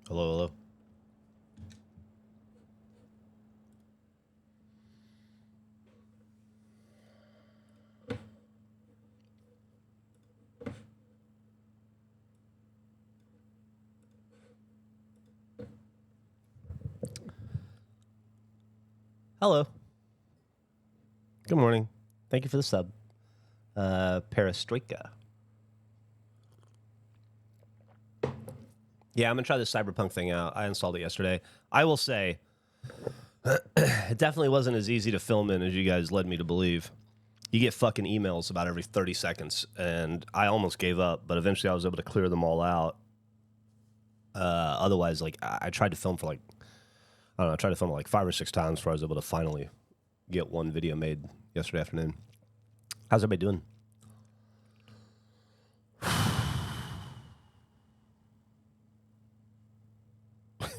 Hello, hello. Hello. Good morning. Thank you for the sub. Perestroika. Yeah, I'm going to try this Cyberpunk thing out. I installed it yesterday. I will say, it definitely wasn't as easy to film in as you guys led me to believe. You get fucking emails about every 30 seconds, and I almost gave up, but eventually I was able to clear them all out. Otherwise, like, I tried to film for like, I don't know, I tried to film it like 5 or 6 times before I was able to finally get one video made yesterday afternoon. How's everybody doing?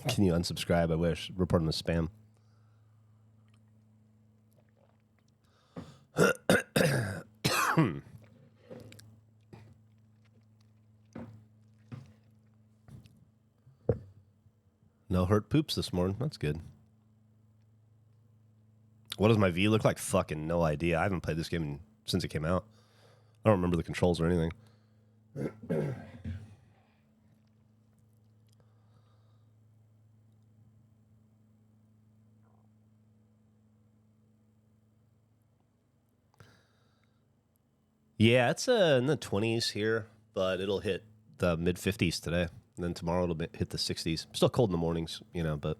Can you unsubscribe? I wish. Report them as spam. No hurt poops this morning. That's good. What does my V look like? Fucking no idea. I haven't played this game since it came out. I don't remember the controls or anything. Yeah, it's in the 20s here, but it'll hit the mid-50s today. And then tomorrow it'll hit the 60s. Still cold in the mornings, you know, but...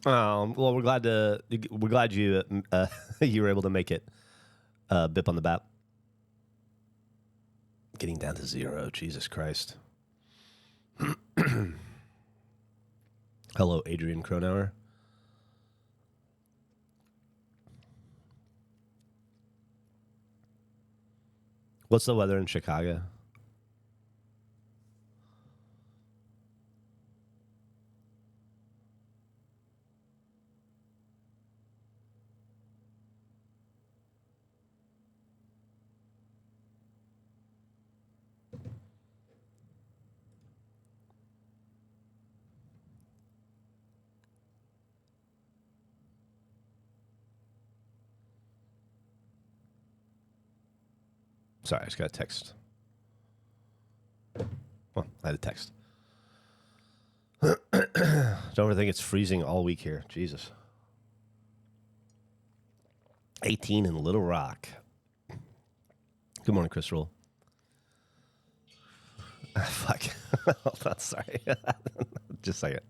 well, we're glad you you were able to make it. Bip on the bat. Getting down to 0. Jesus Christ. Hello, Adrian Cronauer. What's the weather in Chicago? Sorry, I just got a text. Well, I had a text. Don't ever think it's freezing all week here. Jesus. 18 in Little Rock. Good morning, Chris Roll. Fuck. Hold on, sorry. Just a second.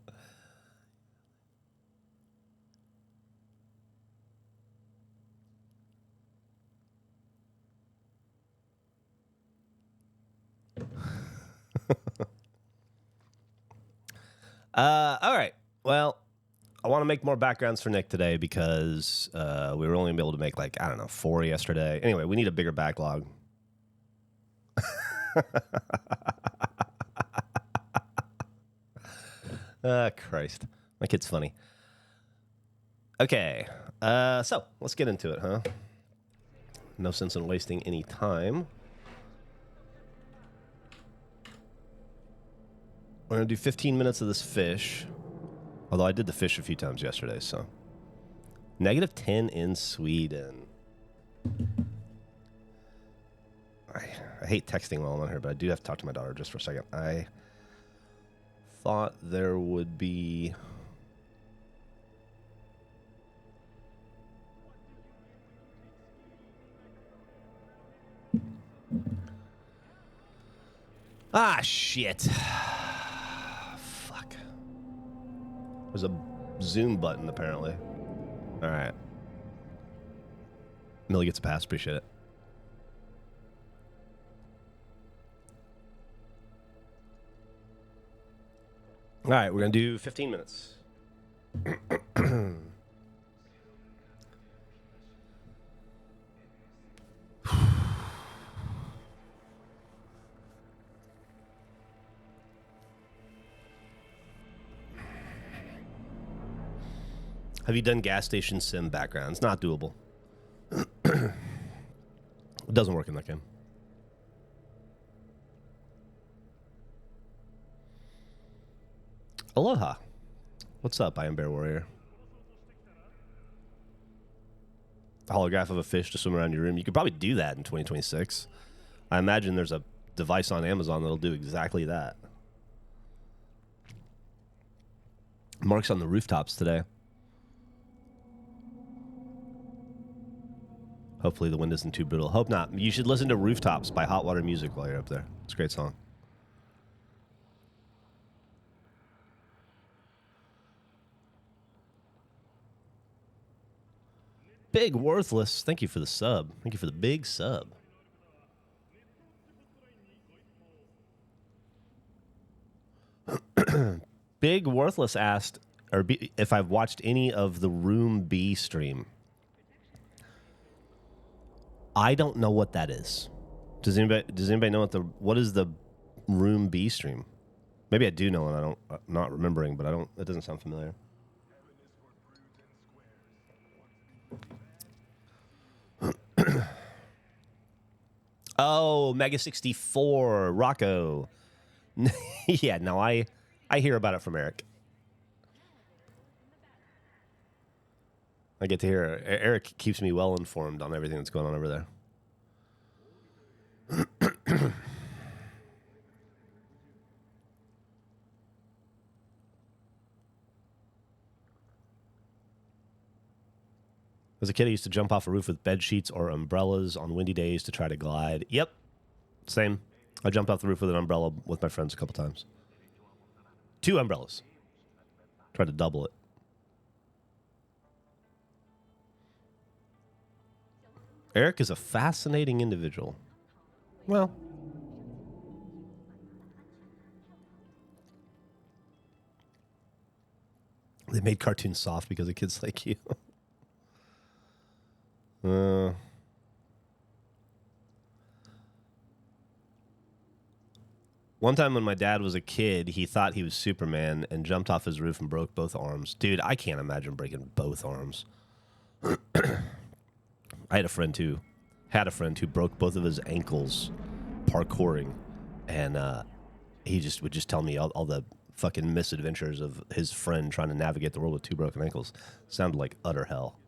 All right. Well, I want to make more backgrounds for Nick today because we were only able to make like, I don't know, 4 yesterday. Anyway, we need a bigger backlog. Christ. My kid's funny. Okay. So let's get into it, huh? No sense in wasting any time. We're going to do 15 minutes of this fish. Although I did the fish a few times yesterday, so. -10 in Sweden. I hate texting while I'm on here, but I do have to talk to my daughter just for a second. I thought there would be... Ah, shit. Fuck. There's a zoom button, apparently. All right. Millie gets a pass. Appreciate it. All right, we're going to do 15 minutes. Have you done gas station sim backgrounds? Not doable. It doesn't work in that game. Aloha. What's up, I am Bear Warrior? A holograph of a fish to swim around your room. You could probably do that in 2026. I imagine there's a device on Amazon that'll do exactly that. Mark's on the rooftops today. Hopefully the wind isn't too brutal. Hope not. You should listen to Rooftops by Hot Water Music while you're up there. It's a great song. Big Worthless. Thank you for the sub. Thank you for the big sub. Big Worthless asked if I've watched any of the Room B stream. I don't know what that is. Does anybody know what is the Room B stream? Maybe I do know and I'm not remembering, but it doesn't sound familiar. Oh, Mega 64, Rocco. Yeah, no, I hear about it from Eric. I get to hear Eric keeps me well informed on everything that's going on over there. As a kid, I used to jump off a roof with bed sheets or umbrellas on windy days to try to glide. Yep, same. I jumped off the roof with an umbrella with my friends a couple times. 2 umbrellas. Tried to double it. Eric is a fascinating individual. Well, they made cartoons soft because of kids like you. One time when my dad was a kid, he thought he was Superman and jumped off his roof and broke both arms. Dude, I can't imagine breaking both arms. I had a friend who broke both of his ankles parkouring, and he would just tell me all the fucking misadventures of his friend trying to navigate the world with 2 broken ankles. Sounded like utter hell.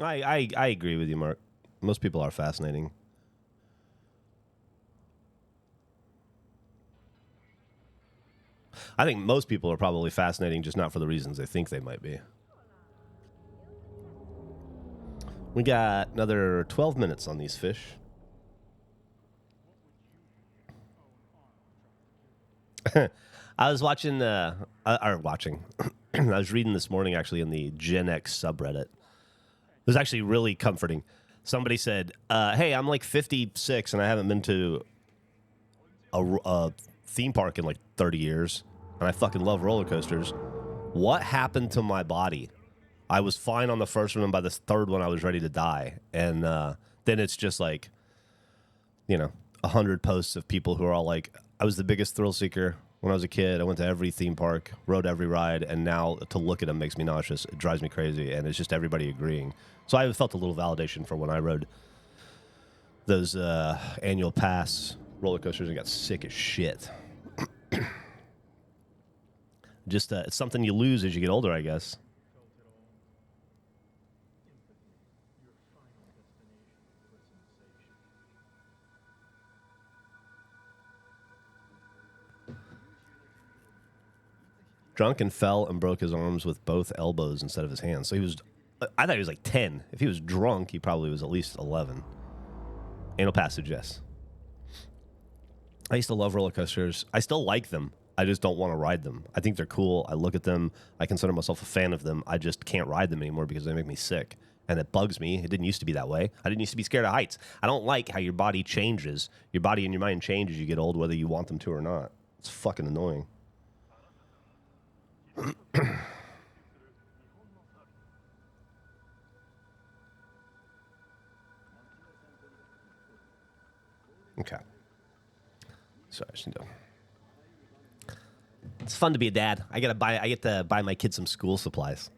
I agree with you, Mark. Most people are fascinating. I think most people are probably fascinating, just not for the reasons they think they might be. We got another 12 minutes on these fish. I was watching, I was reading this morning, actually, in the Gen X subreddit. It was actually really comforting. Somebody said, hey, I'm like 56 and I haven't been to a theme park in like 30 years. And I fucking love roller coasters. What happened to my body? I was fine on the first one, and by the third one, I was ready to die. And then it's just like, 100 posts of people who are all like, I was the biggest thrill seeker when I was a kid. I went to every theme park, rode every ride, and now to look at them makes me nauseous. It drives me crazy, and it's just everybody agreeing. So I felt a little validation for when I rode those annual pass roller coasters and got sick as shit. Just it's something you lose as you get older, I guess. Drunk and fell and broke his arms with both elbows instead of his hands. So I thought he was like 10. If he was drunk, he probably was at least 11. Anal passage, yes. I used to love roller coasters. I still like them. I just don't want to ride them. I think they're cool. I look at them. I consider myself a fan of them. I just can't ride them anymore because they make me sick. And it bugs me. It didn't used to be that way. I didn't used to be scared of heights. I don't like how your body changes. Your body and your mind change as you get old, whether you want them to or not. It's fucking annoying. Okay. Sorry, I just need to... It's fun to be a dad. I get to buy my kids some school supplies.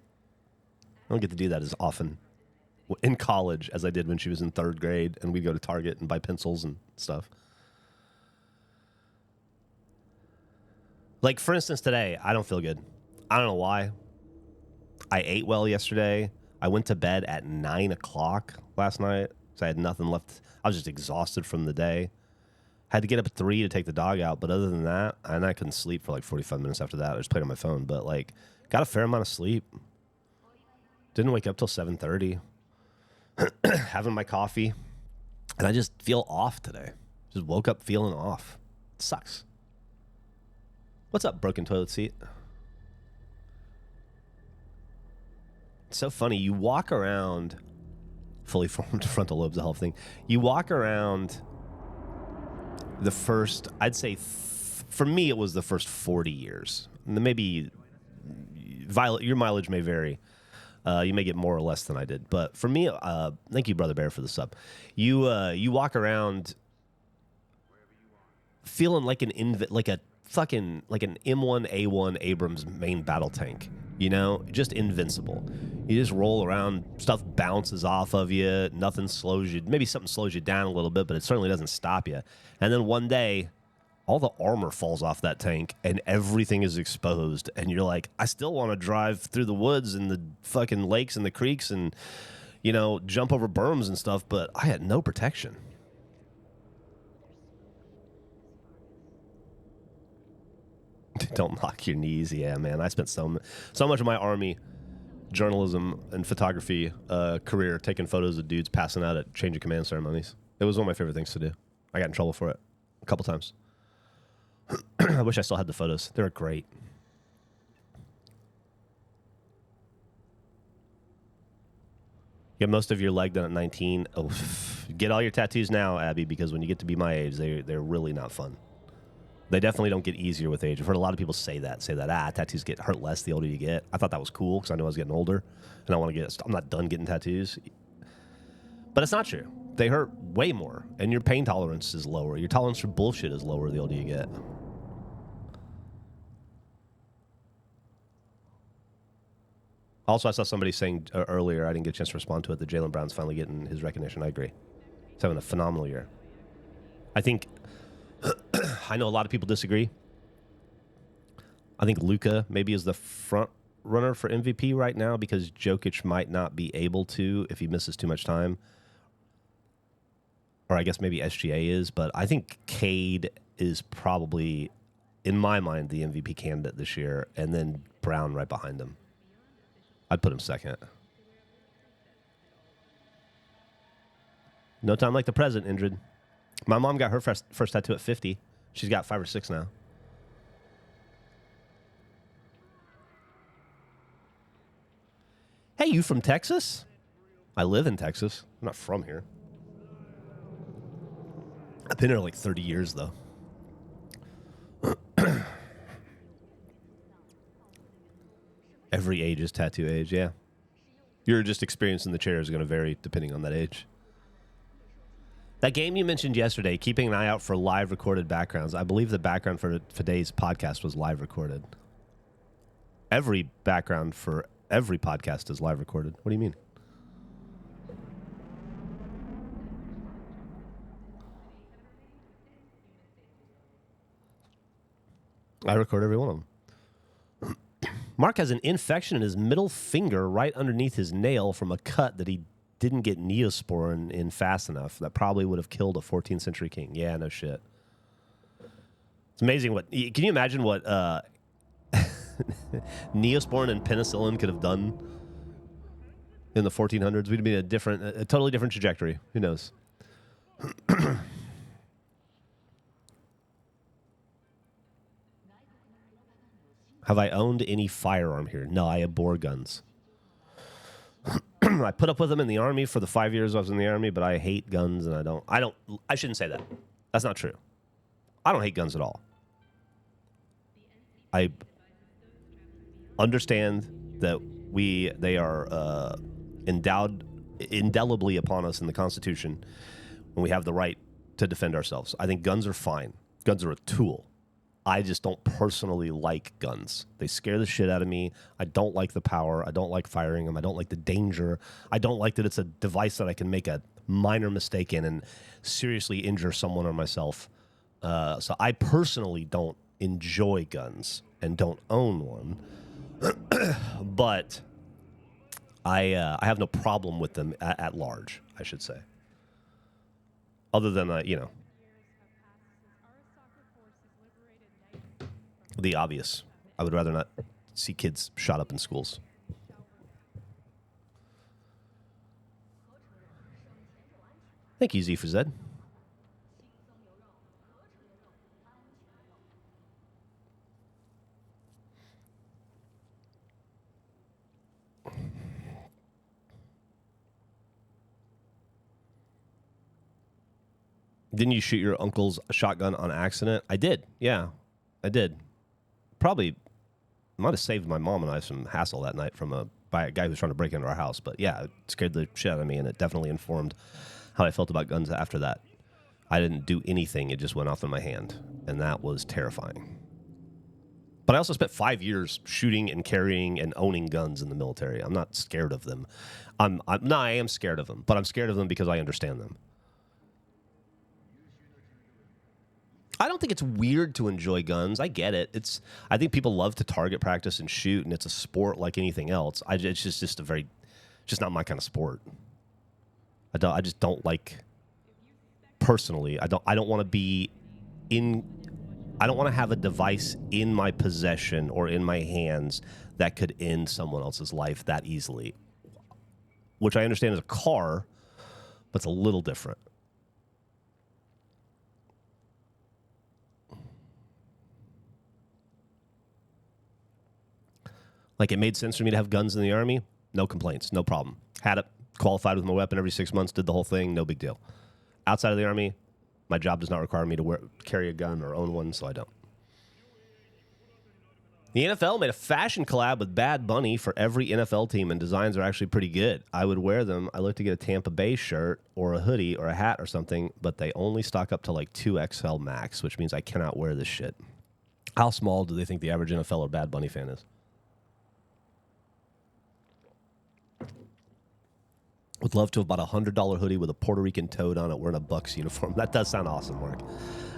I don't get to do that as often. in college as I did when she was in 3rd grade, and we'd go to Target and buy pencils and stuff. Like, for instance, today, I don't feel good. I don't know why. I ate well yesterday. I went to bed at 9 o'clock last night, so I had nothing left. I was just exhausted from the day. Had to get up at 3 to take the dog out, but other than that, and I couldn't sleep for like 45 minutes after that. I just played on my phone, but like, got a fair amount of sleep. Didn't wake up till 7:30. Having my coffee, and I just feel off today. Just woke up feeling off. It sucks. What's up, broken toilet seat? It's so funny. You walk around, fully formed frontal lobes, the whole thing. You walk around the first, I'd say, for me, it was the first 40 years. Maybe your mileage may vary. You may get more or less than I did. But for me, thank you, Brother Bear, for the sub. You walk around feeling like an M1A1 Abrams main battle tank. You know, just invincible. You just roll around, stuff bounces off of you, nothing slows you. Maybe something slows you down a little bit, but it certainly doesn't stop you. And then one day, all the armor falls off that tank and everything is exposed. And you're like, I still want to drive through the woods and the fucking lakes and the creeks and, you know, jump over berms and stuff, but I had no protection. Don't lock your knees. Yeah, man. I spent so much of my Army journalism and photography career taking photos of dudes passing out at change of command ceremonies. It was one of my favorite things to do. I got in trouble for it a couple times. I wish I still had the photos. They were great. You got most of your leg done at 19. Oh, get all your tattoos now, Abby, because when you get to be my age, they're really not fun. They definitely don't get easier with age. I've heard a lot of people say that tattoos get hurt less the older you get. I thought that was cool because I knew I was getting older, and I'm not done getting tattoos. But it's not true. They hurt way more, and your pain tolerance is lower. Your tolerance for bullshit is lower the older you get. Also, I saw somebody saying earlier, I didn't get a chance to respond to it, that Jaylen Brown's finally getting his recognition. I agree. He's having a phenomenal year. I think... I know a lot of people disagree. I think Luka maybe is the front runner for MVP right now because Jokic might not be able to if he misses too much time. Or I guess maybe SGA is, but I think Cade is probably, in my mind, the MVP candidate this year, and then Brown right behind him. I'd put him second. No time like the present, Indrid. My mom got her first tattoo at 50. She's got 5 or 6 now. Hey, you from Texas? I live in Texas. I'm not from here. I've been here like 30 years, though. Every age is tattoo age, yeah. Your just experience in the chair is going to vary depending on that age. That game you mentioned yesterday, keeping an eye out for live recorded backgrounds. I believe the background for today's podcast was live recorded. Every background for every podcast is live recorded. What do you mean? I record every one of them. Mark has an infection in his middle finger right underneath his nail from a cut that he didn't get Neosporin in fast enough. That probably would have killed a 14th century king. Yeah, no shit. It's amazing what... Can you imagine what Neosporin and penicillin could have done in the 1400s? We'd be in a totally different trajectory. Who knows? Have I owned any firearm here? No, I abhor guns. I put up with them in the Army for the 5 years I was in the Army, but I hate guns, and I shouldn't say that. That's not true. I don't hate guns at all. I understand that they are endowed indelibly upon us in the Constitution, and we have the right to defend ourselves. I think guns are fine. Guns are a tool. I just don't personally like guns. They scare the shit out of me. I don't like the power. I don't like firing them. I don't like the danger. I don't like that it's a device that I can make a minor mistake in and seriously injure someone or myself. So I personally don't enjoy guns and don't own one. But I have no problem with them at large, I should say. Other than, the obvious. I would rather not see kids shot up in schools. Thank you, Z for Zed. Didn't you shoot your uncle's shotgun on accident? I did. Yeah, I did. Probably might have saved my mom and I some hassle that night by a guy who was trying to break into our house. But yeah, it scared the shit out of me, and it definitely informed how I felt about guns after that. I didn't do anything. It just went off in my hand, and that was terrifying. But I also spent 5 years shooting and carrying and owning guns in the military. I'm not scared of them. I am scared of them, but I'm scared of them because I understand them. I don't think it's weird to enjoy guns. I get it. I think people love to target practice and shoot, and it's a sport like anything else. It's just not my kind of sport. I just don't like. Personally, I don't want to be in. I don't want to have a device in my possession or in my hands that could end someone else's life that easily. Which I understand is a car, but it's a little different. Like, it made sense for me to have guns in the Army. No complaints. No problem. Had it. Qualified with my weapon every 6 months. Did the whole thing. No big deal. Outside of the Army, my job does not require me to carry a gun or own one, so I don't. The NFL made a fashion collab with Bad Bunny for every NFL team, and designs are actually pretty good. I would wear them. I look to get a Tampa Bay shirt or a hoodie or a hat or something, but they only stock up to like 2XL max, which means I cannot wear this shit. How small do they think the average NFL or Bad Bunny fan is? Would love to have bought a $100 hoodie with a Puerto Rican toad on it wearing a Bucs uniform. That does sound awesome, Mark.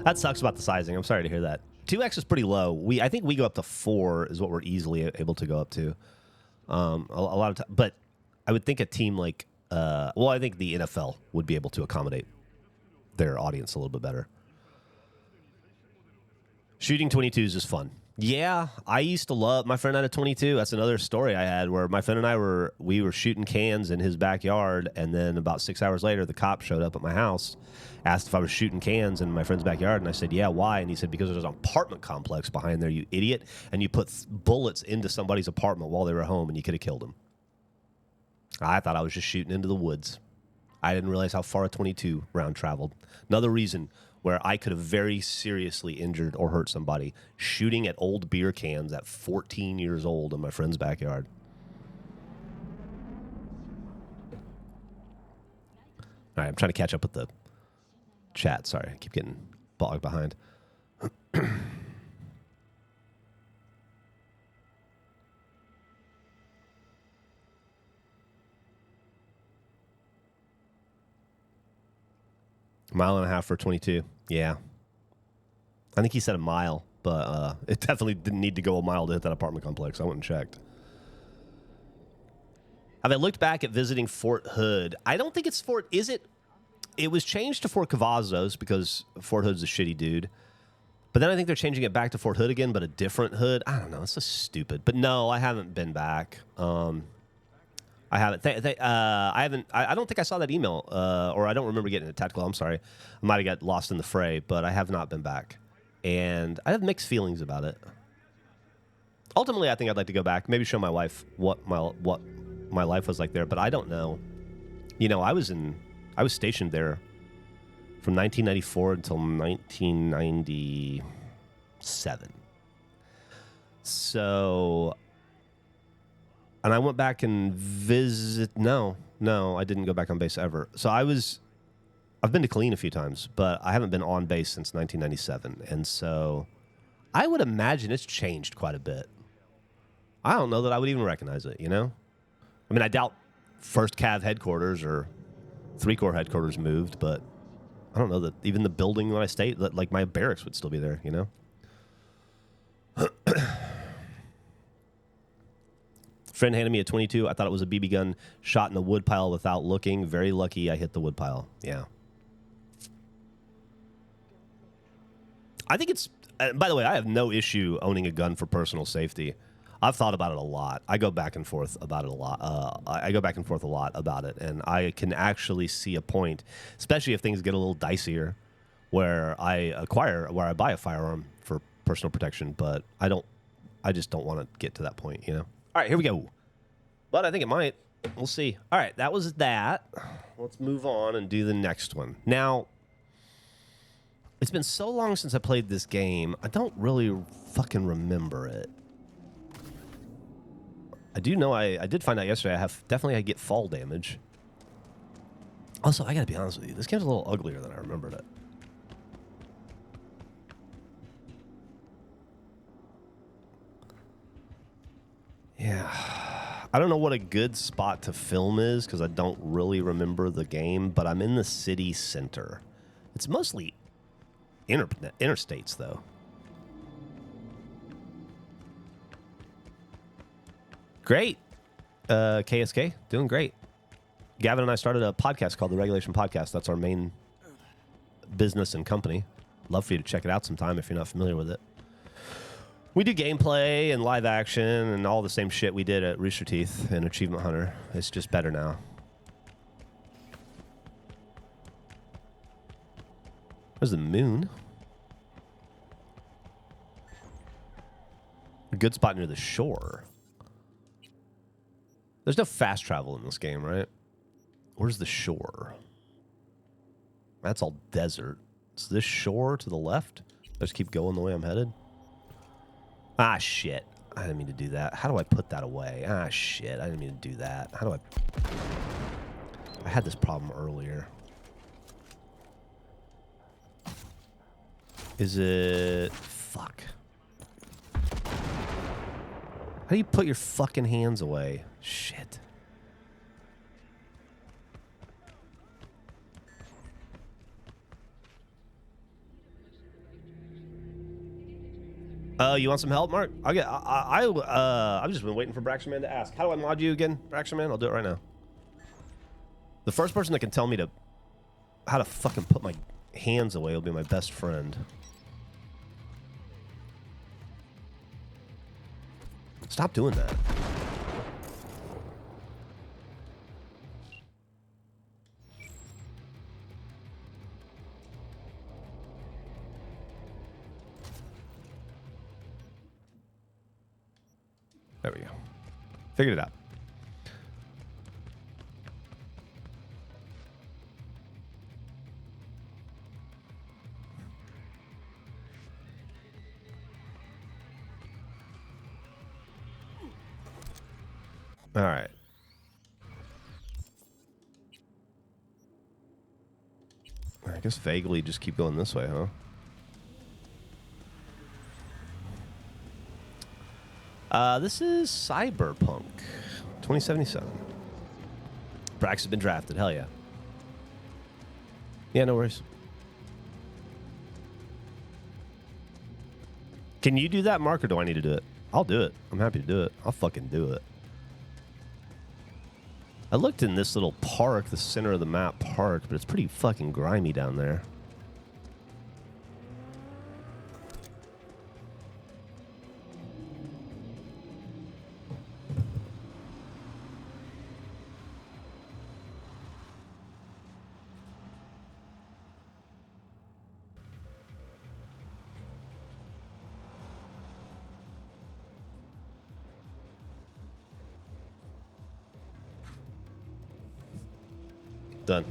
That sucks about the sizing. I'm sorry to hear that. 2X is pretty low. I think we go up to 4 is what we're easily able to go up to. A lot of time, but I would think a team like, I think the NFL would be able to accommodate their audience a little bit better. Shooting 22s is fun. Yeah, I used to love. My friend had a 22. That's another story I had where my friend and I were shooting cans in his backyard, and then about 6 hours later, the cop showed up at my house, asked if I was shooting cans in my friend's backyard, and I said, "Yeah, why?" And he said, "Because there's an apartment complex behind there, you idiot, and you put bullets into somebody's apartment while they were home, and you could have killed them." I thought I was just shooting into the woods. I didn't realize how far a 22 round traveled. Another reason where I could have very seriously injured or hurt somebody, shooting at old beer cans at 14 years old in my friend's backyard. All right, I'm trying to catch up with the chat. Sorry, I keep getting bogged behind. Mile and a half for 22. Yeah. I think he said a mile, but it definitely didn't need to go a mile to hit that apartment complex. I went and checked. Have I looked back at visiting Fort Hood? I don't think it's Fort... Is it... It was changed to Fort Cavazos because Fort Hood's a shitty dude. But then I think they're changing it back to Fort Hood again, but a different hood. I don't know. It's so stupid. But no, I haven't been back. I haven't. I haven't. I don't think I saw that email, or I don't remember getting it. Tactical. I'm sorry. I might have got lost in the fray, but I have not been back, and I have mixed feelings about it. Ultimately, I think I'd like to go back. Maybe show my wife what my life was like there, but I don't know. You know, I was stationed there from 1994 until 1997. So. And I went back and visit. No, I didn't go back on base ever. So I've been to Killeen a few times, but I haven't been on base since 1997. And so I would imagine it's changed quite a bit. I don't know that I would even recognize it, you know? I mean, I doubt First Cav headquarters or 3 Corps headquarters moved, but I don't know that even the building that I stayed, like my barracks would still be there, you know? Friend handed me a 22. I thought it was a BB gun shot in a wood pile without looking. Very lucky I hit the wood pile. Yeah. I think it's... by the way, I have no issue owning a gun for personal safety. I've thought about it a lot. I go back and forth about it a lot. I go back and forth a lot about it, and I can actually see a point, especially if things get a little dicier, where I buy a firearm for personal protection, but I just don't want to get to that point, you know? All right, here we go. But I think it might. We'll see. All right, that was that. Let's move on and do the next one. Now, it's been so long since I played this game, I don't really fucking remember it. I do know I did find out yesterday I get fall damage. Also, I gotta be honest with you, this game's a little uglier than I remembered it. Yeah. I don't know what a good spot to film is because I don't really remember the game, but I'm in the city center. It's mostly interstates, though. Great. KSK, doing great. Gavin and I started a podcast called The Regulation Podcast. That's our main business and company. Love for you to check it out sometime if you're not familiar with it. We do gameplay and live action and all the same shit we did at Rooster Teeth and Achievement Hunter. It's just better now. There's the moon. A good spot near the shore. There's no fast travel in this game, right? Where's the shore? That's all desert. Is this shore to the left? Let's keep going the way I'm headed. Ah, shit. I didn't mean to do that. How do I put that away? Ah, shit. I didn't mean to do that. How do I... I had this problem earlier. Is it... Fuck. How do you put your fucking hands away? Shit. You want some help, Mark? I've just been waiting for Braxerman to ask. How do I mod you again, Braxerman? I'll do it right now. The first person that can tell me how to fucking put my hands away will be my best friend. Stop doing that. There we go. Figured it out. All right. I guess vaguely just keep going this way, huh? This is Cyberpunk 2077. Brax has been drafted. Hell yeah. Yeah, no worries. Can you do that, Mark, or do I need to do it? I'll do it. I'm happy to do it. I'll fucking do it. I looked in this little park, the center of the map park, but it's pretty fucking grimy down there. Done.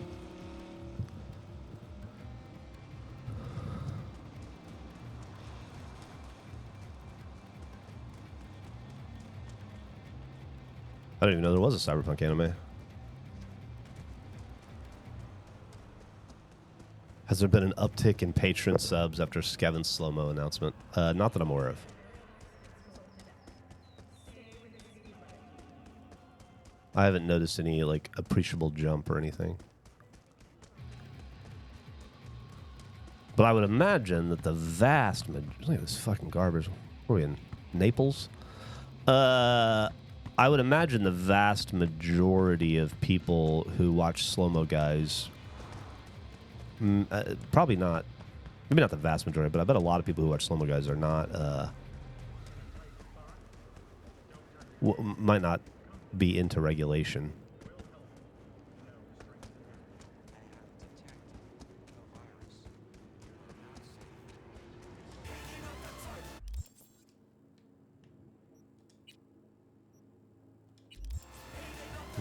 I didn't even know there was a Cyberpunk anime. Has there been an uptick in patron subs after Skevin's slow-mo announcement? Not that I'm aware of. I haven't noticed any, like, appreciable jump or anything. But I would imagine that the vast majority... Look at this fucking garbage. What are we in? Naples? I would imagine the vast majority of people who watch slow-mo guys... probably not... Maybe not the vast majority, but I bet a lot of people who watch slow-mo guys are not... might not be into regulation.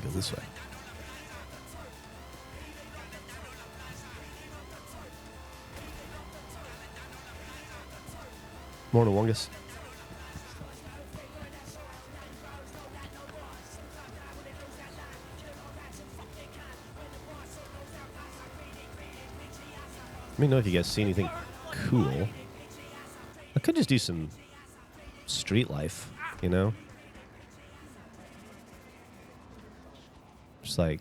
Go this way. Morning, Wongus. Let me know if you guys see anything cool. I could just do some street life, you know? Just like...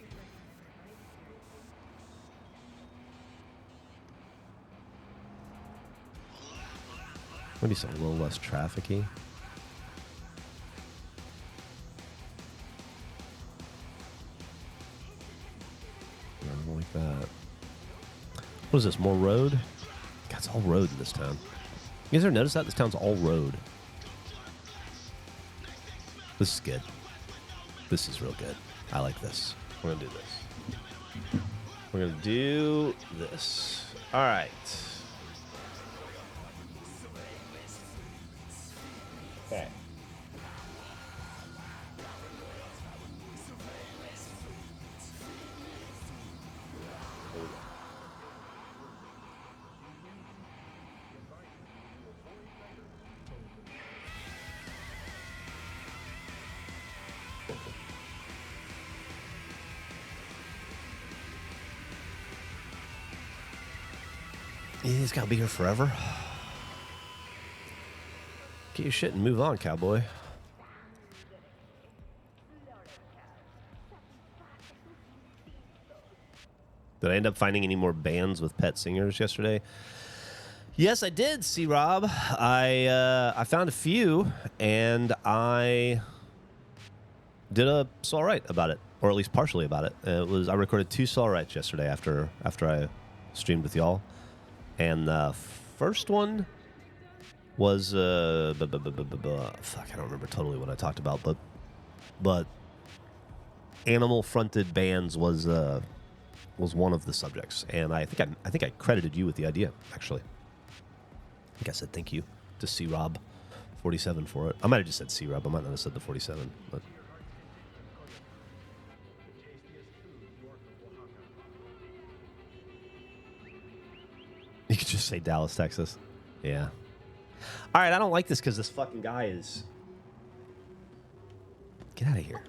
maybe something a little less traffic-y. I don't like that. What is this, more road? God, it's all road in this town. You guys ever notice that? This town's all road. This is good. This is real good. I like this. We're going to do this. We're going to do this. All right. Okay. He's got to be here forever. Get your shit and move on, cowboy. Did I end up finding any more bands with pet singers yesterday? Yes, I did, C-Rob. I found a few, and I did a Soul Right about it, or at least partially about it. I recorded 2 Soul Rights yesterday after I streamed with y'all. And the first one was fuck, I don't remember totally what I talked about, but animal fronted bands was one of the subjects, and I think I credited you with the idea, actually. I think I said thank you to C-Rob 47 for it. I might have just said C-Rob. I might not have said the 47, but you could just say Dallas, Texas. Yeah. All right, I don't like this because this fucking guy is... Get out of here.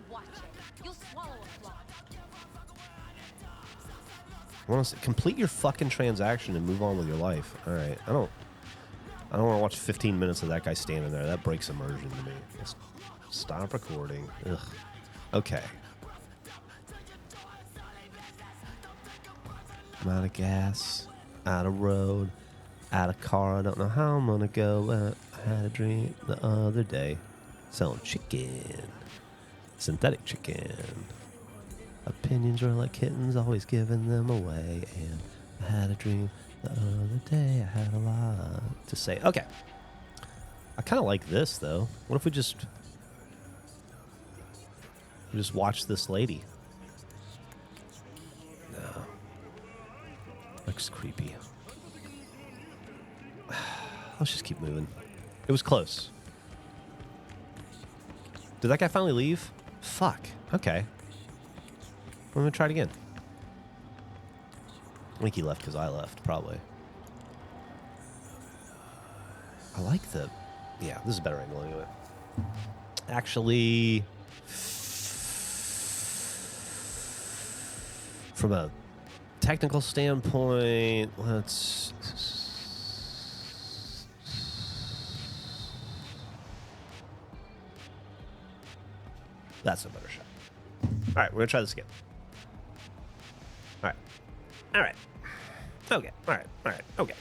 I want to complete your fucking transaction and move on with your life. All right, I don't want to watch 15 minutes of that guy standing there. That breaks immersion to me. Just stop recording. Ugh. Okay. I'm out of gas. Out of road, out of car, I don't know how I'm gonna go, but I had a dream the other day, selling chicken, synthetic chicken. Opinions were like kittens, always giving them away, and I had a dream the other day, I had a lot to say. Okay, I kind of like this, though. What if we just watch this lady? No. Looks creepy. Let's just keep moving. It was close. Did that guy finally leave? Fuck. Okay. I'm going to try it again. I think he left because I left, probably. I like the... Yeah, this is a better angle anyway. Actually... From a technical standpoint, let's... That's a better shot. All right, we're going to try this again. All right. All right. Okay. All right. All right. Okay.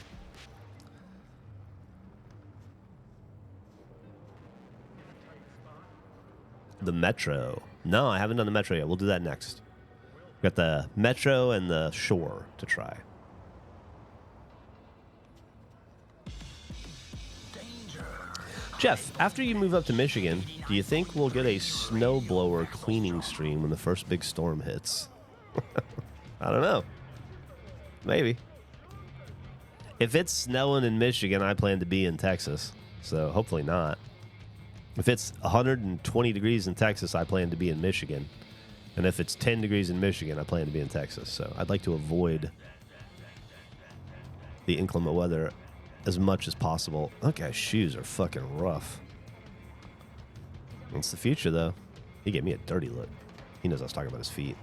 The Metro. No, I haven't done the Metro yet. We'll do that next. We've got the Metro and the Shore to try. Geoff, after you move up to Michigan, do you think we'll get a snowblower cleaning stream when the first big storm hits? I don't know. Maybe. If it's snowing in Michigan, I plan to be in Texas. So hopefully not. If it's 120 degrees in Texas, I plan to be in Michigan. And if it's 10 degrees in Michigan, I plan to be in Texas. So I'd like to avoid the inclement weather as much as possible. That guy's shoes are fucking rough. It's the future, though. He gave me a dirty look. He knows I was talking about his feet.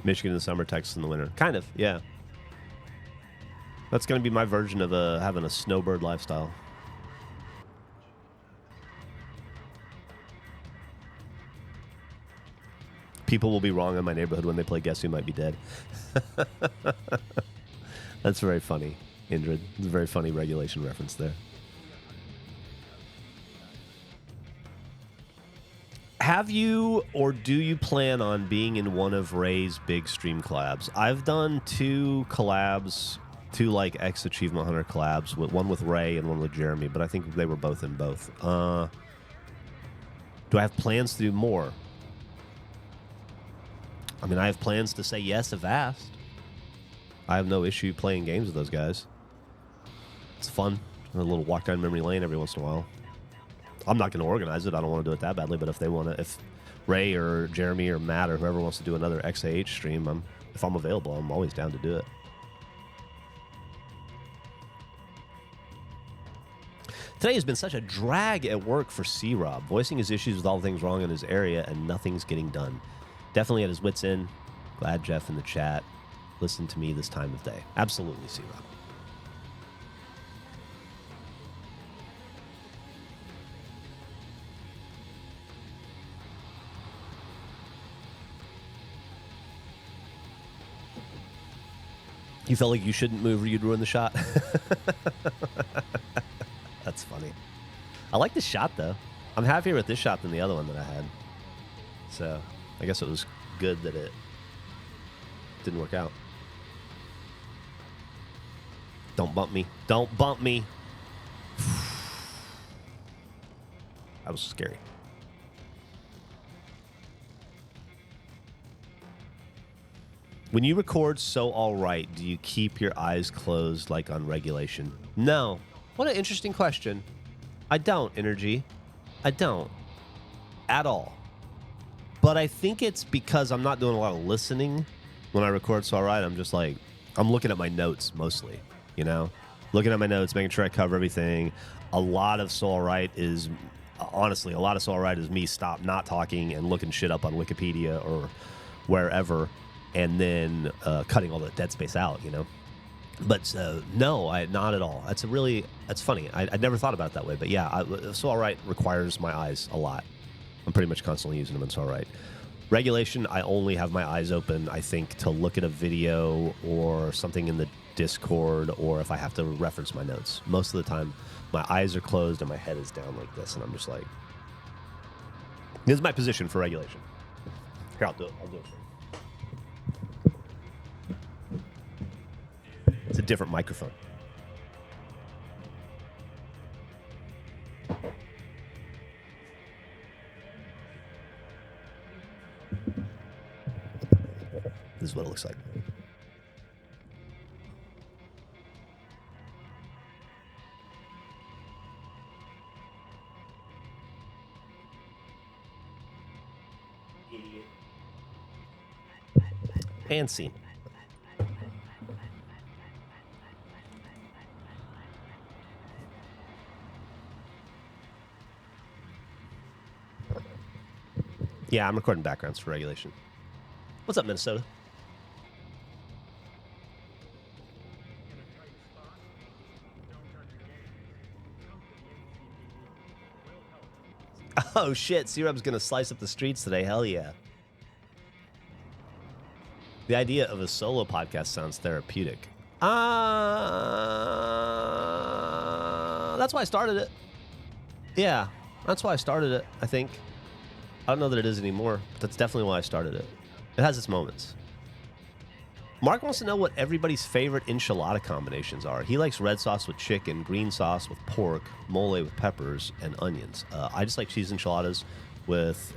Michigan in the summer, Texas in the winter. Kind of, yeah. That's going to be my version of having a snowbird lifestyle. People will be wrong in my neighborhood when they play Guess Who Might Be Dead. That's very funny, Indrid. It's a very funny regulation reference there. Have you or do you plan on being in one of Ray's big stream collabs? I've done two collabs, two like X Achievement Hunter collabs, one with Ray and one with Jeremy, but I think they were both in both. Do I have plans to do more? I mean, I have plans to say yes if asked. I have no issue playing games with those guys. It's fun. A little walk down memory lane every once in a while. I'm not going to organize it. I don't want to do it that badly. But if they want to, if Ray or Jeremy or Matt or whoever wants to do another XAH stream, if I'm available, I'm always down to do it. Today has been such a drag at work for C-Rob, voicing his issues with all the things wrong in his area and nothing's getting done. Definitely at his wits' end. Glad Geoff in the chat listened to me this time of day. Absolutely, C-Rob. You felt like you shouldn't move or you'd ruin the shot? That's funny. I like this shot, though. I'm happier with this shot than the other one that I had. So I guess it was good that it didn't work out. Don't bump me. Don't bump me. That was scary. When you record So All Right, do you keep your eyes closed like on regulation? No. What an interesting question. I don't, Energy. I don't. At all. But I think it's because I'm not doing a lot of listening when I record So All Right. I'm just like, I'm looking at my notes mostly, you know? Looking at my notes, making sure I cover everything. A lot of So All Right is, honestly, a lot of So All Right is me not talking and looking shit up on Wikipedia or wherever. And then cutting all the dead space out, you know. But no, not at all. That's funny. I never thought about it that way. But yeah, So All Right requires my eyes a lot. I'm pretty much constantly using them in So All Right. Regulation, I only have my eyes open, I think, to look at a video or something in the Discord or if I have to reference my notes. Most of the time, my eyes are closed and my head is down like this. And I'm just like, this is my position for regulation. Here, I'll do it. It's a different microphone. This is what it looks like. Idiot. And scene. Yeah, I'm recording backgrounds for regulation. What's up, Minnesota? Oh, shit. C-Rub's going to slice up the streets today. Hell yeah. The idea of a solo podcast sounds therapeutic. That's why I started it. Yeah, that's why I started it, I think. I don't know that it is anymore, but that's definitely why I started it. It has its moments. Mark wants to know what everybody's favorite enchilada combinations are. He likes red sauce with chicken, green sauce with pork, mole with peppers, and onions. I just like cheese enchiladas with...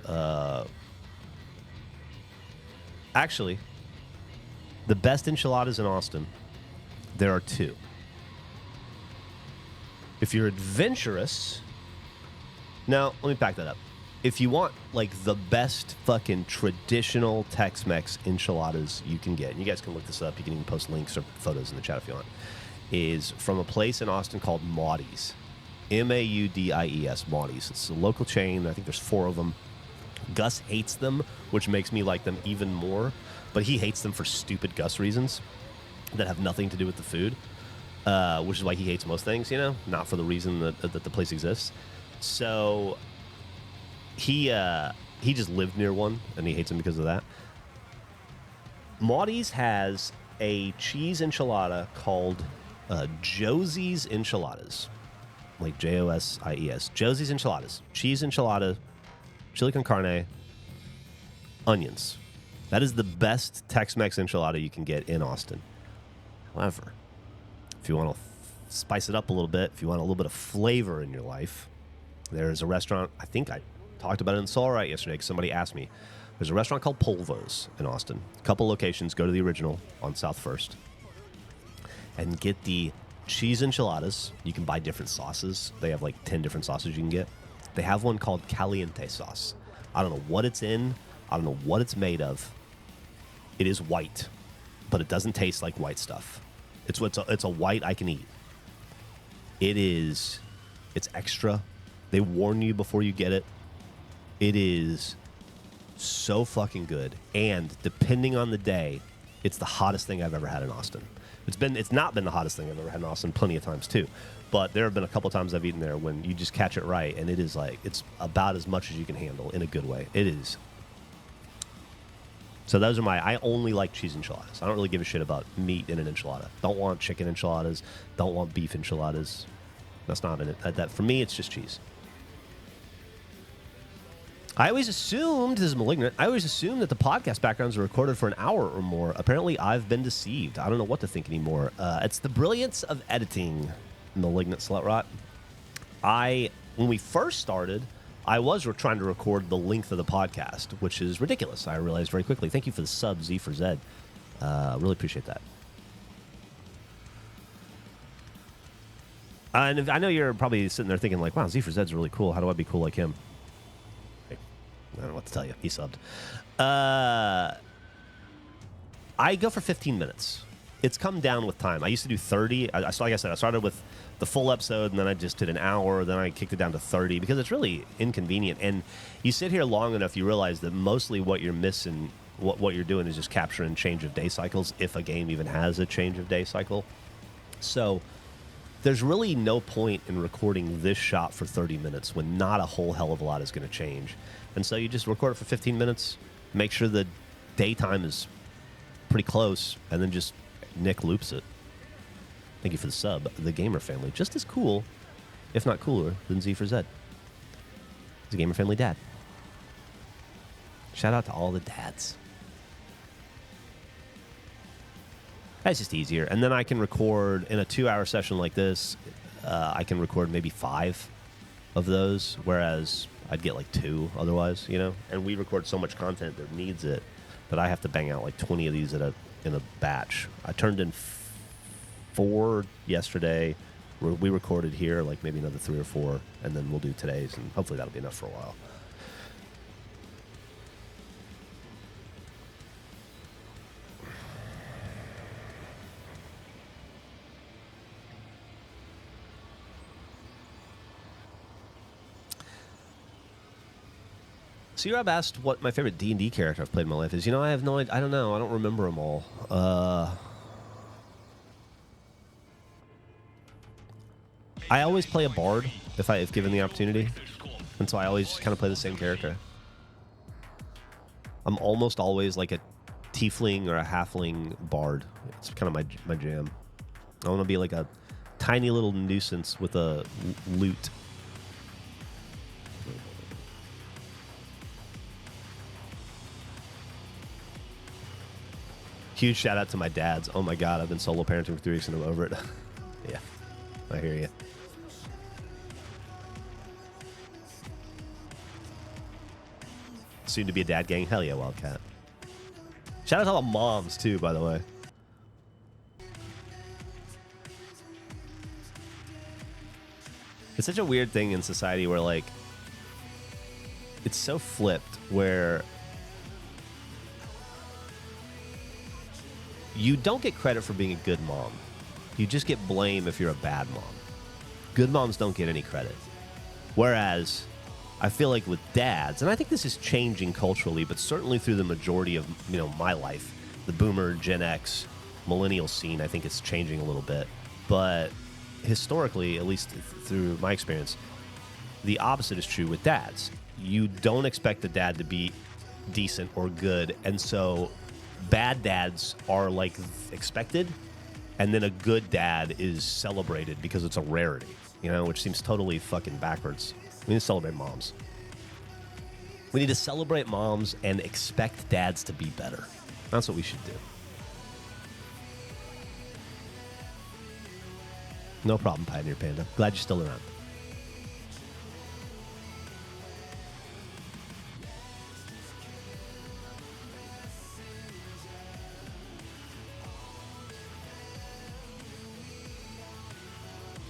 Actually, the best enchiladas in Austin, there are two. If you're adventurous... Now, let me back that up. If you want, like, the best fucking traditional Tex-Mex enchiladas you can get, and you guys can look this up, you can even post links or photos in the chat if you want, is from a place in Austin called Maudie's. M-A-U-D-I-E-S, Maudie's. It's a local chain. I think there's 4 of them. Gus hates them, which makes me like them even more, but he hates them for stupid Gus reasons that have nothing to do with the food, which is why he hates most things, you know, not for the reason that the place exists. So... He just lived near one, and he hates them because of that. Maudie's has a cheese enchilada called Josie's Enchiladas. Like J-O-S-I-E-S. Josie's Enchiladas. Cheese enchilada, chili con carne, onions. That is the best Tex-Mex enchilada you can get in Austin. However, if you want to spice it up a little bit, if you want a little bit of flavor in your life, there's a restaurant, I think I talked about it in Soul Right yesterday because somebody asked me. There's a restaurant called Polvo's in Austin. A couple locations. Go to the original on South First and get the cheese enchiladas. You can buy different sauces. They have like 10 different sauces you can get. They have one called Caliente sauce. I don't know what it's in. I don't know what it's made of. It is white, but it doesn't taste like white stuff. It's a white I can eat. It's extra. They warn you before you get it. It is so fucking good, and depending on the day, it's the hottest thing I've ever had in Austin. It's not been the hottest thing I've ever had in Austin plenty of times too, but there have been a couple times I've eaten there when you just catch it right, and it is like it's about as much as you can handle in a good way. It is. So those are I only like cheese enchiladas. I don't really give a shit about meat in an enchilada. Don't want chicken enchiladas. Don't want beef enchiladas. That's not in it. That for me, it's just cheese. I always assumed, this is malignant, I always assumed that the podcast backgrounds were recorded for an hour or more. Apparently, I've been deceived. I don't know what to think anymore. It's the brilliance of editing, malignant slut rot. When we first started, I was trying to record the length of the podcast, which is ridiculous. I realized very quickly. Thank you for the sub, Z for Zed. Really appreciate that. And I know you're probably sitting there thinking like, wow, Z for Zed's really cool. How do I be cool like him? I don't know what to tell you. He subbed. I go for 15 minutes. It's come down with time. I used to do 30. Like I said, I started with the full episode, and then I just did an hour. Then I kicked it down to 30 because it's really inconvenient. And you sit here long enough, you realize that mostly what you're missing, what you're doing is just capturing change of day cycles, if a game even has a change of day cycle. So there's really no point in recording this shot for 30 minutes when not a whole hell of a lot is going to change. And so you just record it for 15 minutes, make sure the daytime is pretty close, and then just Nick loops it. Thank you for the sub. The Gamer Family. Just as cool, if not cooler, than Z for Zed. He's a Gamer Family dad. Shout out to all the dads. That's just easier. And then I can record, in a 2-hour session like this, I can record maybe 5 of those, whereas I'd get like 2 otherwise, you know? And we record so much content that needs it that I have to bang out like 20 of these in a batch. I turned in 4 yesterday. We recorded here like maybe another 3 or 4, and then we'll do today's, and hopefully that'll be enough for a while. So Rob asked what my favorite D&D character I've played in my life is. I have no idea. I don't know. I don't remember them all. I always play a bard if given the opportunity. And so I always just kind of play the same character. I'm almost always like a tiefling or a halfling bard. It's kind of my jam. I want to be like a tiny little nuisance with a lute. Huge shout out to my dads. Oh my God, I've been solo parenting for 3 weeks and I'm over it. Yeah, I hear you. Soon to be a dad gang. Hell yeah, Wildcat. Shout out to all the moms too, by the way. It's such a weird thing in society where like it's so flipped where you don't get credit for being a good mom. You just get blame if you're a bad mom. Good moms don't get any credit. Whereas I feel like with dads, and I think this is changing culturally, but certainly through the majority of, my life, the boomer, Gen X, millennial scene, I think it's changing a little bit. But historically, at least through my experience, the opposite is true with dads. You don't expect the dad to be decent or good, and so bad dads are like expected, and then a good dad is celebrated because it's a rarity, which seems totally fucking backwards. We need to celebrate moms. We need to celebrate moms and expect dads to be better. That's what we should do. No problem, Pioneer Panda. Glad you're still around.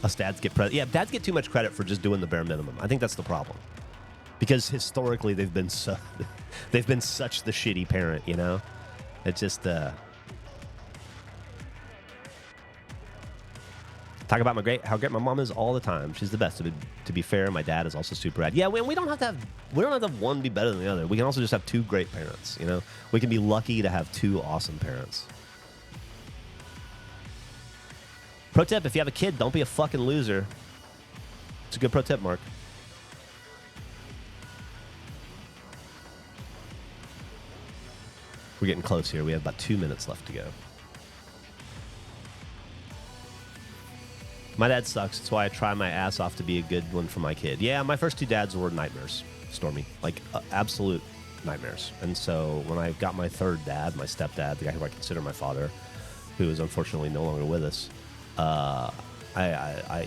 Us dads get credit. Yeah, dads get too much credit for just doing the bare minimum. I think that's the problem. Because historically they've been such the shitty parent, It's just talk about how great my mom is all the time. She's the best. To be fair, my dad is also super rad. Yeah, we don't have to have one be better than the other. We can also just have two great parents, We can be lucky to have two awesome parents. Pro tip, if you have a kid, don't be a fucking loser. It's a good pro tip, Mark. We're getting close here. We have about 2 minutes left to go. My dad sucks. That's why I try my ass off to be a good one for my kid. Yeah, my first two dads were nightmares, Stormy. Like, absolute nightmares. And so when I got my third dad, my stepdad, the guy who I consider my father, who is unfortunately no longer with us,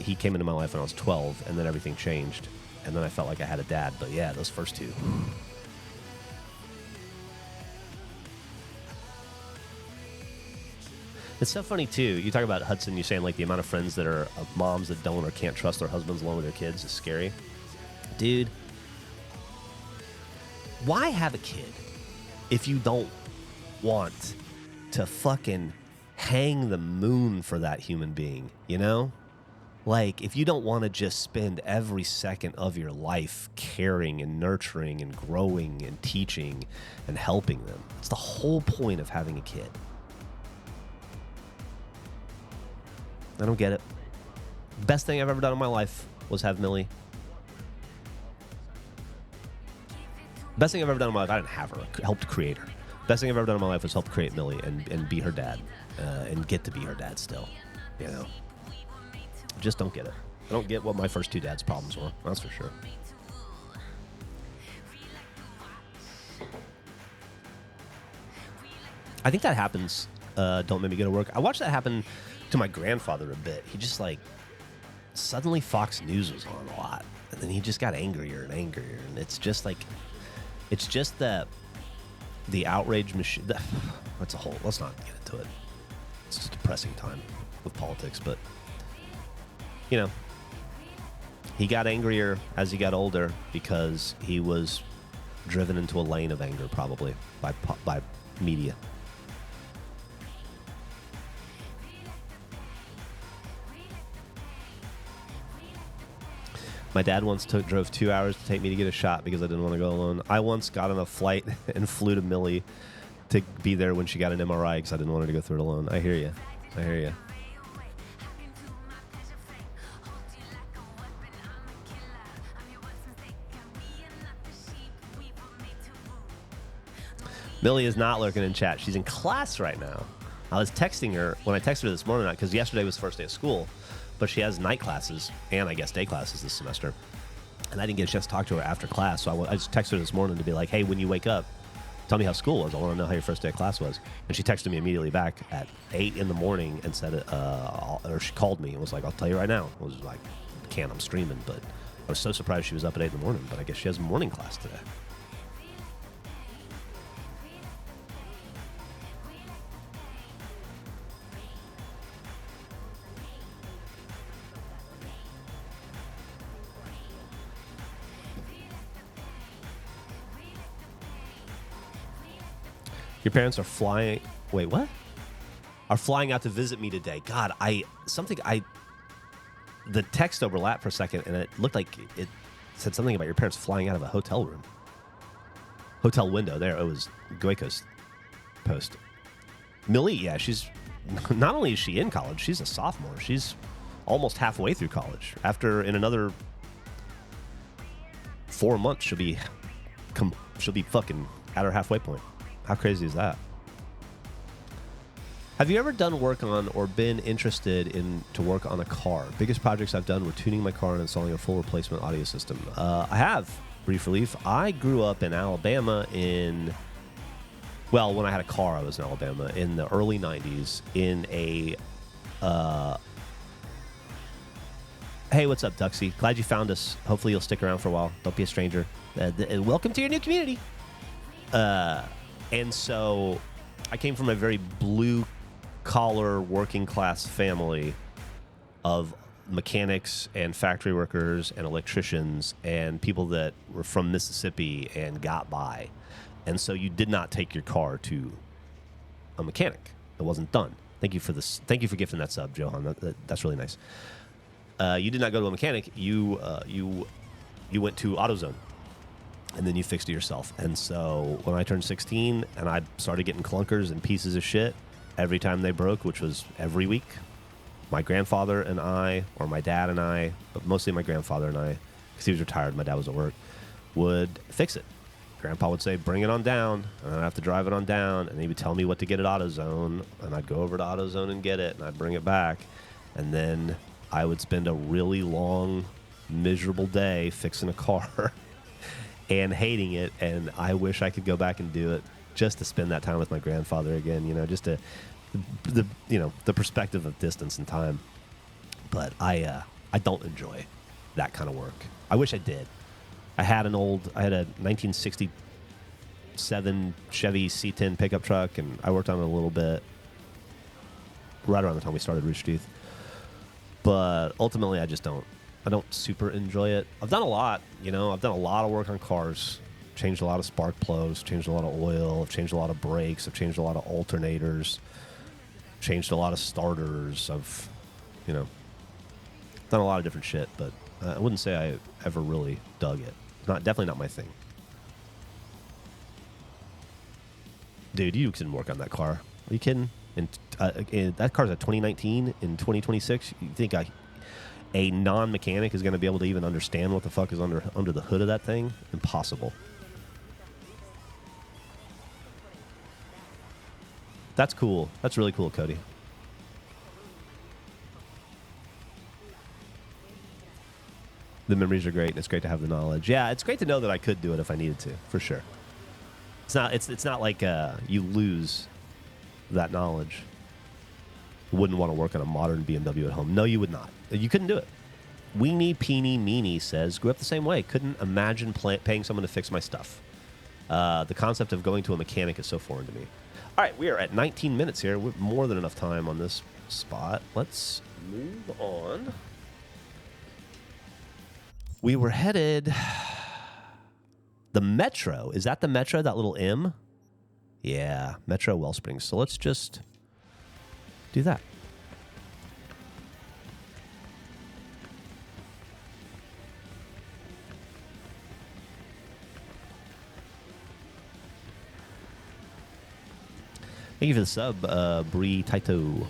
he came into my life when I was 12, and then everything changed. And then I felt like I had a dad. But yeah, those first two. It's so funny, too. You talk about Hudson, you're saying, like, the amount of friends that are moms that don't or can't trust their husbands along with their kids is scary. Dude, why have a kid if you don't want to fucking hang the moon for that human being, Like, if you don't want to just spend every second of your life caring and nurturing and growing and teaching and helping them. It's the whole point of having a kid. I don't get it. Best thing I've ever done in my life was have Millie. Best thing I've ever done in my life, I didn't have her. I helped create her. Best thing I've ever done in my life was help create Millie and be her dad. And get to be her dad still. Just don't get it. I don't get what my first two dads' problems were. That's for sure. I think that happens. Don't make me go to work. I watched that happen to my grandfather a bit. He just suddenly Fox News was on a lot, and then he just got angrier and angrier, and it's just the outrage machine. That's a whole. Let's not get into it. It's just a depressing time with politics, but he got angrier as he got older because he was driven into a lane of anger, probably by media. My dad once drove 2 hours to take me to get a shot because I didn't want to go alone. I once got on a flight and flew to Millie to be there when she got an MRI because I didn't want her to go through it alone. I hear you. I hear you. Millie is not lurking in chat. She's in class right now. I was texting her when I texted her this morning because yesterday was the first day of school, but she has night classes and I guess day classes this semester. And I didn't get a chance to talk to her after class, so I just texted her this morning to be like, hey, when you wake up, tell me how school was. I want to know how your first day of class was. And she texted me immediately back at 8 in the morning and said, or she called me and was like, I'll tell you right now. I was like, I'm streaming, but I was so surprised she was up at 8 in the morning, but I guess she has morning class today. Your parents are flying. Wait, what? Are flying out to visit me today. God, the text overlapped for a second, and it looked like it said something about your parents flying out of a hotel room. Hotel window. There, it was Goiko's post. Millie, yeah, she's not only is she in college, she's a sophomore. She's almost halfway through college. In another 4 months, she'll be fucking at her halfway point. How crazy is that? Have you ever done work on or been interested in to work on a car? Biggest projects I've done were tuning my car and installing a full replacement audio system. I have, brief relief. I grew up in Alabama when I had a car, I was in Alabama in the early 90s in a... Hey, what's up, Duxie? Glad you found us. Hopefully you'll stick around for a while. Don't be a stranger. Welcome to your new community. And so I came from a very blue-collar, working-class family of mechanics and factory workers and electricians and people that were from Mississippi and got by. And so you did not take your car to a mechanic. It wasn't done. Thank you for this. Thank you for gifting that sub, Johan. That's really nice. You did not go to a mechanic. You went to AutoZone. And then you fixed it yourself. And so when I turned 16 and I started getting clunkers and pieces of shit every time they broke, which was every week, my grandfather and I, or my dad and I, but mostly my grandfather and I, because he was retired, my dad was at work, would fix it. Grandpa would say, bring it on down, and I'd have to drive it on down, and he would tell me what to get at AutoZone, and I'd go over to AutoZone and get it, and I'd bring it back, and then I would spend a really long, miserable day fixing a car and hating it, and I wish I could go back and do it just to spend that time with my grandfather again, just the perspective of distance and time. But I don't enjoy that kind of work. I wish I did. I had a 1967 Chevy C10 pickup truck, and I worked on it a little bit right around the time we started Rooster Teeth. But ultimately, I don't super enjoy it. I've done a lot, I've done a lot of work on cars, changed a lot of spark plugs, changed a lot of oil, I've changed a lot of brakes, I've changed a lot of alternators, changed a lot of starters. I've, done a lot of different shit, but I wouldn't say I ever really dug it. Definitely not my thing. Dude, you can work on that car. Are you kidding? And that car's a 2019. In 2026, you think a non-mechanic is going to be able to even understand what the fuck is under the hood of that thing? Impossible. That's cool. That's really cool, Cody. The memories are great, and it's great to have the knowledge. Yeah, it's great to know that I could do it if I needed to, for sure. It's not like you lose that knowledge. Wouldn't want to work on a modern BMW at home. No, you would not. You couldn't do it. Weenie Peenie Meanie says, grew up the same way. Couldn't imagine paying someone to fix my stuff. The concept of going to a mechanic is so foreign to me. All right, we are at 19 minutes here. We're more than enough time on this spot. Let's move on. We were headed... The Metro. Is that the Metro, that little M? Yeah, Metro Wellsprings. So let's just do that. Thank you for the sub, Bree Taito.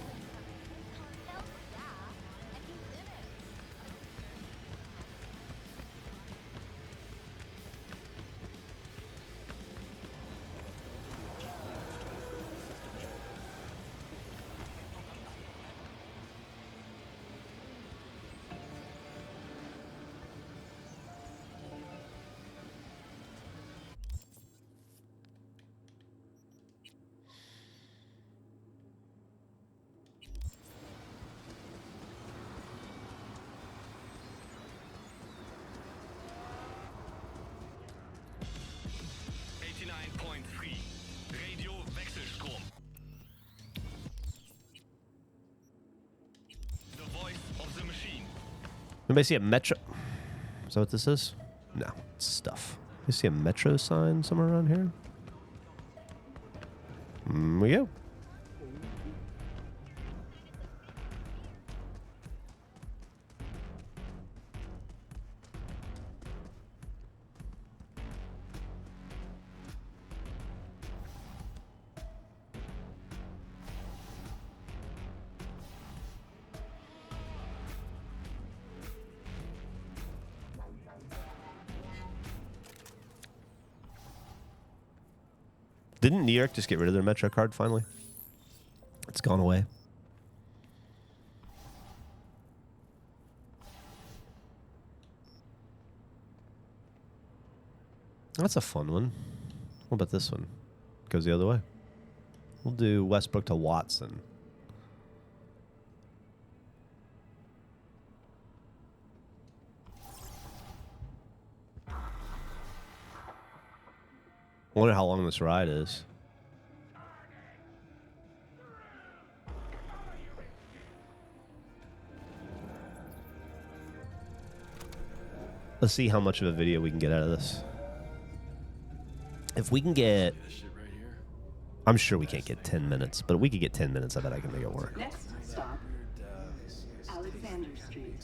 Anybody see a metro? Is that what this is? No, it's stuff. You see a metro sign somewhere around here? We go. Didn't New York just get rid of their Metro card finally? It's gone away. That's a fun one. What about this one? Goes the other way. We'll do Westbrook to Watson. I wonder how long this ride is. Let's see how much of a video we can get out of this. If we can get... I'm sure we can't get 10 minutes, but if we could get 10 minutes, I bet I can make it work. Next stop, Alexander Street.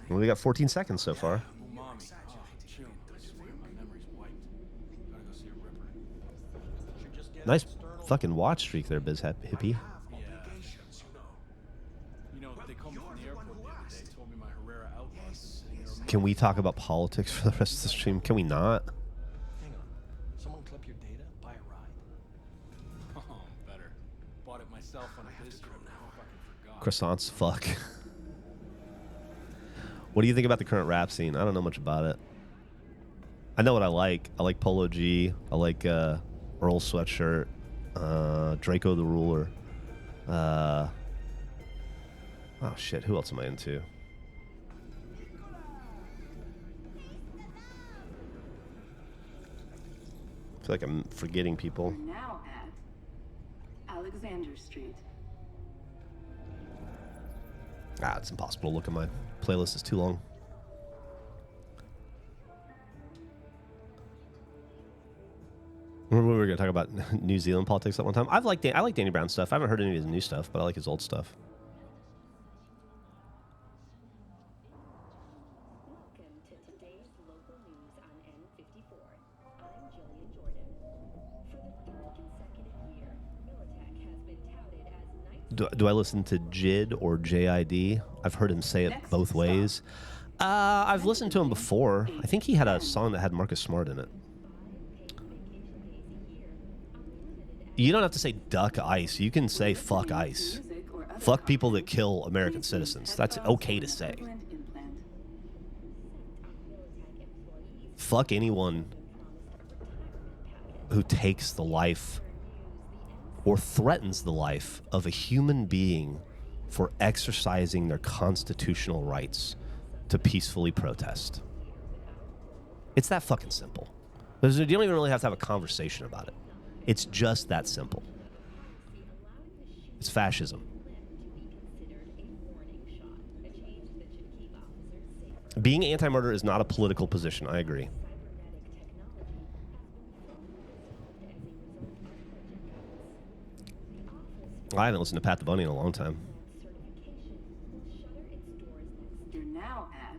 Well, we got 14 seconds so far. Nice fucking watch streak there, Biz Hippie. Can we talk about politics for the rest of the stream? Can we not? Hang on. Someone clip your data? Buy a ride? Oh, better. Bought it myself on a biz trip. I fucking forgot. Croissants, fuck. What do you think about the current rap scene? I don't know much about it. I know what I like. I like Polo G. I like Earl Sweatshirt. Draco the Ruler. Oh shit, who else am I into? I feel like I'm forgetting people. We're now at Alexander Street. Ah, it's impossible to look at my playlist. It's too long. Remember we were going to talk about New Zealand politics at one time? I like Danny Brown's stuff. I haven't heard any of his new stuff, but I like his old stuff. Welcome to today's local news on N54. I'm Jillian Jordan. For the third consecutive year, Militech has been touted as night. Do I listen to JID or JID? I've heard him say it both ways. I've listened to him before. I think he had a song that had Marcus Smart in it. You don't have to say duck ICE. You can say fuck ICE. Fuck people that kill American citizens. That's okay to say. Fuck anyone who takes the life or threatens the life of a human being for exercising their constitutional rights to peacefully protest. It's that fucking simple. You don't even really have to have a conversation about it. It's just that simple. It's fascism. Being anti-murder is not a political position. I agree. I haven't listened to Pat the Bunny in a long time. You're now at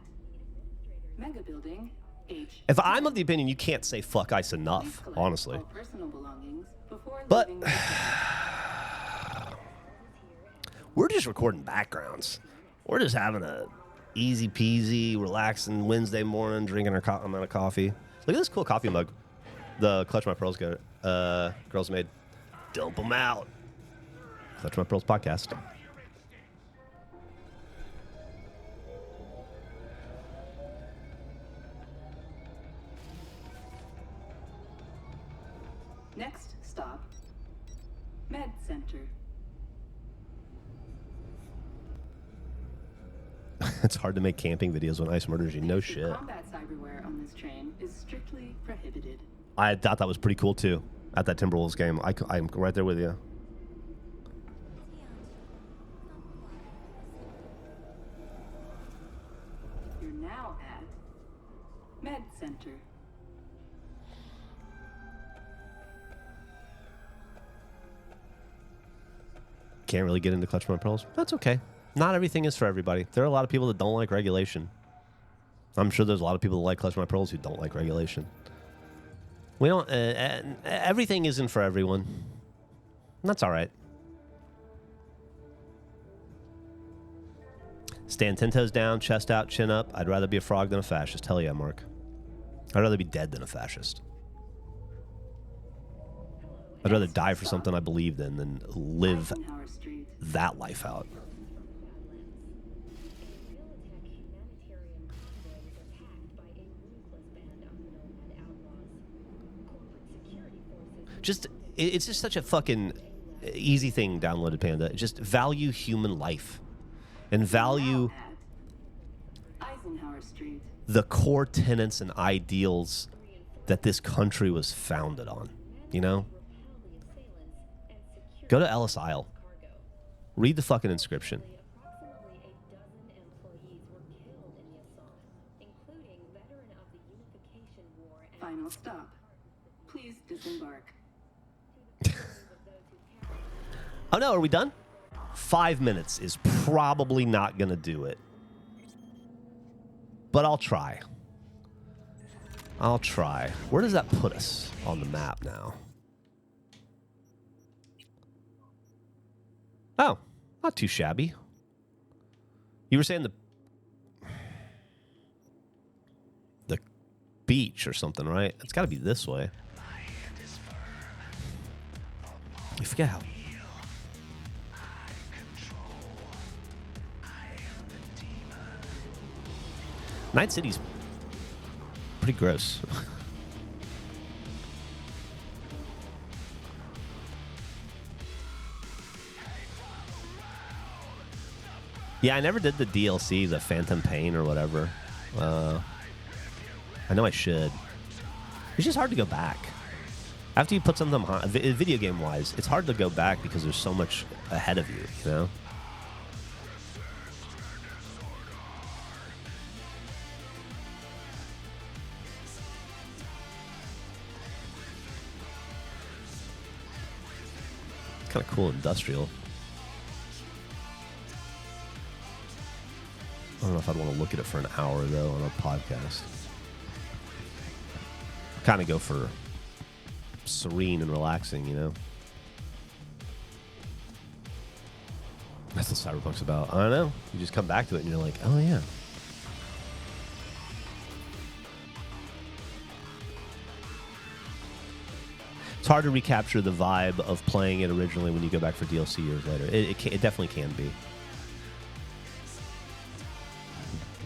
Mega Building If I'm of the opinion you can't say fuck ice enough, honestly. Personal belongings before But leaving the we're just recording backgrounds. We're just having a easy peasy, relaxing Wednesday morning, drinking our amount of coffee. Look at this cool coffee mug. The Clutch My Pearls girls made. Dump them out. Clutch My Pearls podcast. Next stop, Med Center. It's hard to make camping videos when ice murders you. No The shit. combat cyberware on this train is strictly prohibited. I thought that was pretty cool too. At that Timberwolves game, I'm right there with you. You're now at Med Center. Can't really get into Clutch My Pearls. That's okay. Not everything is for everybody. There are a lot of people that don't like regulation. I'm sure there's a lot of people that like Clutch My Pearls who don't like regulation. We don't. Everything isn't for everyone. That's all right. Stand 10 toes down, chest out, chin up. I'd rather be a frog than a fascist. Hell yeah, Mark. I'd rather be dead than a fascist. I'd rather die for something I believed in than live Eisenhower Street. that life out. Just, it's just such a fucking easy thing, downloaded Panda. Just value human life. And value Now at Eisenhower Street. the core tenets and ideals that this country was founded on. You know? Go to Ellis Isle. Read the fucking inscription. Approximately a dozen employees were killed in the assault, including veteran of the Unification War and Final stop. Please disembark. Oh no, are we done? 5 minutes is probably not going to do it. But I'll try. I'll try. Where does that put us on the map now? Oh, not too shabby. You were saying the beach or something, right? It's got to be this way. You forget how. Night City's pretty gross. Yeah, I never did the DLC, the Phantom Pain or whatever. I know I should. It's just hard to go back. After you put something on, video game wise, it's hard to go back because there's so much ahead of you, you know? Kind of cool industrial. I don't know if I'd want to look at it for an hour though on a podcast. Kind of go for serene and relaxing, you know. That's what Cyberpunk's about. I don't know. You just come back to it and you're like, oh yeah. It's hard to recapture the vibe of playing it originally when you go back for DLC years later. It definitely can be.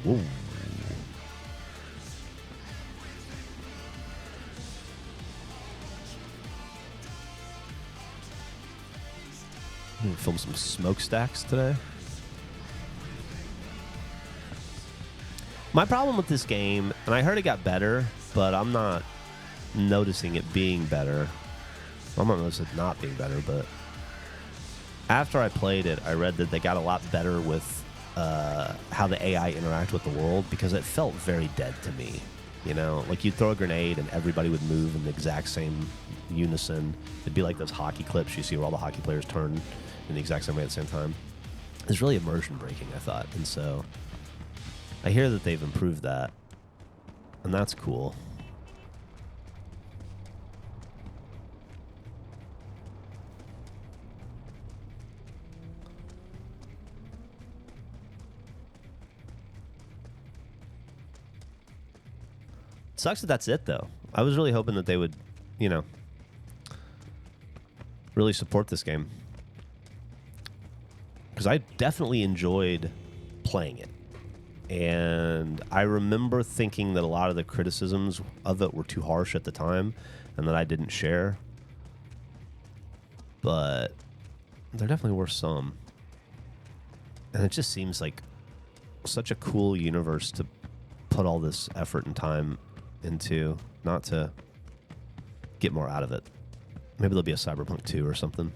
Whoa. I'm gonna film some smokestacks today. My problem with this game, and I heard it got better, but I'm not noticing it being better. I'm not noticing it not being better, but after I played it, I read that they got a lot better with how the AI interact with the world, because it felt very dead to me. You know, like you'd throw a grenade and everybody would move in the exact same unison. It'd be like those hockey clips you see where all the hockey players turn in the exact same way at the same time. It's really immersion breaking, I thought. And so I hear that they've improved that. and that's cool. Sucks that that's it, though. I was really hoping that they would, you know, really support this game. Because I definitely enjoyed playing it. And I remember thinking that a lot of the criticisms of it were too harsh at the time and that I didn't share. But there definitely were some. And it just seems like such a cool universe to put all this effort and time into, not to get more out of it. Maybe there'll be a Cyberpunk 2 or something.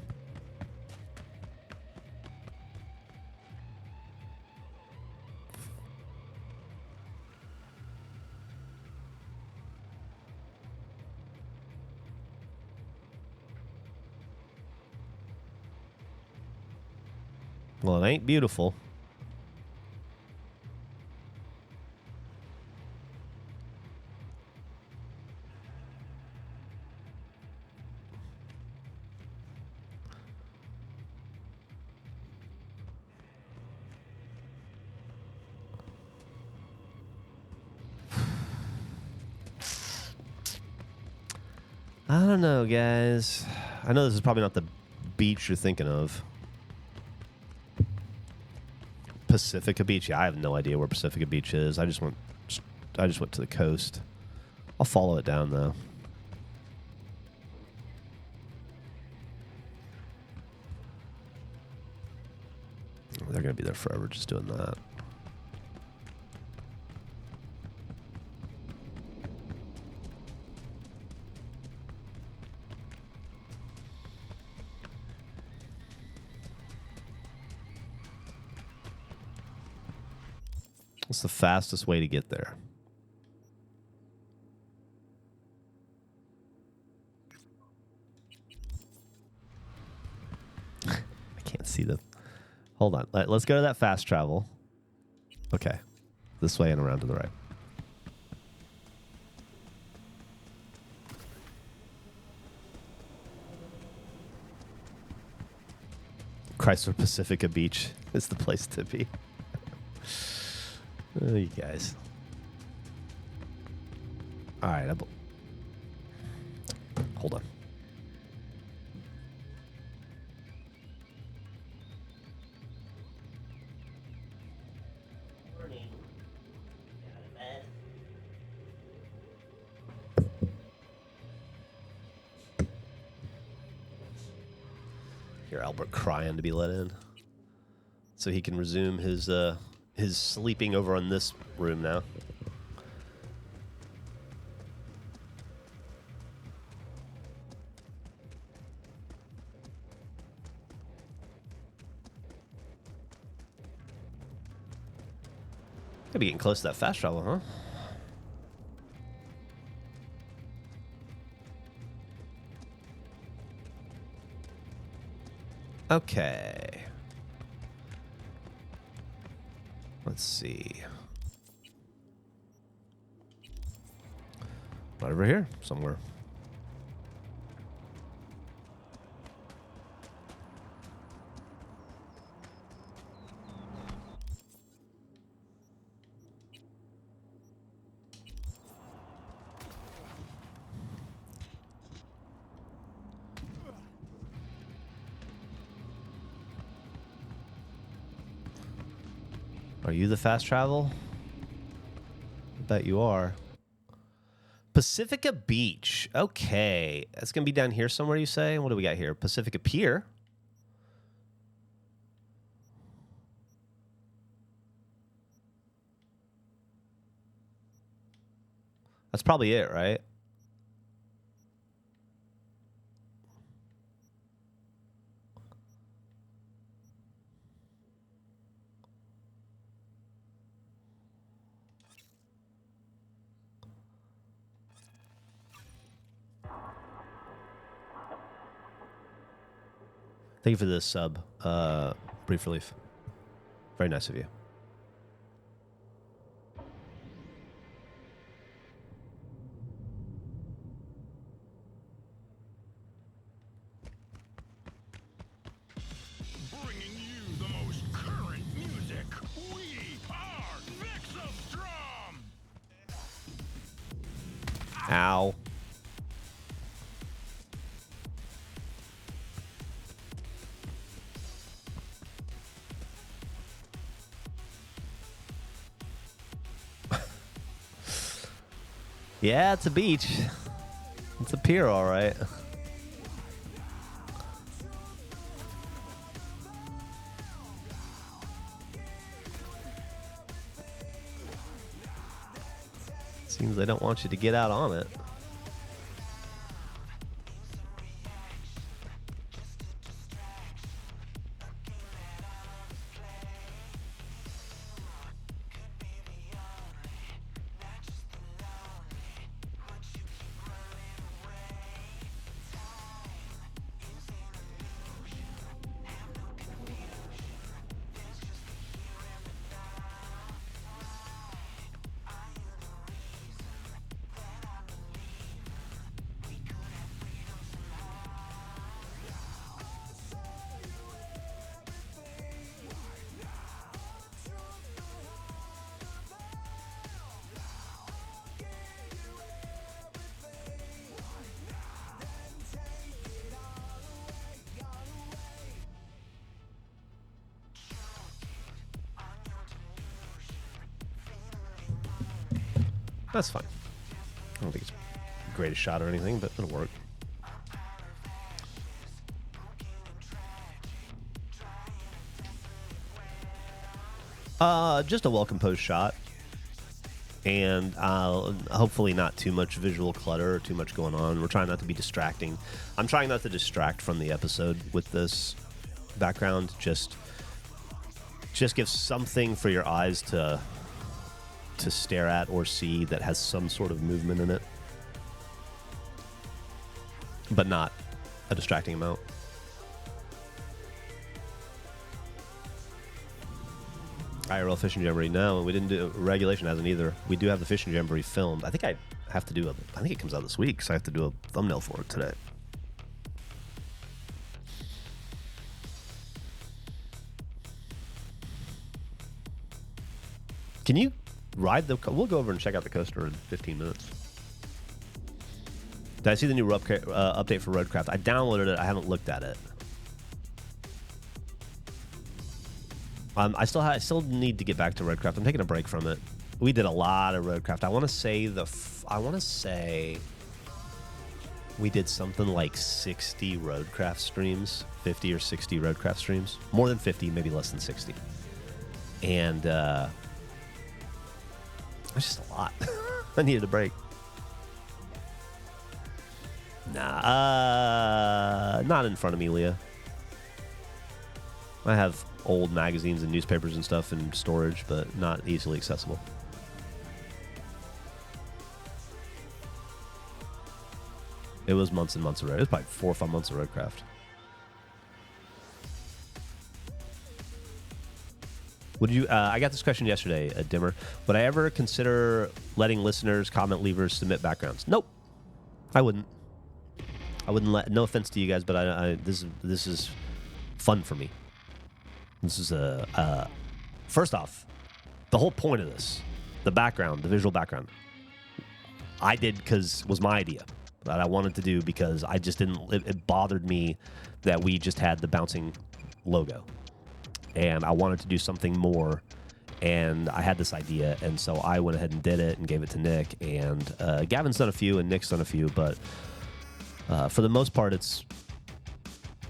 Well, it ain't beautiful. I don't know, guys. I know this is probably not the beach you're thinking of. Pacifica Beach. Yeah, I have no idea where Pacifica Beach is. I just went to the coast. I'll follow it down though. They're gonna be there forever just doing that. What's the fastest way to get there? I can't see the... Hold on. Let's go to that fast travel. Okay. This way and around to the right. Chrysler Pacifica Beach is the place to be. Oh, you guys. All right. Hold on. Morning. Get out of bed. Hear Albert crying to be let in, so he can resume his sleeping over on this room now. Gotta be getting close to that fast travel, huh? Okay. Let's see. Right over here, somewhere. Are you the fast travel? I bet you are. Pacifica Beach. Okay. That's going to be down here somewhere, you say? What do we got here? Pacifica Pier. That's probably it, right? Thank you for this sub, Brief Relief. Very nice of you. Ow. Yeah, it's a beach. It's a pier, all right. Seems they don't want you to get out on it. That's fine. I don't think it's the greatest shot or anything, but it'll work. Just a well-composed shot. And hopefully not too much visual clutter or too much going on. We're trying not to be distracting. I'm trying not to distract from the episode with this background. Just give something for your eyes to stare at or see that has some sort of movement in it, but not a distracting amount. IRL Fishing Jamboree. No, we didn't do regulation. Hasn't either. We do have the Fishing Jamboree filmed. I think I have to do I think it comes out this week, so I have to do a thumbnail for it today. Can you ride the... We'll go over and check out the coaster in 15 minutes. Did I see the new update for Roadcraft? I downloaded it. I haven't looked at it. I still need to get back to Roadcraft. I'm taking a break from it. We did a lot of Roadcraft. I want to say we did something like 60 Roadcraft streams, 50 or 60 Roadcraft streams. More than 50, maybe less than 60. And it's just a lot. I needed a break. Nah, not in front of me, Leah. I have old magazines and newspapers and stuff in storage, but not easily accessible. It was months and months of road. It was probably 4 or 5 months of Roadcraft. Would you? I got this question yesterday, Dimmer. Would I ever consider letting listeners, comment leavers submit backgrounds? Nope, I wouldn't. I wouldn't let. No offense to you guys, but this is fun for me. This is first off, the whole point of this, the background, the visual background, I did because it was my idea that I wanted to do because I just didn't. It bothered me that we just had the bouncing logo. And I wanted to do something more, and I had this idea, and so I went ahead and did it and gave it to Nick, and Gavin's done a few, and Nick's done a few, but for the most part,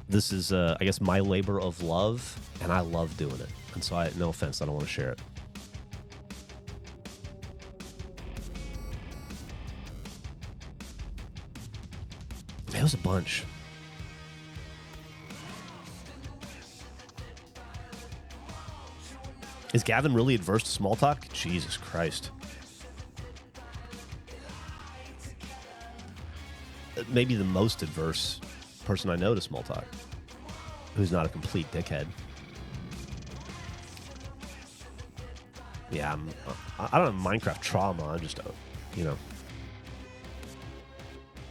this is, I guess, my labor of love, and I love doing it, and so no offense, I don't want to share it. It was a bunch. Is Gavin really adverse to small talk? Jesus Christ. Maybe the most adverse person I know to small talk, who's not a complete dickhead. Yeah, I don't have Minecraft trauma. I'm just,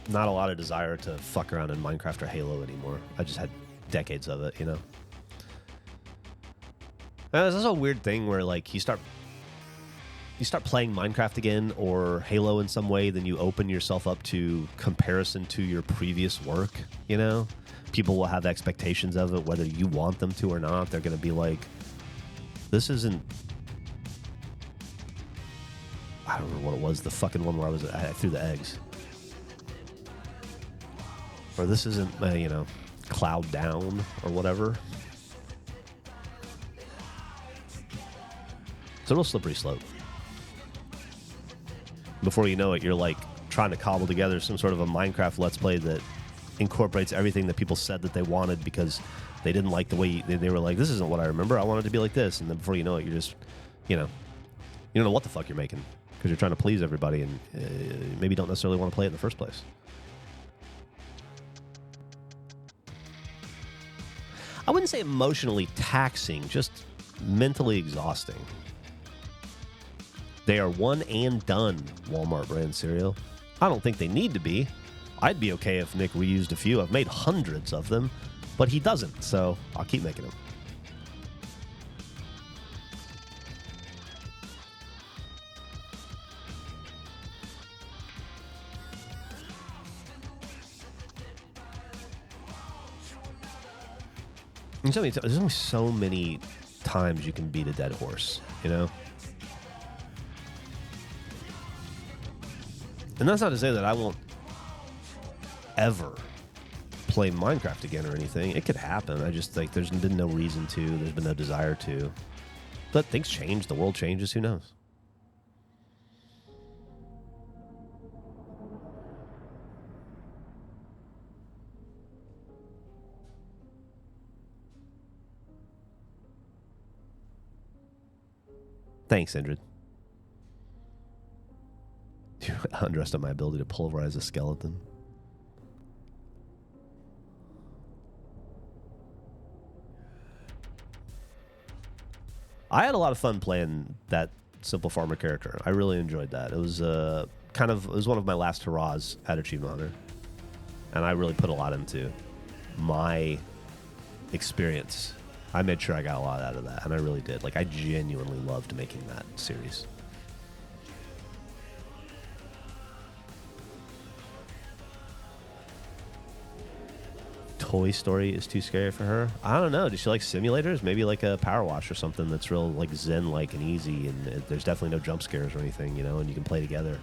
not a lot of desire to fuck around in Minecraft or Halo anymore. I just had decades of it, There's also a weird thing where, like, you you start playing Minecraft again or Halo in some way, then you open yourself up to comparison to your previous work, you know? People will have expectations of it, whether you want them to or not. They're going to be like, this isn't... I don't remember what it was, the fucking one where I threw the eggs. Or this isn't, you know, Cloud Down or whatever. It's a real slippery slope. Before you know it, you're like trying to cobble together some sort of a Minecraft Let's Play that incorporates everything that people said that they wanted because they didn't like the way they were like, this isn't what I remember. I want it to be like this. And then before you know it, you're just, you know, you don't know what the fuck you're making because you're trying to please everybody and maybe don't necessarily want to play it in the first place. I wouldn't say emotionally taxing, just mentally exhausting. They are one and done Walmart brand cereal. I don't think they need to be. I'd be okay if Nick reused a few. I've made hundreds of them, but he doesn't, so I'll keep making them. There's only so many times you can beat a dead horse, you know? And that's not to say that I won't ever play Minecraft again or anything. It could happen. I just think there's been no reason to. There's been no desire to. But things change. The world changes. Who knows? Thanks, Indrid. You underestimate my ability to pulverize a skeleton. I had a lot of fun playing that Simple Farmer character. I really enjoyed that. It was it was one of my last hurrahs at Achievement Hunter. And I really put a lot into my experience. I made sure I got a lot out of that, and I really did. Like, I genuinely loved making that series. Toy Story is too scary for her. I don't know. Does she like simulators? Maybe like a Power Wash or something that's real like zen-like and easy, and there's definitely no jump scares or anything, you know, and you can play together.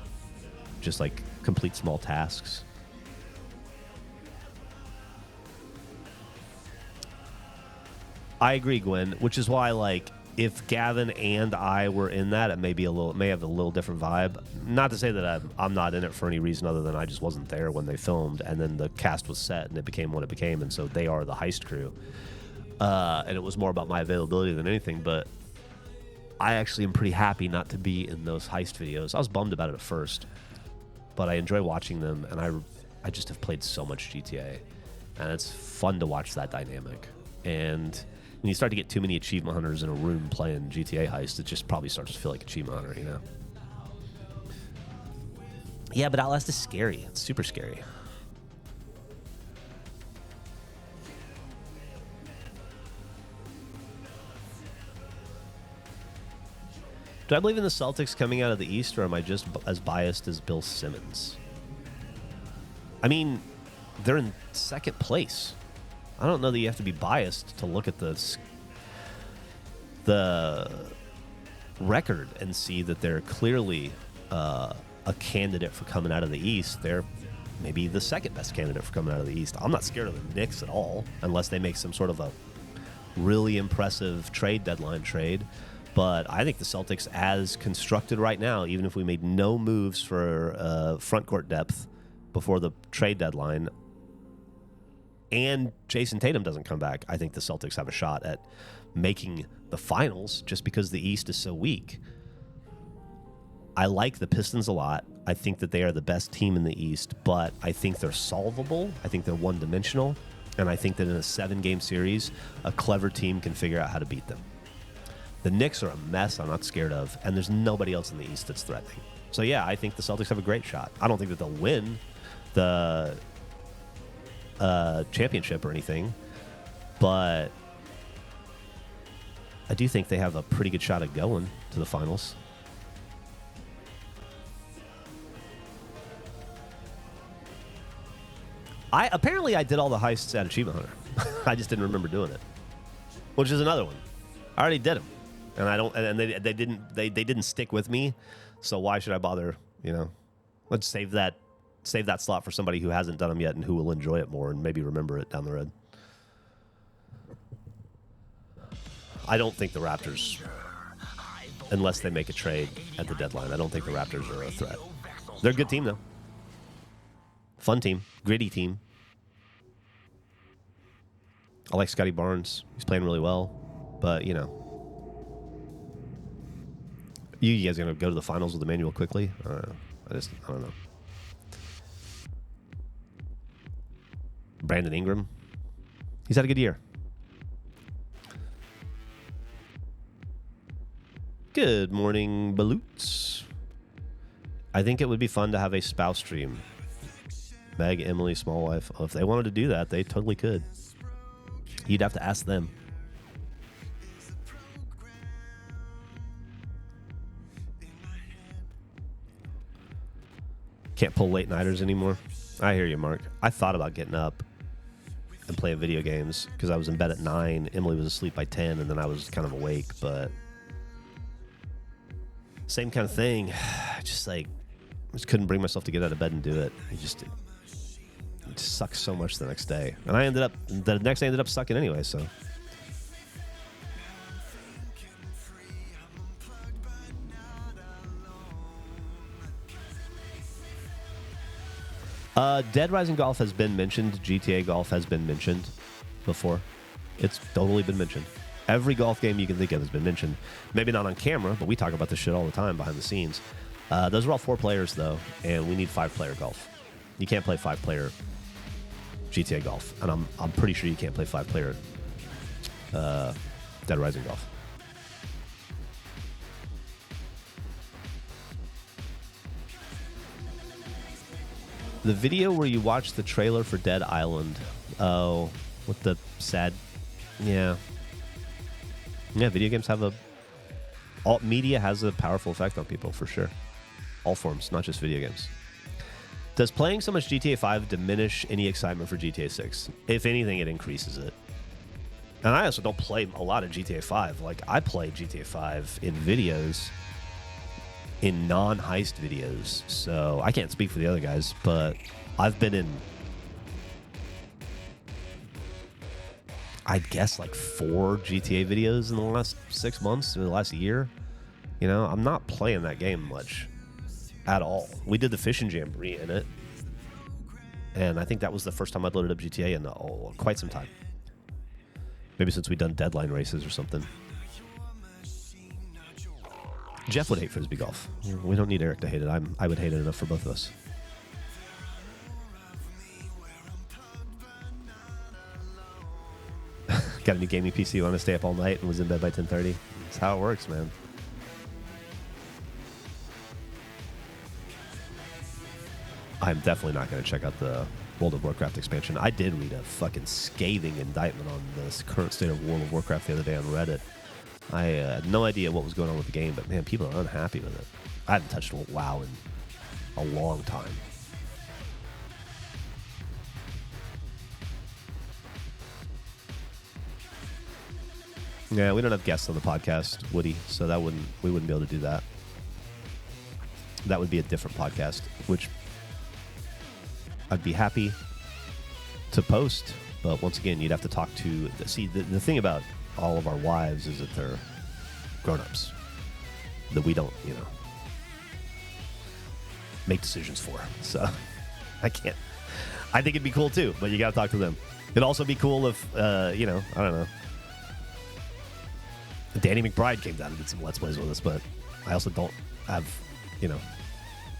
Just like complete small tasks. I agree, Gwen, which is why, like, if Gavin and I were in that, it may have a little different vibe. Not to say that I'm not in it for any reason other than I just wasn't there when they filmed, and then the cast was set, and it became what it became, and so they are the heist crew. And it was more about my availability than anything, but I actually am pretty happy not to be in those heist videos. I was bummed about it at first, but I enjoy watching them, and I just have played so much GTA, and it's fun to watch that dynamic. And when you start to get too many achievement hunters in a room playing GTA heist, it just probably starts to feel like achievement hunter, you know? Yeah, but Outlast is scary. It's super scary. Do I believe in the Celtics coming out of the East, or am I just as biased as Bill Simmons? I mean, they're in second place. I don't know that you have to be biased to look at the record and see that they're clearly a candidate for coming out of the East. They're maybe the second best candidate for coming out of the East. I'm not scared of the Knicks at all, unless they make some sort of a really impressive trade deadline trade. But I think the Celtics, as constructed right now, even if we made no moves for front court depth before the trade deadline, and Jason Tatum doesn't come back, I think the Celtics have a shot at making the finals just because the East is so weak. I like the Pistons a lot. I think that they are the best team in the East, but I think they're solvable. I think they're one-dimensional, and I think that in a 7-game series, a clever team can figure out how to beat them. The Knicks are a mess I'm not scared of, and there's nobody else in the East that's threatening. So, yeah, I think the Celtics have a great shot. I don't think that they'll win the championship or anything, but I do think they have a pretty good shot at going to the finals. Apparently I did all the heists at Achievement Hunter. I just didn't remember doing it, which is another one. I already did them, and I don't. And they didn't stick with me. So why should I bother? You know, let's save that slot for somebody who hasn't done them yet and who will enjoy it more and maybe remember it down the road. I don't think the Raptors, unless they make a trade at the deadline, I don't think the Raptors are a threat. They're a good team, though. Fun team. Gritty team. I like Scotty Barnes. He's playing really well. But, you know. You guys going to go to the finals with Emmanuel quickly? I don't know. Brandon Ingram. He's had a good year. Good morning, Baloots. I think it would be fun to have a spouse stream. Meg, Emily, small wife. If they wanted to do that, they totally could. You'd have to ask them. Can't pull late nighters anymore. I hear you, Mark. I thought about getting up and playing video games because I was in bed at 9. Emily was asleep by 10, and then I was kind of awake, but same kind of thing. I just couldn't bring myself to get out of bed and do it. It just sucks so much the next day. And the next day I ended up sucking anyway, so. Dead Rising Golf has been mentioned. GTA Golf has been mentioned before. It's totally been mentioned. Every golf game you can think of has been mentioned. Maybe not on camera, but we talk about this shit all the time behind the scenes. Those are all 4 players, though, and we need 5-player golf. You can't play 5-player GTA Golf, and I'm pretty sure you can't play 5-player Dead Rising Golf. The video where you watch the trailer for Dead Island. Oh, with the sad... Yeah. Yeah, video games have all media has a powerful effect on people, for sure. All forms, not just video games. Does playing so much GTA 5 diminish any excitement for GTA 6? If anything, it increases it. And I also don't play a lot of GTA 5. Like, I play GTA 5 in videos, in non-heist videos. So I can't speak for the other guys, but I've been in, I'd guess, like 4 GTA videos in the last 6 months, in the last year. You know, I'm not playing that game much at all. We did the fishing jamboree in it, and I think that was the first time I'd loaded up GTA in quite some time. Maybe since we'd done deadline races or something. Geoff would hate Frisbee golf. We don't need Eric to hate it. I would hate it enough for both of us. Got a new gaming PC, want to stay up all night and was in bed by 10:30. That's how it works, man. I'm definitely not going to check out the World of Warcraft expansion. I did read a fucking scathing indictment on this current state of World of Warcraft the other day on Reddit. I had no idea what was going on with the game, but man, people are unhappy with it. I haven't touched WoW in a long time. Yeah, we don't have guests on the podcast, Woody, so we wouldn't be able to do that. That would be a different podcast, which I'd be happy to post, but once again, you'd have to talk to... See, the thing about all of our wives is that they're grown-ups that we don't, make decisions for. So I can't. I think it'd be cool too, but you got to talk to them. It'd also be cool if, I don't know, Danny McBride came down and did some Let's Plays with us, but I also don't have,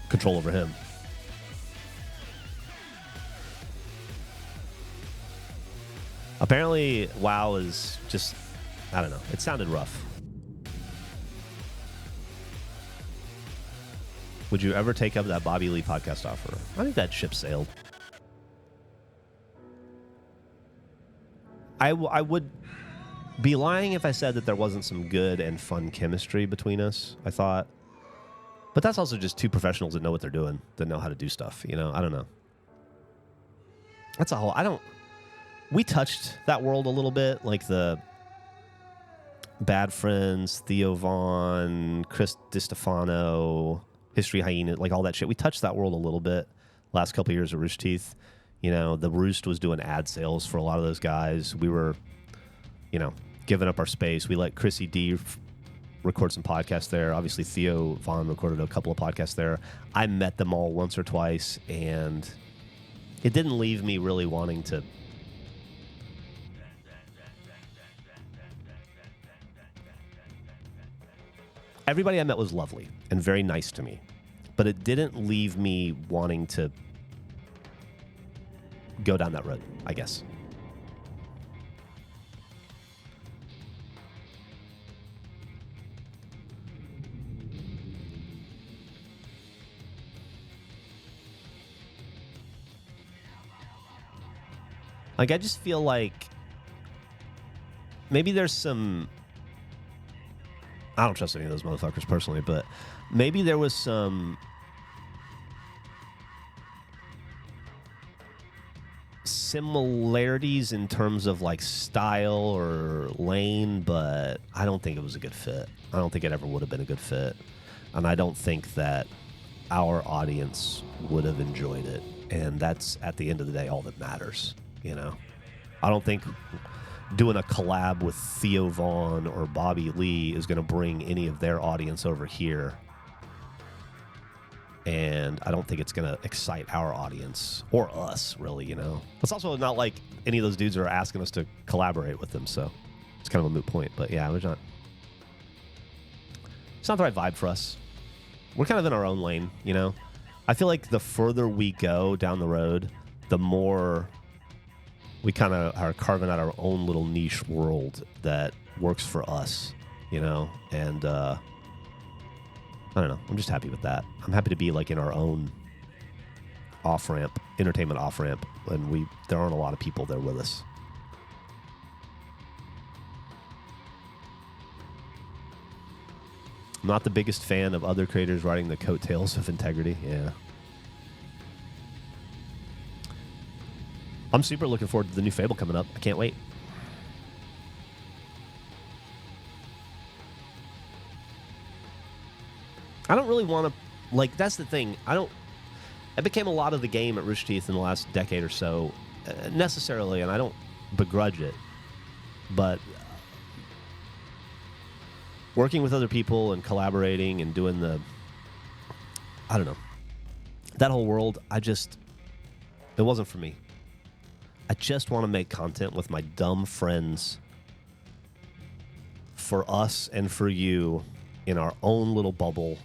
control over him. Apparently, WoW is just, I don't know, it sounded rough. Would you ever take up that Bobby Lee podcast offer? I think that ship sailed. I would be lying if I said that there wasn't some good and fun chemistry between us, I thought. But that's also just 2 professionals that know what they're doing, that know how to do stuff, I don't know. that's a whole. We touched that world a little bit, like the Bad Friends, Theo Vaughn, Chris DiStefano, History Hyena, like all that shit. We touched that world a little bit last couple of years of Rooster Teeth. You know, the Roost was doing ad sales for a lot of those guys. We were, you know, giving up our space. We let Chrissy D record some podcasts there. Obviously, Theo Vaughn recorded a couple of podcasts there. I met them all once or twice, and it didn't leave me really wanting to. Everybody I met was lovely and very nice to me, but it didn't leave me wanting to go down that road, I guess. Like, I just feel like maybe there's some... I don't trust any of those motherfuckers personally, but maybe there was some similarities in terms of like style or lane, but I don't think it was a good fit. I don't think it ever would have been a good fit. And I don't think that our audience would have enjoyed it. And that's, at the end of the day, all that matters, you know? I don't think doing a collab with Theo Vaughn or Bobby Lee is going to bring any of their audience over here. And I don't think it's going to excite our audience or us, really, you know. It's also not like any of those dudes are asking us to collaborate with them, so it's kind of a moot point. But yeah, it's not the right vibe for us. We're kind of in our own lane, you know. I feel like the further we go down the road, the more we kind of are carving out our own little niche world that works for us, you know? And I don't know. I'm just happy with that. I'm happy to be like in our own off-ramp, entertainment off-ramp, and there aren't a lot of people there with us. I'm not the biggest fan of other creators riding the coattails of integrity. Yeah. I'm super looking forward to the new Fable coming up. I can't wait. I don't really want to, like, that's the thing. It became a lot of the game at Rooster Teeth in the last decade or so, necessarily, and I don't begrudge it, but working with other people and collaborating and doing I don't know, that whole world, it wasn't for me. I just want to make content with my dumb friends for us and for you in our own little bubble.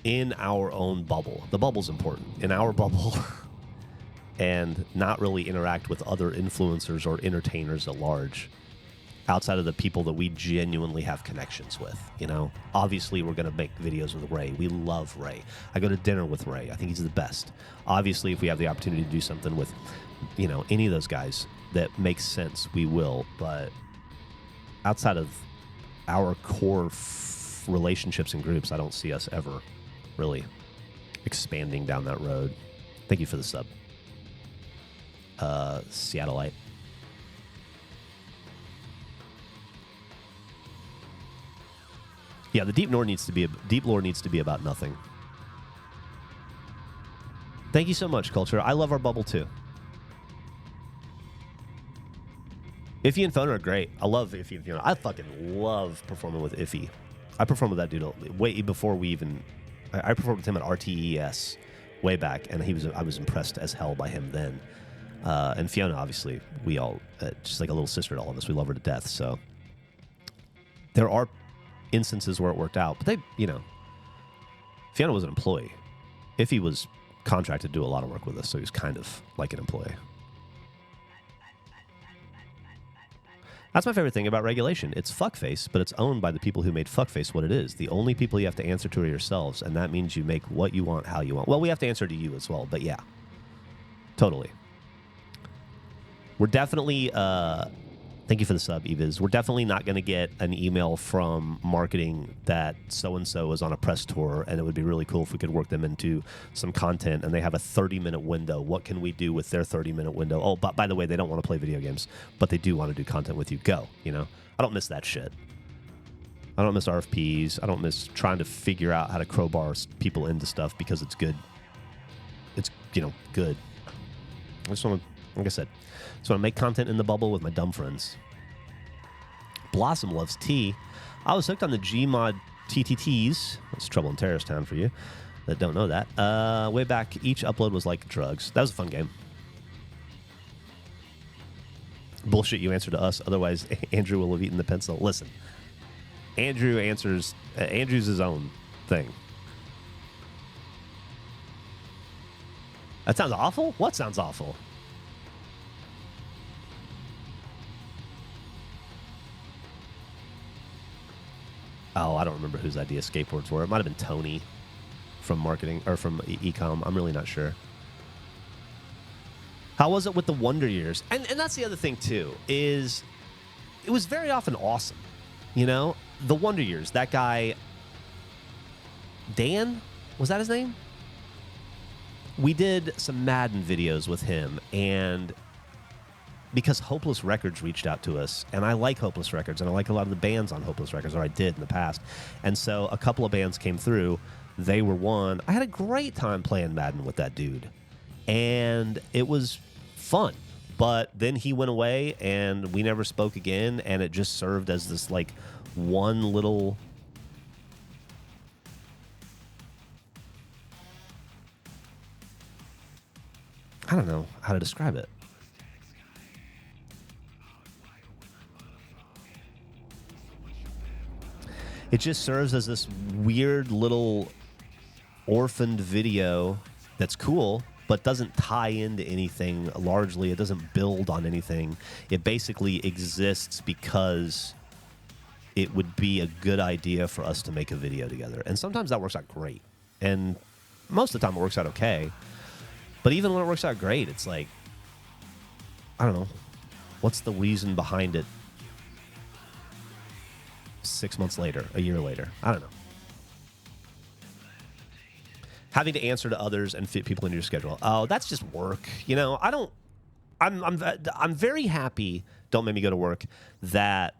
In our own bubble. The bubble's important. In our bubble. And not really interact with other influencers or entertainers at large outside of the people that we genuinely have connections with, you know? Obviously, we're going to make videos with Ray. We love Ray. I go to dinner with Ray. I think he's the best. Obviously, if we have the opportunity to do something with, you know, any of those guys that makes sense, we will. But outside of our core relationships and groups, I don't see us ever really expanding down that road. Thank you for the sub. Seattleite. Yeah, the deep lore needs to be about nothing. Thank you so much, Culture. I love our bubble too. Iffy and Phone are great. I love Iffy and Fiona. I fucking love performing with Iffy. I performed with that dude way before we even. I performed with him at RTES way back, and I was impressed as hell by him then. And Fiona, obviously, we all just like a little sister to all of us. We love her to death. So there are instances where it worked out, but they, you know, Fiona was an employee. Iffy was contracted to do a lot of work with us, so he was kind of like an employee. That's my favorite thing about regulation. It's fuckface, but it's owned by the people who made fuckface what it is. The only people you have to answer to are yourselves, and that means you make what you want, how you want. Well, we have to answer to you as well, but yeah. Totally. We're definitely Thank you for the sub, Eviz. We're definitely not going to get an email from marketing that so-and-so is on a press tour, and it would be really cool if we could work them into some content, and they have a 30-minute window. What can we do with their 30-minute window? Oh, but by the way, they don't want to play video games, but they do want to do content with you. Go, you know? I don't miss that shit. I don't miss RFPs. I don't miss trying to figure out how to crowbar people into stuff because it's good. It's, you know, good. I just want to, like I said, so I make content in the bubble with my dumb friends. Blossom loves tea. I was hooked on the Gmod TTTs. That's Trouble in Terrorist Town for you that don't know that. Way back, each upload was like drugs. That was a fun game. Bullshit you answer to us. Otherwise, Andrew will have eaten the pencil. Listen, Andrew answers. Andrew's his own thing. That sounds awful? What sounds awful? Oh, I don't remember whose idea skateboards were. It might have been Tony from marketing or from ecom. I'm really not sure. How was it with the Wonder Years? And that's the other thing too, is it was very often awesome. You know, the Wonder Years, that guy, Dan, was that his name? We did some Madden videos with him, and because Hopeless Records reached out to us, and I like Hopeless Records, and I like a lot of the bands on Hopeless Records, or I did in the past. And so a couple of bands came through. They were one. I had a great time playing Madden with that dude, and it was fun. But then he went away, and we never spoke again, and it just served as this, like, one little... I don't know how to describe it. It just serves as this weird little orphaned video that's cool, but doesn't tie into anything largely. It doesn't build on anything. It basically exists because it would be a good idea for us to make a video together. And sometimes that works out great. And most of the time it works out okay. But even when it works out great, it's like, I don't know. What's the reason behind it 6 months later, a year later? I don't know. Having to answer to others and fit people into your schedule. Oh, that's just work. You know, I'm very happy, don't make me go to work, that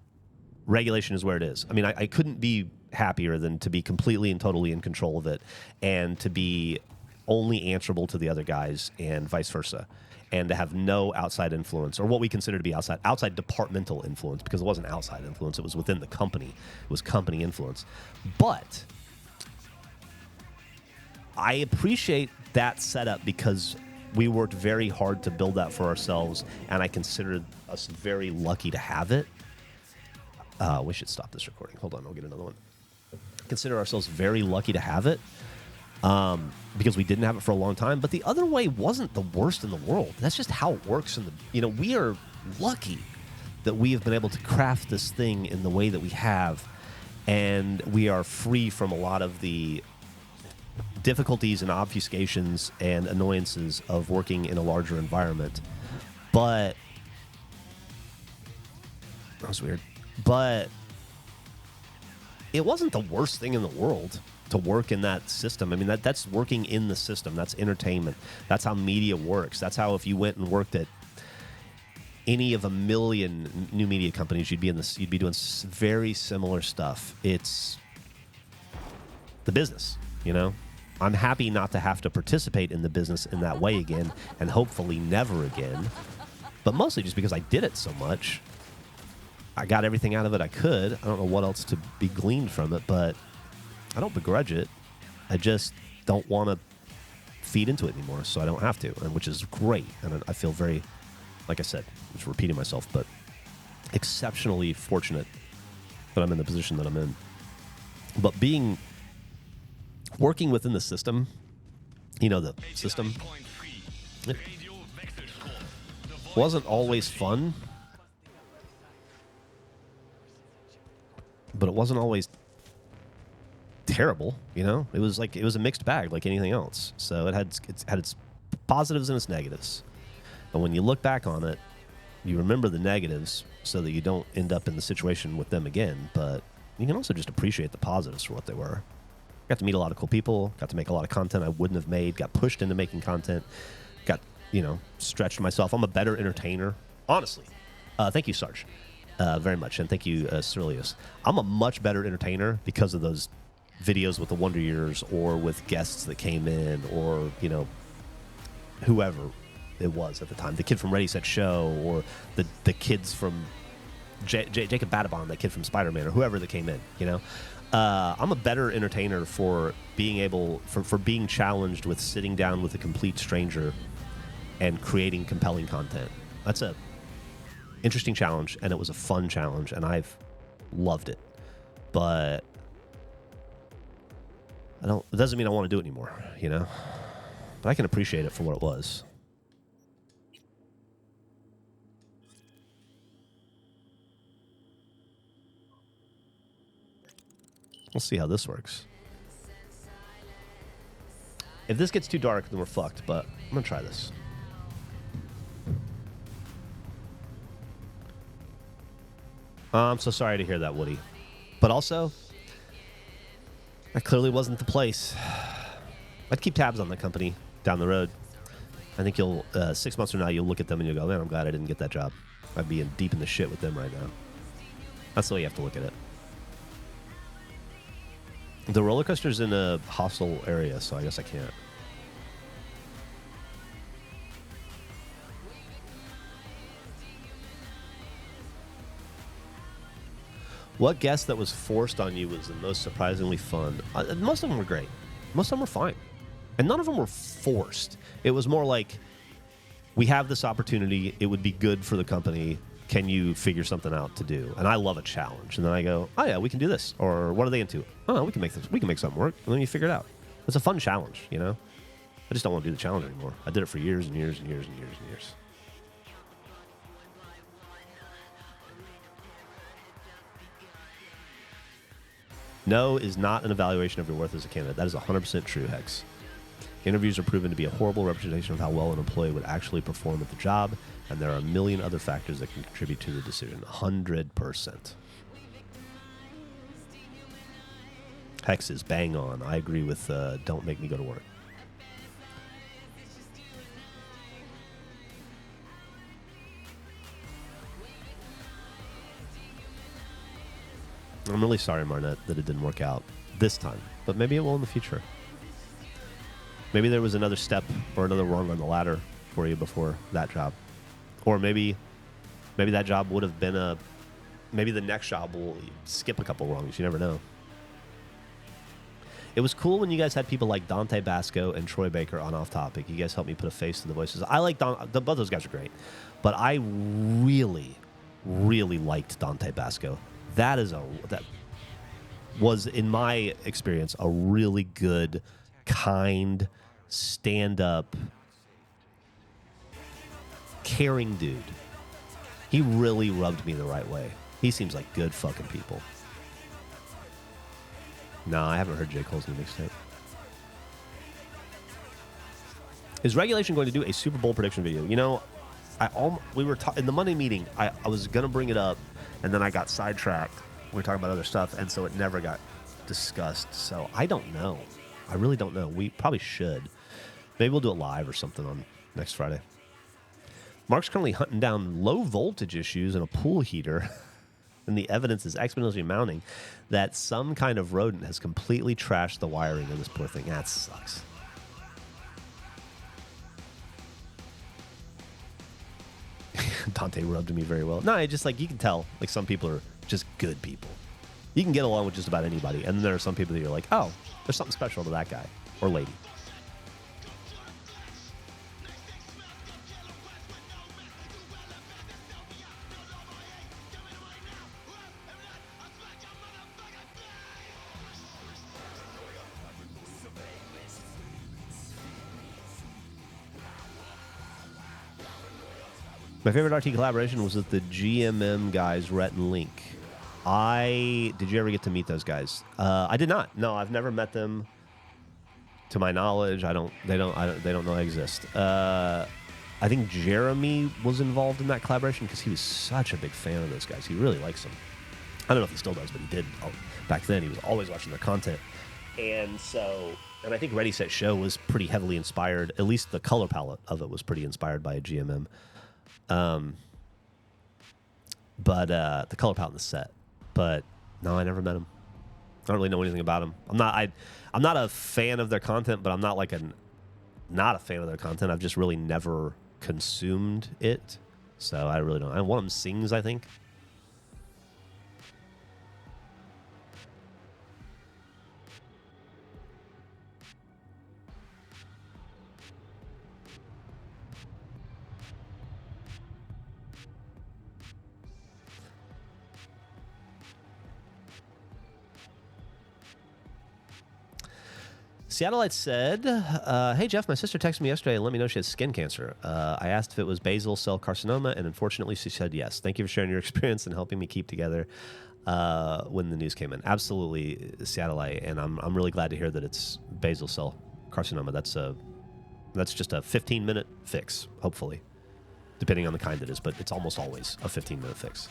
regulation is where it is. I mean, I couldn't be happier than to be completely and totally in control of it and to be only answerable to the other guys and vice versa, and to have no outside influence, or what we consider to be outside departmental influence, because it wasn't outside influence, it was within the company. It was company influence. But I appreciate that setup because we worked very hard to build that for ourselves, and I consider us very lucky to have it. We should stop this recording. Hold on, I'll get another one. Consider ourselves very lucky to have it. Because we didn't have it for a long time, but the other way wasn't the worst in the world. That's just how it works. We are lucky that we have been able to craft this thing in the way that we have, and we are free from a lot of the difficulties and obfuscations and annoyances of working in a larger environment. But that was weird. But it wasn't the worst thing in the world to work in that system. I mean, that's working in the system. That's entertainment. That's how media works. That's how if you went and worked at any of a million new media companies, you'd be doing very similar stuff. It's the business, you know? I'm happy not to have to participate in the business in that way again, and hopefully never again. But mostly just because I did it so much. I got everything out of it I could. I don't know what else to be gleaned from it, but I don't begrudge it. I just don't want to feed into it anymore, so I don't have to, and which is great. And I feel very, like I said, just repeating myself, but exceptionally fortunate that I'm in the position that I'm in. But working within the system, the system, it wasn't always fun, but it wasn't always terrible. It was a mixed bag like anything else. So it had its positives and its negatives. And when you look back on it, you remember the negatives so that you don't end up in the situation with them again, but you can also just appreciate the positives for what they were. Got to meet a lot of cool people, got to make a lot of content I wouldn't have made, got pushed into making content, got, stretched myself. I'm a better entertainer, honestly. Thank you, Sarge, very much, and thank you, Cerilius. I'm a much better entertainer because of those videos with the Wonder Years or with guests that came in or, whoever it was at the time. The kid from Ready, Set, Show or the kids from Jacob Batabon, that kid from Spider-Man or whoever that came in, I'm a better entertainer for being for being challenged with sitting down with a complete stranger and creating compelling content. That's a interesting challenge, and it was a fun challenge, and I've loved it. But it doesn't mean I want to do it anymore, But I can appreciate it for what it was. We'll see how this works. If this gets too dark, then we're fucked, but I'm going to try this. I'm so sorry to hear that, Woody. But also, that clearly wasn't the place. I'd keep tabs on the company down the road. I think 6 months from now, you'll look at them and you'll go, man, I'm glad I didn't get that job. I'd be deep in the shit with them right now. That's the way you have to look at it. The roller coaster's in a hostile area, so I guess I can't. What guest that was forced on you was the most surprisingly fun? Most of them were great. Most of them were fine. And none of them were forced. It was more like, we have this opportunity. It would be good for the company. Can you figure something out to do? And I love a challenge. And then I go, oh, yeah, we can do this. Or what are they into? Oh, we can make this. We can make something work. And then you figure it out. It's a fun challenge, I just don't want to do the challenge anymore. I did it for years and years and years and years and years. No is not an evaluation of your worth as a candidate. That is 100% true, Hex. Interviews are proven to be a horrible representation of how well an employee would actually perform at the job, and there are a million other factors that can contribute to the decision. 100%. Hex is bang on. I agree with don't make me go to work. I'm really sorry, Marnette, that it didn't work out this time, but maybe it will in the future. Maybe there was another step or another rung on the ladder for you before that job. Or maybe that job would have been maybe the next job will skip a couple rungs. You never know. It was cool when you guys had people like Dante Basco and Troy Baker on Off Topic. You guys helped me put a face to the voices. I like both those guys are great, but I really, really liked Dante Basco. That was, in my experience, a really good, kind, stand-up, caring dude. He really rubbed me the right way. He seems like good fucking people. No, I haven't heard J. Cole's new mixtape. Is Regulation going to do a Super Bowl prediction video? We were in the Monday meeting. I was going to bring it up, and then I got sidetracked. We were talking about other stuff, and so it never got discussed. So I don't know. I really don't know. We probably should. Maybe we'll do it live or something on next Friday. Mark's currently hunting down low voltage issues in a pool heater, and the evidence is exponentially mounting that some kind of rodent has completely trashed the wiring of this poor thing. That sucks. Dante rubbed me very well. No, I just you can tell, some people are just good people. You can get along with just about anybody, and then there are some people that you're like, oh, there's something special to that guy or lady. My favorite RT collaboration was with the GMM guys, Rhett and Link. Did you ever get to meet those guys? I did not. No, I've never met them. To my knowledge, they don't know I exist. I think Jeremy was involved in that collaboration because he was such a big fan of those guys. He really likes them. I don't know if he still does, but he did back then. He was always watching their content. And I think Ready, Set, Show was pretty heavily inspired, at least the color palette of it was pretty inspired by a GMM. But the color palette in the set. But no, I never met him. I don't really know anything about him. I'm not a fan of their content, but I'm not like not a fan of their content. I've just really never consumed it. So I really don't. One of them sings, I think. Seattleite said, hey, Geoff, my sister texted me yesterday and let me know she has skin cancer. I asked if it was basal cell carcinoma, and unfortunately she said yes. Thank you for sharing your experience and helping me keep together when the news came in. Absolutely, Seattleite, and I'm really glad to hear that it's basal cell carcinoma. That's just a 15-minute fix, hopefully, depending on the kind it is, but it's almost always a 15-minute fix.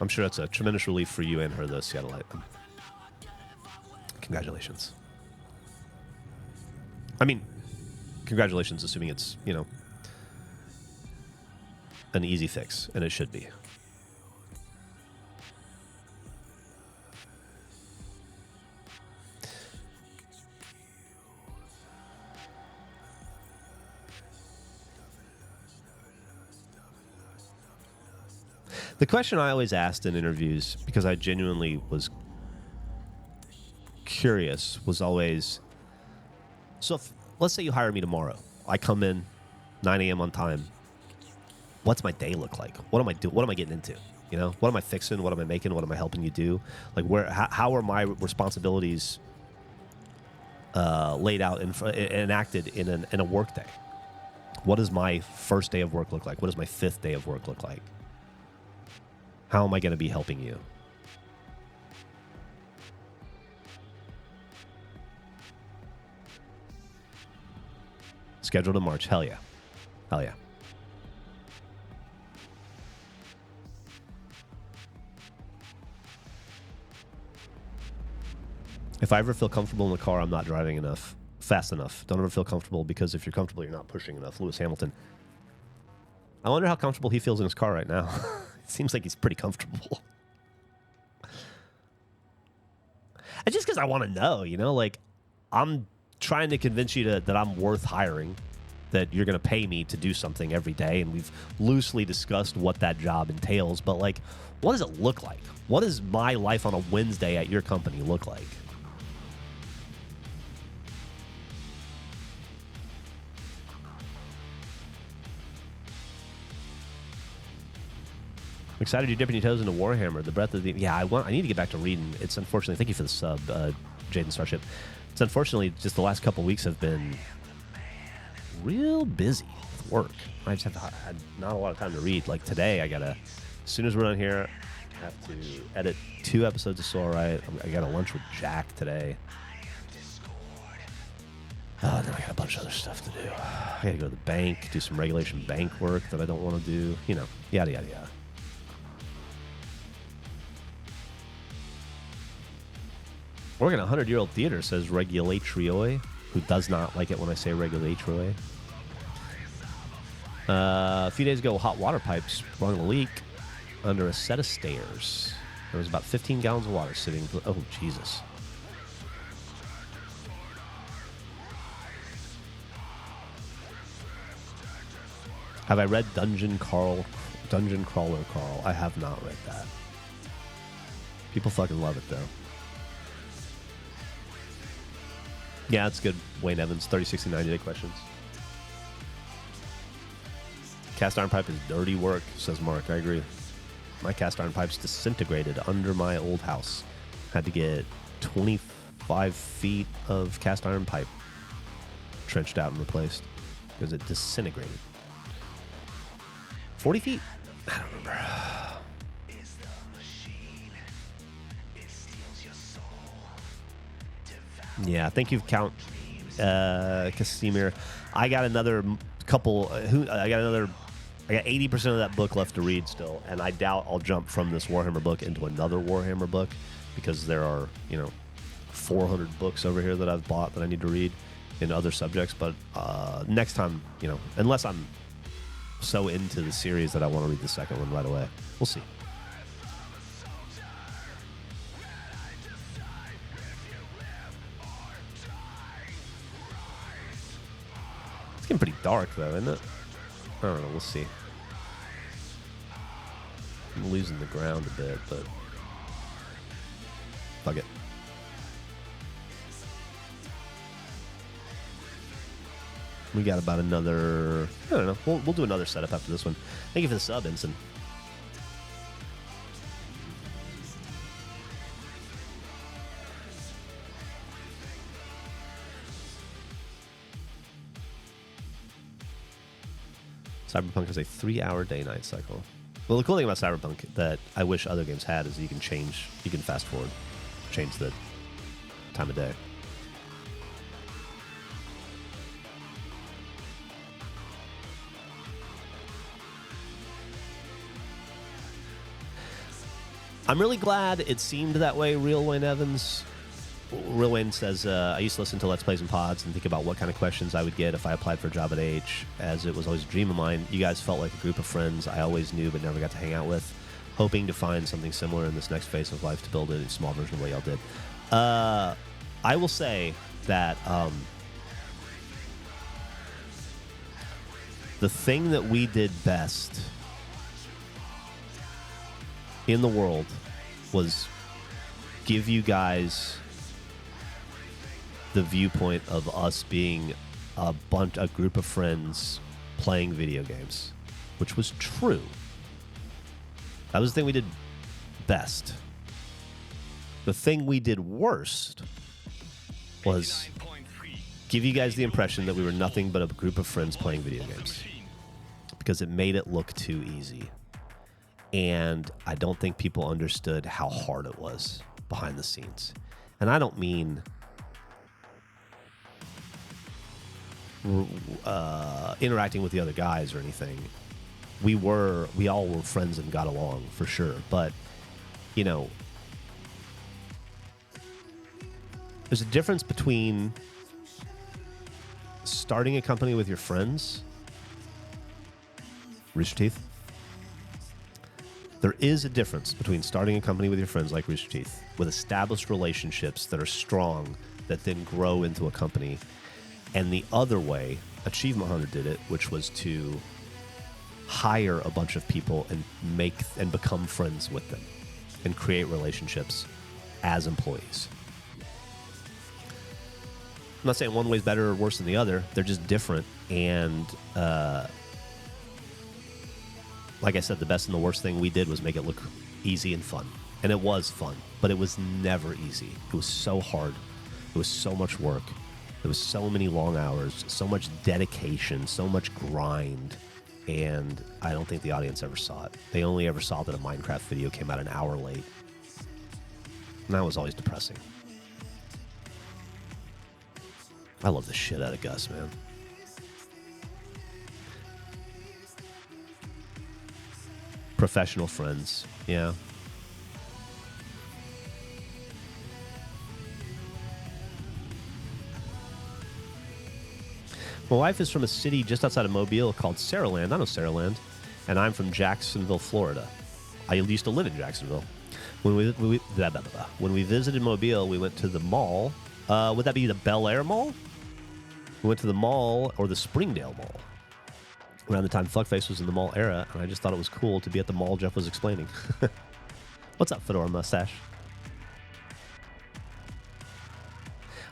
I'm sure that's a tremendous relief for you and her, though, Seattleite. Congratulations. I mean, congratulations, assuming it's, an easy fix, and it should be. The question I always asked in interviews, because I genuinely was curious, was always, so let's say you hire me tomorrow. I come in 9 a.m. on time. What's my day look like? What am I doing? What am I getting into? What am I fixing? What am I making? What am I helping you do? Like, how are my responsibilities laid out and enacted in a work day? What does my first day of work look like? What does my fifth day of work look like? How am I going to be helping you? Scheduled in March. Hell yeah. Hell yeah. If I ever feel comfortable in the car, I'm not driving fast enough. Don't ever feel comfortable, because if you're comfortable, you're not pushing enough. Lewis Hamilton. I wonder how comfortable he feels in his car right now. It seems like he's pretty comfortable. And just because I want to know, like, I'm trying to convince you that I'm worth hiring, that you're going to pay me to do something every day, and we've loosely discussed what that job entails, but, like, what does it look like? What does my life on a Wednesday at your company look like? I'm excited you're dipping your toes into Warhammer. The breadth of the... Yeah, I need to get back to reading. It's unfortunately... Thank you for the sub, Jaden Starship. It's unfortunately just the last couple weeks have been real busy with work. I just had not a lot of time to read. Like today, I gotta... As soon as we're done here, I have to edit 2 episodes of Soul Right. I got a lunch with Jack today. Oh, then I got a bunch of other stuff to do. I gotta go to the bank, do some regulation bank work that I don't want to do. Yada, yada, yada. Working at a 100-year-old theater, says Regulatrioi, who does not like it when I say Regulatrioi. A few days ago, hot water pipes sprung a leak under a set of stairs. There was about 15 gallons of water sitting... Oh, Jesus. Have I read Dungeon Crawler Carl? I have not read that. People fucking love it, though. Yeah, it's good. Wayne Evans, 3069 day questions. Cast iron pipe is dirty work, says Mark. I agree. My cast iron pipe's disintegrated under my old house. Had to get 25 feet of cast iron pipe trenched out and replaced because it disintegrated. 40 feet? I don't remember. Yeah, thank you, Count Casimir. I got another couple. I got 80% of that book left to read still, and I doubt I'll jump from this Warhammer book into another Warhammer book because there are 400 books over here that I've bought that I need to read in other subjects. But next time, unless I'm so into the series that I want to read the second one right away, we'll see. It's getting pretty dark, though, isn't it? I don't know. We'll see. I'm losing the ground a bit, but fuck it. We got about another... I don't know. We'll do another setup after this one. Thank you for the sub, Ensign. Cyberpunk is a 3-hour day-night cycle. Well, the cool thing about Cyberpunk that I wish other games had is you can fast forward, change the time of day. I'm really glad it seemed that way, Real Wayne Evans. Real Wayne says, I used to listen to Let's Plays and Pods and think about what kind of questions I would get if I applied for a job at H, as it was always a dream of mine. You guys felt like a group of friends I always knew but never got to hang out with. Hoping to find something similar in this next phase of life to build a small version of what y'all did. I will say that the thing that we did best in the world was give you guys the viewpoint of us being a group of friends playing video games, which was true. That was the thing we did best. The thing we did worst was give you guys the impression that we were nothing but a group of friends playing video games, because it made it look too easy. And I don't think people understood how hard it was behind the scenes. And I don't mean interacting with the other guys or anything. We all were friends and got along for sure. But, there's a difference between starting a company with your friends. Rooster Teeth. There is a difference between starting a company with your friends like Rooster Teeth, with established relationships that are strong, that then grow into a company, and the other way, Achievement Hunter did it, which was to hire a bunch of people and become friends with them and create relationships as employees. I'm not saying one way is better or worse than the other. They're just different. And like I said, the best and the worst thing we did was make it look easy and fun. And it was fun, but it was never easy. It was so hard. It was so much work. There was so many long hours, so much dedication, so much grind. And I don't think the audience ever saw it. They only ever saw that a Minecraft video came out an hour late. And that was always depressing. I love the shit out of Gus, man. Professional friends, yeah. My wife is from a city just outside of Mobile called Saraland. I know Saraland. And I'm from Jacksonville, Florida. I used to live in Jacksonville. When we visited Mobile, we went to the mall. Would that be the Bel Air Mall? We went to the mall, or the Springdale Mall, around the time Fuckface was in the mall era, and I just thought it was cool to be at the mall Geoff was explaining. What's up, Fedora Mustache?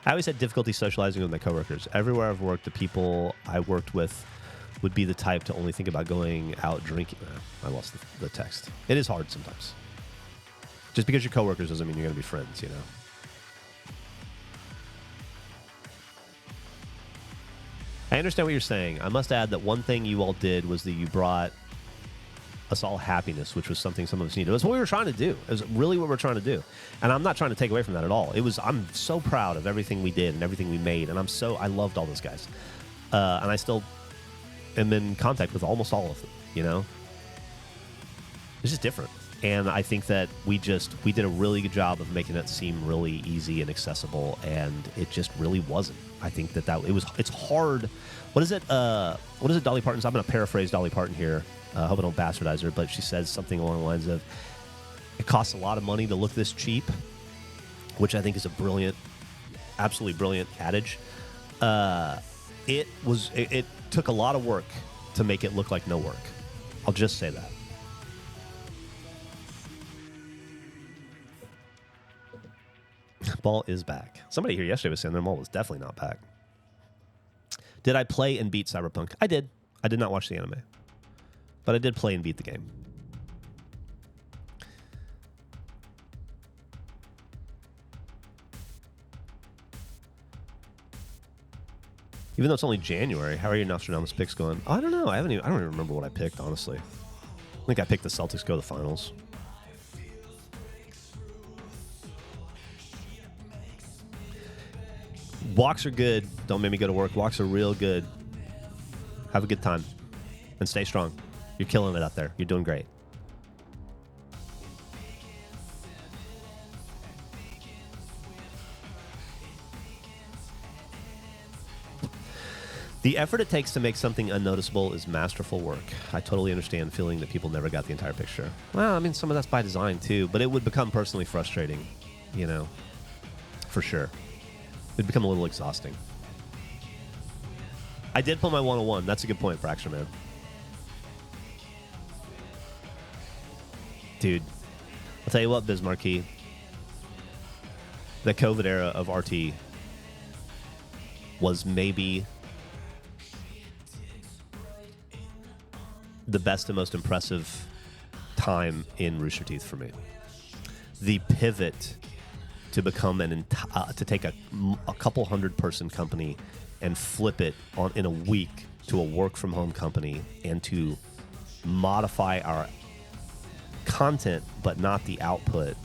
I always had difficulty socializing with my coworkers. Everywhere I've worked, the people I worked with would be the type to only think about going out drinking. I lost the text. It is hard sometimes. Just because you're coworkers doesn't mean you're going to be friends, you know? I understand what you're saying. I must add that one thing you all did was that you brought us all happiness, which was something some of us needed. It was what we were trying to do. It was really what we're trying to do. And I'm not trying to take away from that at all. I'm so proud of everything we did and everything we made. And I loved all those guys. And I still am in contact with almost all of them, you know? It's just different. And I think that we did a really good job of making it seem really easy and accessible, and it just really wasn't. I think it's hard. What is it, Dolly Parton's? I'm going to paraphrase Dolly Parton here. I hope I don't bastardize her, but she says something along the lines of, it costs a lot of money to look this cheap, which I think is a absolutely brilliant adage. It took a lot of work to make it look like no work. I'll just say that. Ball is back. Somebody here yesterday was saying their mall was definitely not back. Did I play and beat Cyberpunk? I did. I did not watch the anime. But I did play and beat the game. Even though it's only January, how are your Nostradamus picks going? I don't know. I don't even remember what I picked, honestly. I think I picked the Celtics go to the finals. Walks are good. Don't make me go to work. Walks are real good. Have a good time. And stay strong. You're killing it out there. You're doing great. The effort it takes to make something unnoticeable is masterful work. I totally understand feeling that people never got the entire picture. Well, I mean, some of that's by design, too. But it would become personally frustrating, you know, for sure. It'd become a little exhausting. I did pull my 101. That's a good point, Fracture Man. Dude, I'll tell you what, Bismarcky. The COVID era of RT was maybe the best and most impressive time in Rooster Teeth for me. The pivot to become to take a couple 100-person company and flip it in a week to a work-from-home company, and to modify our content but not the output,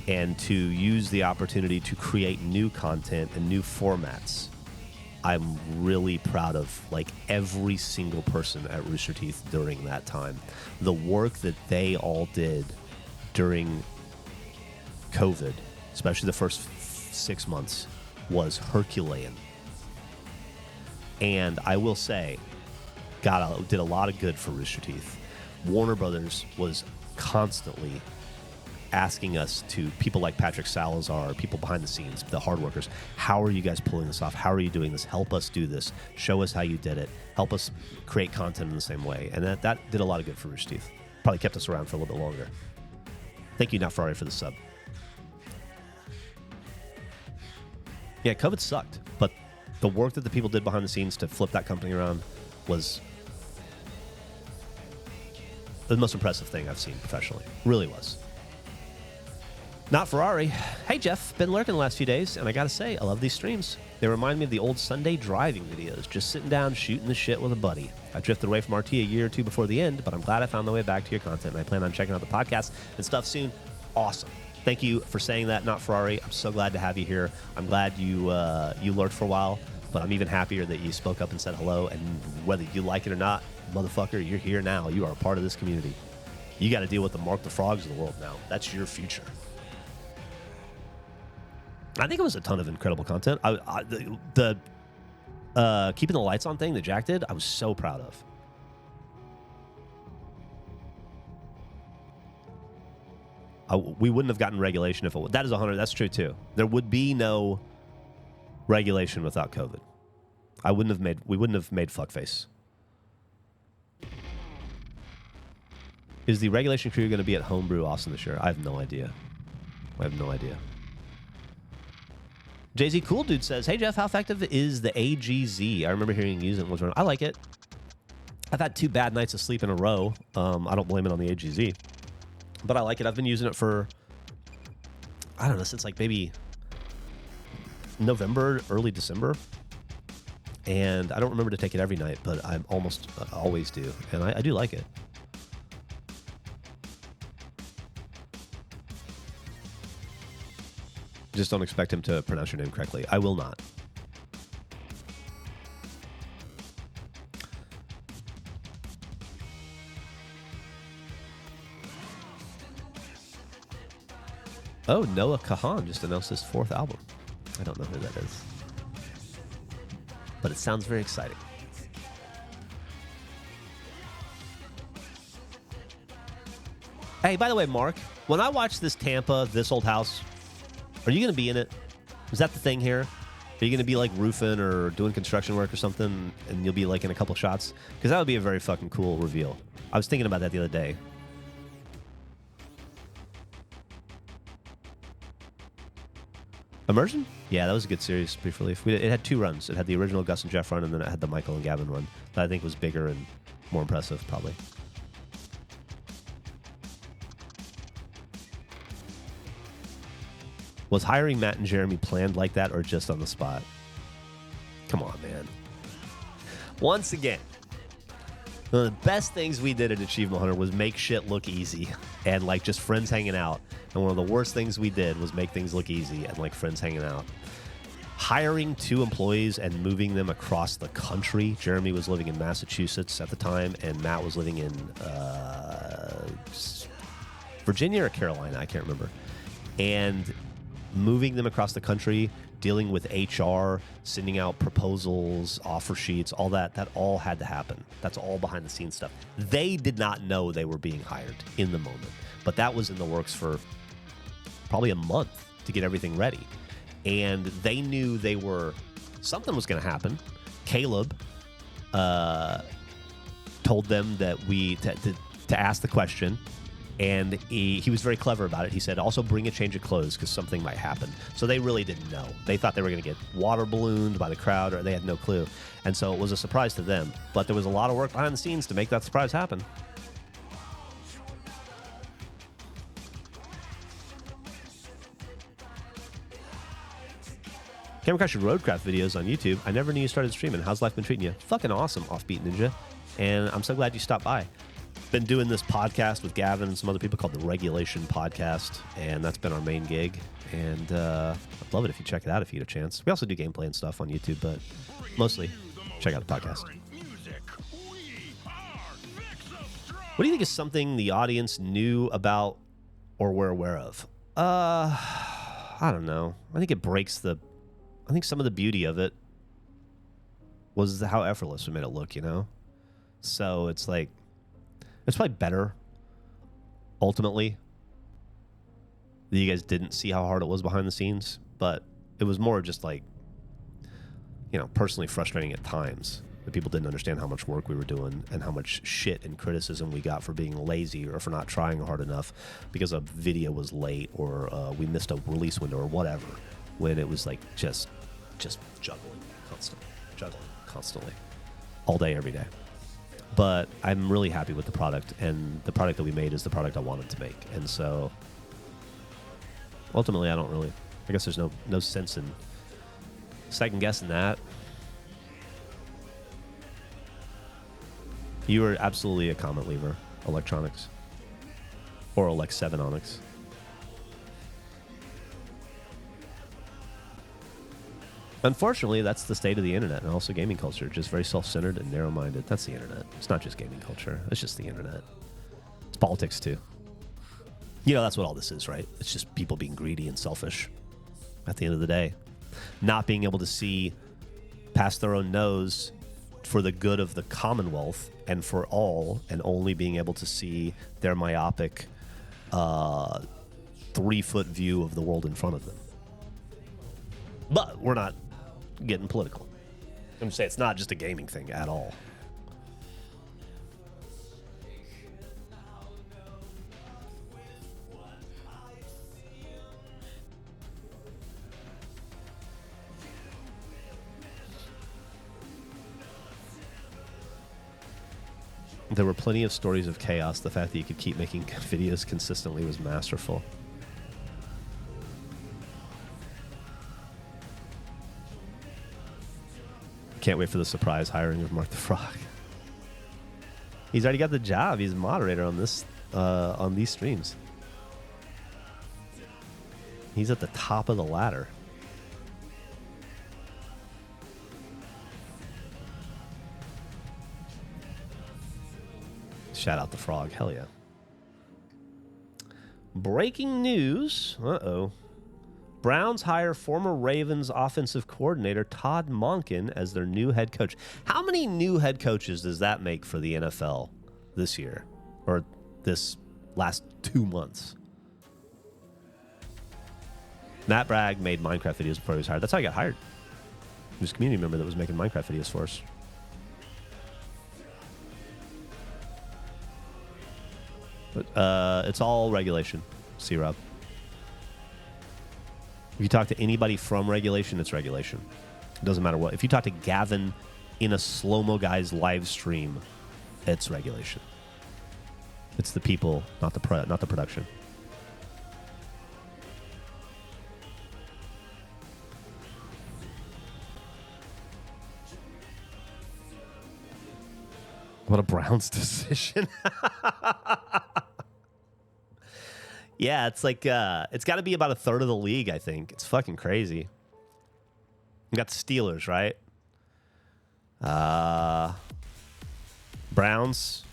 and to use the opportunity to create new content and new formats. I'm really proud of like every single person at Rooster Teeth during that time. The work that they all did during COVID, especially the first 6 months, was Herculean. And I will say, God, did a lot of good for Rooster Teeth. Warner Brothers was constantly asking us, to people like Patrick Salazar, people behind the scenes, the hard workers, how are you guys pulling this off? How are you doing this? Help us do this. Show us how you did it. Help us create content in the same way. And that did a lot of good for Rooster Teeth. Probably kept us around for a little bit longer. Thank you, Not Ferrari, for the sub. Yeah, COVID sucked, but the work that the people did behind the scenes to flip that company around was the most impressive thing I've seen professionally. Really was. Not Ferrari. Hey, Geoff. Been lurking the last few days, and I gotta say, I love these streams. They remind me of the old Sunday driving videos, just sitting down, shooting the shit with a buddy. I drifted away from RT a year or two before the end, but I'm glad I found the way back to your content, and I plan on checking out the podcast and stuff soon. Awesome. Thank you for saying that, Not Ferrari. I'm so glad to have you here. I'm glad you lurked for a while, but I'm even happier that you spoke up and said hello, and whether you like it or not, motherfucker, you're here now. You are a part of this community. You got to deal with the Mark the Frogs of the world now. That's your future. I think it was a ton of incredible content. The keeping the lights on thing that Jack did, I was so proud of. We wouldn't have gotten regulation if it, that is 100. That's true too. There would be no regulation without COVID. We wouldn't have made fuckface. Is the regulation crew going to be at Homebrew Austin this year? I have no idea. Jay-Z Cool Dude says, hey, Geoff, how effective is the AGZ? I remember hearing you use it once. I like it. I've had 2 bad nights of sleep in a row. I don't blame it on the AGZ. But I like it. I've been using it for, I don't know, since like maybe November, early December. And I don't remember to take it every night, but I almost always do. And I do like it. Just don't expect him to pronounce your name correctly. I will not. Oh, Noah Kahan just announced his 4th album. I don't know who that is. But it sounds very exciting. Hey, by the way, Mark, when I watch this Tampa, This Old House, are you going to be in it? Is that the thing here? Are you going to be like roofing or doing construction work or something and you'll be like in a couple shots? Because that would be a very fucking cool reveal. I was thinking about that the other day. Immersion? Yeah, that was a good series, Brief Relief. It had 2 runs. It had the original Gus and Geoff run, and then it had the Michael and Gavin run. That I think was bigger and more impressive, probably. Was hiring Matt and Jeremy planned like that or just on the spot? Come on, man. Once again, one of the best things we did at Achievement Hunter was make shit look easy and like just friends hanging out. And one of the worst things we did was make things look easy and like friends hanging out. Hiring 2 employees and moving them across the country. Jeremy was living in Massachusetts at the time, and Matt was living in Virginia or Carolina, I can't remember. And moving them across the country, dealing with HR, sending out proposals, offer sheets, all that all had to happen. That's all behind the scenes stuff. They did not know they were being hired in the moment, but that was in the works for probably a month to get everything ready. And they knew something was going to happen. Caleb told them that to ask the question. And he was very clever about it. He said, also bring a change of clothes because something might happen. So they really didn't know. They thought they were going to get water ballooned by the crowd, or they had no clue. And so it was a surprise to them. But there was a lot of work behind the scenes to make that surprise happen. Came across your Roadcraft videos on YouTube. I never knew you started streaming. How's life been treating you? Fucking awesome, Offbeat Ninja. And I'm so glad you stopped by. Been doing this podcast with Gavin and some other people called the Regulation Podcast, and that's been our main gig. And I'd love it if you check it out if you get a chance. We also do gameplay and stuff on YouTube, but mostly check out the podcast. What do you think is something the audience knew about or were aware of? I don't know. I think I think some of the beauty of it was how effortless we made it look, you know? So it's like, it's probably better, ultimately, that you guys didn't see how hard it was behind the scenes, but it was more just like, you know, personally frustrating at times that people didn't understand how much work we were doing and how much shit and criticism we got for being lazy or for not trying hard enough because a video was late or we missed a release window or whatever, when it was like just juggling constantly, all day, every day. But I'm really happy with the product, and the product that we made is the product I wanted to make. And so ultimately, I guess there's no sense in second guessing that. You are absolutely a comment lever, electronics, or Alex 7 Onyx. Unfortunately, that's the state of the internet and also gaming culture. Just very self-centered and narrow-minded. That's the internet. It's not just gaming culture. It's just the internet. It's politics, too. You know, that's what all this is, right? It's just people being greedy and selfish at the end of the day. Not being able to see past their own nose for the good of the Commonwealth and for all, and only being able to see their myopic 3-foot view of the world in front of them. But we're not getting political. I'm saying it's not just a gaming thing at all. There were plenty of stories of chaos. The fact that you could keep making videos consistently was masterful. Can't wait for the surprise hiring of Mark the Frog. He's already got the job. He's a moderator on this on these streams. He's at the top of the ladder. Shout out the frog. Hell yeah. Breaking news. Uh-oh. Browns hire former Ravens offensive coordinator Todd Monken as their new head coach. How many new head coaches does that make for the NFL this year? Or this last 2 months? Matt Bragg made Minecraft videos before he was hired. That's how he got hired. He was a community member that was making Minecraft videos for us. But it's all regulation, C-Rob. If you talk to anybody from regulation, it's regulation. It doesn't matter what. If you talk to Gavin in a Slow-Mo Guys live stream, it's regulation. It's the people, not the production. What a Browns decision. Yeah, it's like, it's got to be about a third of the league, I think. It's fucking crazy. You got the Steelers, right? Browns.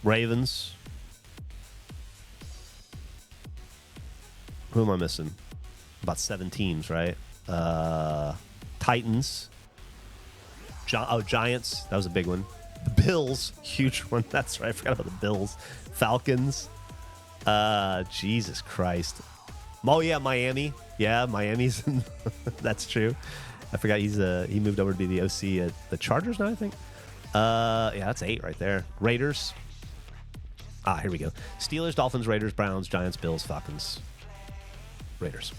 Ravens. Who am I missing? About 7 teams, right? Titans. Giants. That was a big one. The Bills. Huge one. That's right. I forgot about the Bills. Falcons. Jesus Christ. Oh, yeah, Miami. Yeah, Miami's. That's true. I forgot he moved over to be the OC at the Chargers now, I think. Yeah, that's 8 right there. Raiders. Here we go. Steelers, Dolphins, Raiders, Browns, Giants, Bills, Falcons, Raiders.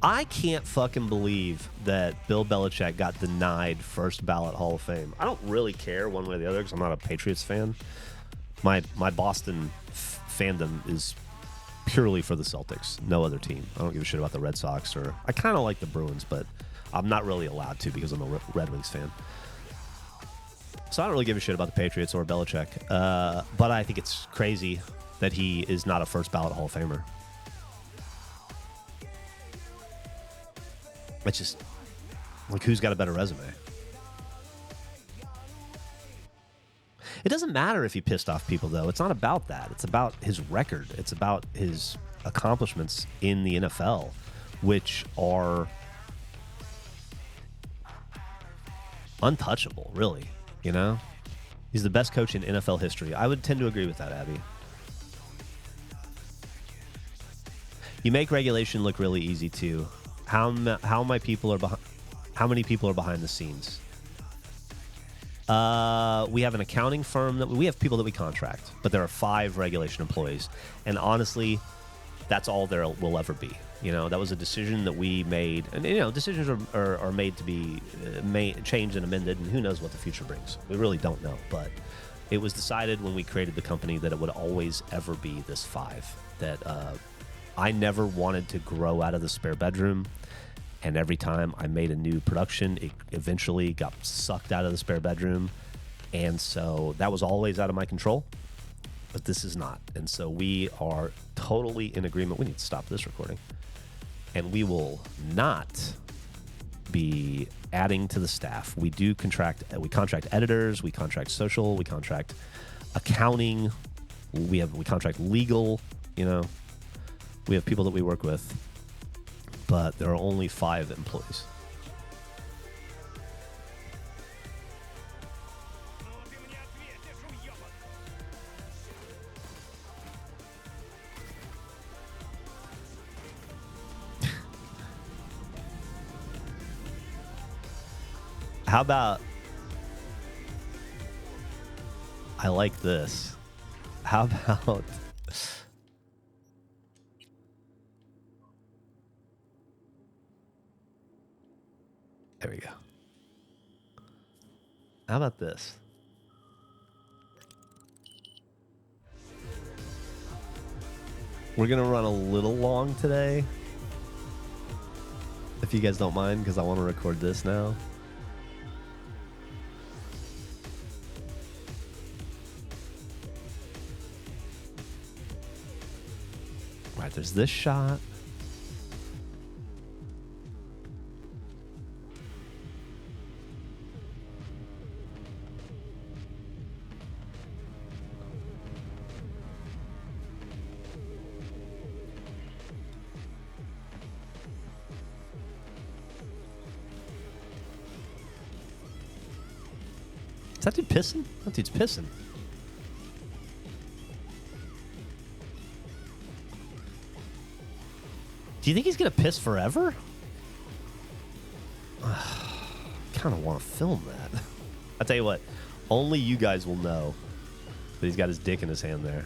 I can't fucking believe that Bill Belichick got denied first ballot Hall of Fame. I don't really care one way or the other because I'm not a Patriots fan. My Boston fandom is purely for the Celtics, no other team. I don't give a shit about the Red Sox, or I kind of like the Bruins, but I'm not really allowed to because I'm a Red Wings fan. So I don't really give a shit about the Patriots or Belichick. But I think it's crazy that he is not a first ballot Hall of Famer. It's just, like, who's got a better resume? It doesn't matter if he pissed off people, though. It's not about that. It's about his record. It's about his accomplishments in the NFL, which are untouchable, really. You know? He's the best coach in NFL history. I would tend to agree with that, Abby. You make regulation look really easy, too. How many people are behind the scenes? We have an accounting firm we have people that we contract, but there are 5 regulation employees, and honestly, that's all there will ever be. You know, that was a decision that we made, and you know, decisions are made to be changed and amended, and who knows what the future brings. We really don't know, but it was decided when we created the company that it would always ever be this 5. That I never wanted to grow out of the spare bedroom. And every time I made a new production, it eventually got sucked out of the spare bedroom. And so that was always out of my control. But this is not. And so we are totally in agreement. We need to stop this recording. And we will not be adding to the staff. We contract editors, we contract social, we contract accounting, we contract legal, you know. We have people that we work with. But there are only 5 employees. How about, I like this. How about, there we go. How about this? We're going to run a little long today, if you guys don't mind, because I want to record this now. right, there's this shot. Is that dude pissing? That dude's pissing. Do you think he's gonna piss forever? Kind of want to film that. I'll tell you what, only you guys will know that he's got his dick in his hand there.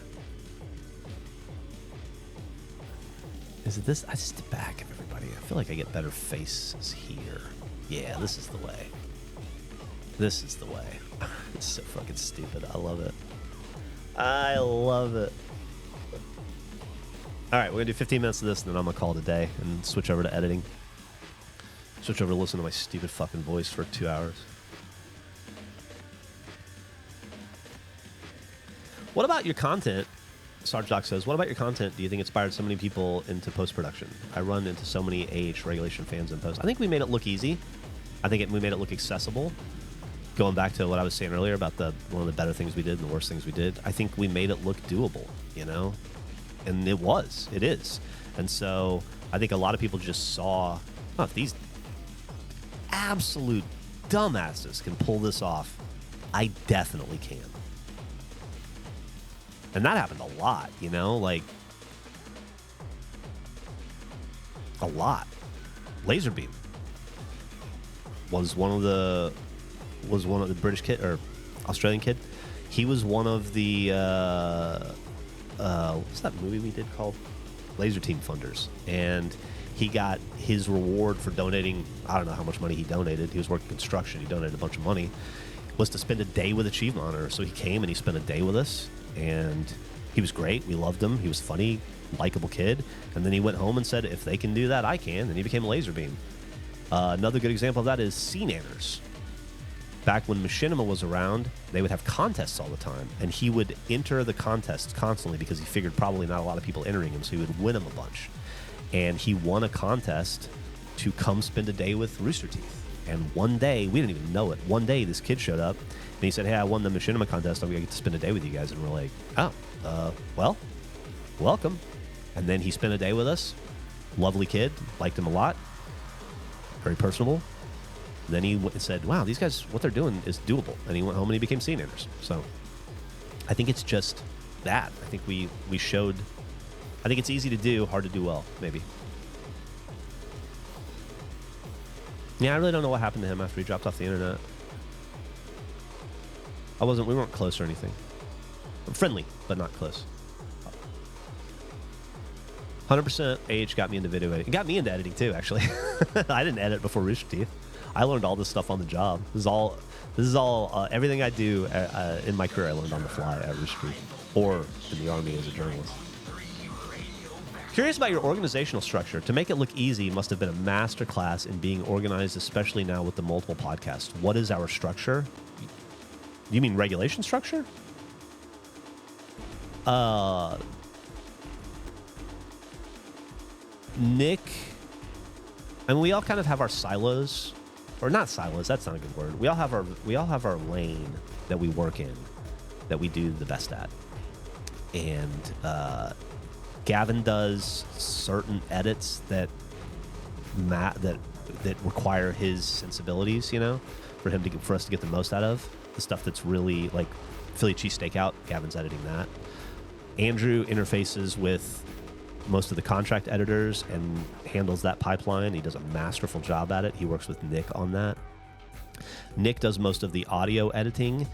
Is it this? I just the back of everybody. I feel like I get better faces here. Yeah, this is the way. This is the way. It's so fucking stupid. I love it. I love it. All right, we're going to do 15 minutes of this, and then I'm going to call it a day and switch over to editing. Switch over to listen to my stupid fucking voice for 2 hours. What about your content? Sarge Doc says, what about your content do you think inspired so many people into post-production? I run into so many AH regulation fans in post. I think we made it look easy. I think we made it look accessible. Going back to what I was saying earlier about one of the better things we did and the worst things we did, I think we made it look doable, you know? And it is. And so I think a lot of people just saw, oh, if these absolute dumbasses can pull this off, I definitely can. And that happened a lot, you know? Like, a lot. Laserbeam was one of the British kid or Australian kid. He was one of the what's that movie we did called Laser Team Funders, and he got his reward for donating. I don't know how much money he donated. He was working construction. He donated a bunch of money. Was to spend a day with Achievement Honor. So he came and he spent a day with us, and he was great. We loved him. He was funny, likable kid. And then he went home and said, "If they can do that, I can." And he became a Laserbeam. Another good example of that is Sea Nanners. Back when Machinima was around, they would have contests all the time, and he would enter the contests constantly because he figured probably not a lot of people entering him, so he would win them a bunch. And he won a contest to come spend a day with Rooster Teeth. And one day, we didn't even know it, one day this kid showed up, and he said, "Hey, I won the Machinima contest, I'm going to get to spend a day with you guys." And we're like, "Oh, well, welcome." And then he spent a day with us. Lovely kid, liked him a lot, very personable. Then he said, "Wow, these guys, what they're doing is doable." And he went home and he became Sea Nanners. So I think it's just that. I think we showed, I think it's easy to do, hard to do well, maybe. Yeah, I really don't know what happened to him after he dropped off the internet. We weren't close or anything. I'm friendly, but not close. 100% AH got me into video editing. It got me into editing too, actually. I didn't edit before Rooster Teeth. I learned all this stuff on the job. This is all everything I do in my career I learned on the fly at Rooster Teeth or in the Army as a journalist. Curious about your organizational structure. To make it look easy must have been a master class in being organized, especially now with the multiple podcasts. What is our structure? You mean regulation structure? Nick, I mean, we all kind of have our silos. Or not silos, that's not a good word. We all have our lane that we work in, that we do the best at. And Gavin does certain edits that require his sensibilities, you know, for us to get the most out of. The stuff that's really like Philly cheesesteak, Gavin's editing that. Andrew interfaces with most of the contract editors and handles that pipeline. He does a masterful job at it. He works with Nick on that. Nick does most of the audio editing,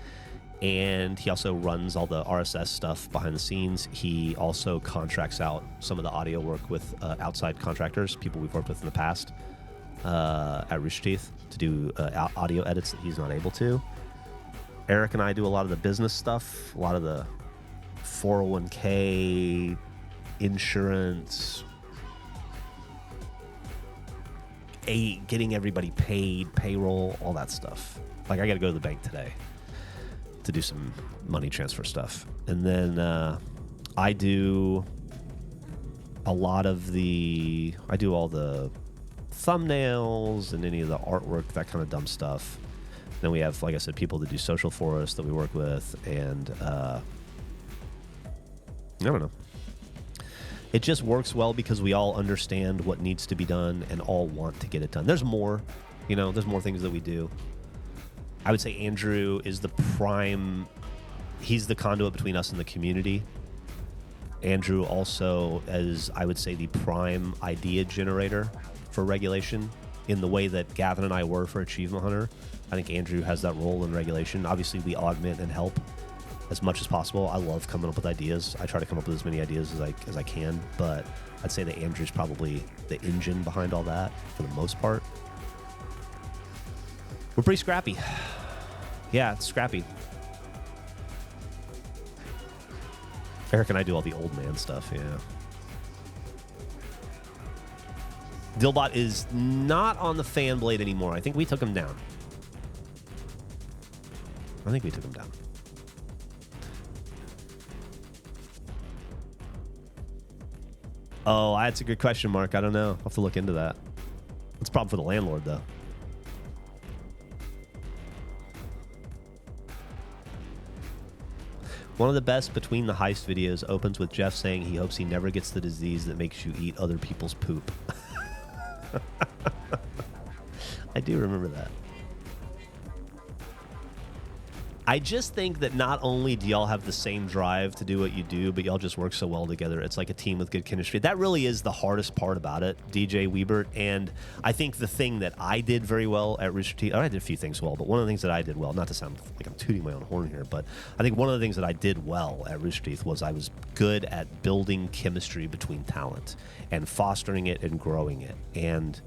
and he also runs all the RSS stuff behind the scenes. He also contracts out some of the audio work with outside contractors, people we've worked with in the past at Rooster Teeth, to do audio edits that he's not able to. Eric and I do a lot of the business stuff, a lot of the 401k, insurance, getting everybody paid, payroll, all that stuff. Like, I got to go to the bank today to do some money transfer stuff. And then I do a lot of I do all the thumbnails and any of the artwork, that kind of dumb stuff. Then we have, like I said, people that do social for us that we work with, and I don't know. It just works well because we all understand what needs to be done and all want to get it done. There's more, there's more things that we do. I would say Andrew is the prime, he's the conduit between us and the community. Andrew also is, I would say, the prime idea generator for regulation in the way that Gavin and I were for Achievement Hunter. I think Andrew has that role in regulation. Obviously, we augment and help as much as possible. I love coming up with ideas. I try to come up with as many ideas as I can, but I'd say that Andrew's probably the engine behind all that for the most part. We're pretty scrappy. Yeah, it's scrappy. Eric and I do all the old man stuff, yeah. Dillbot is not on the fan blade anymore. I think we took him down. Oh, that's a good question, Mark. I don't know. I'll have to look into that. It's a problem for the landlord, though. One of the best Between the Heist videos opens with Geoff saying he hopes he never gets the disease that makes you eat other people's poop. I do remember that. I just think that not only do y'all have the same drive to do what you do, but y'all just work so well together. It's like a team with good chemistry. That really is the hardest part about it, DJ Wiebert. And I think the thing that I did very well at Rooster Teeth, I did a few things well, but one of the things that I did well, not to sound like I'm tooting my own horn here, but I think one of the things that I did well at Rooster Teeth was I was good at building chemistry between talent and fostering it and growing it. And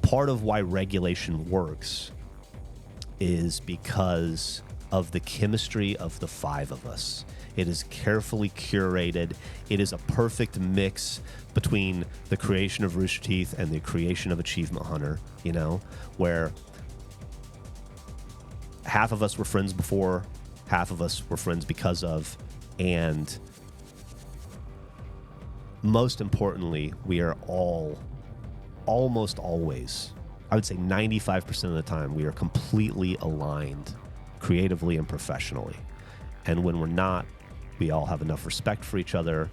part of why regulation works is because of the chemistry of the five of us. It is carefully curated. It is a perfect mix between the creation of Rooster Teeth and the creation of Achievement Hunter, where half of us were friends before, half of us were friends because of, and most importantly, we are all, almost always, I would say 95% of the time, we are completely aligned creatively and professionally. And when we're not, we all have enough respect for each other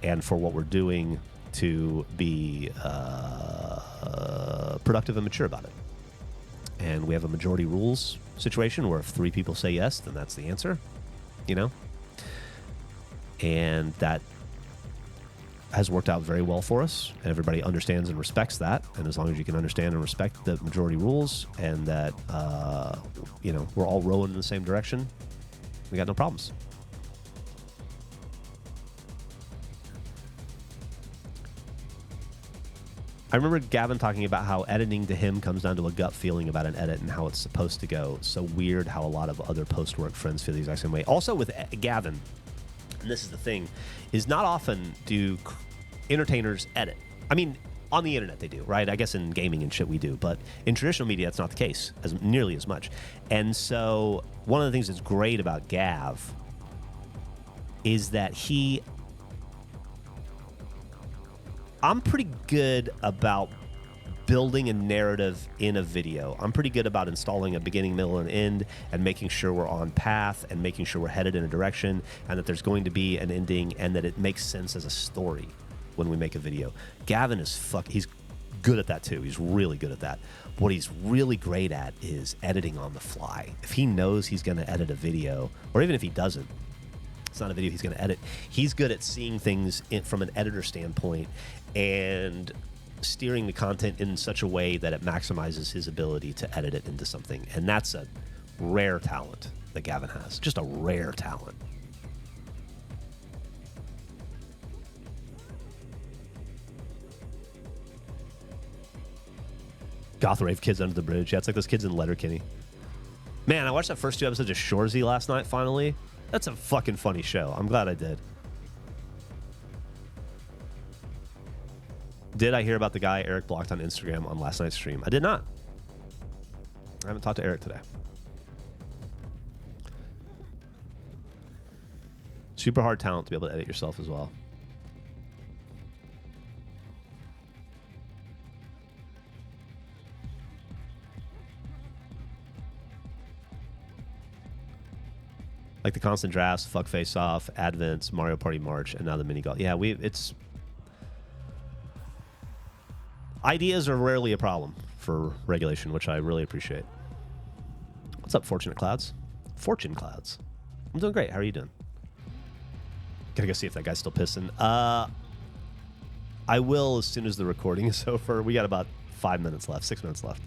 and for what we're doing to be productive and mature about it. And we have a majority rules situation where if 3 people say yes, then that's the answer, And that has worked out very well for us. Everybody understands and respects that. And as long as you can understand and respect the majority rules and that, we're all rowing in the same direction, we got no problems. I remember Gavin talking about how editing to him comes down to a gut feeling about an edit and how it's supposed to go. It's so weird how a lot of other post-work friends feel the exact same way. Also with Gavin, and this is the thing, is not often do entertainers edit. I mean, on the internet they do, right? I guess in gaming and shit we do, but in traditional media that's not the case as nearly as much. And so one of the things that's great about Gav is that I'm pretty good about building a narrative in a video. I'm pretty good about installing a beginning, middle, and end and making sure we're on path and making sure we're headed in a direction and that there's going to be an ending and that it makes sense as a story when we make a video. Gavin is he's good at that too. He's really good at that. What he's really great at is editing on the fly. If he knows he's going to edit a video, or even if he doesn't, it's not a video he's going to edit, he's good at seeing things from an editor standpoint and steering the content in such a way that it maximizes his ability to edit it into something. And that's a rare talent that Gavin has. Just a rare talent. Gothrave Kids Under the Bridge. Yeah, it's like those kids in Letterkenny. Man, I watched that first 2 episodes of Shoresy last night, finally. That's a fucking funny show. I'm glad I did. Did I hear about the guy Eric blocked on Instagram on last night's stream? I did not. I haven't talked to Eric today. Super hard talent to be able to edit yourself as well. Like the constant drafts, fuck face off, advents, Mario Party March, and now the mini golf. Yeah, it's ideas are rarely a problem for regulation, which I really appreciate. What's up, Fortunate Clouds? Fortune Clouds. I'm doing great. How are you doing? Gotta go see if that guy's still pissing. I will as soon as the recording is over. We got about 5 minutes left, 6 minutes left.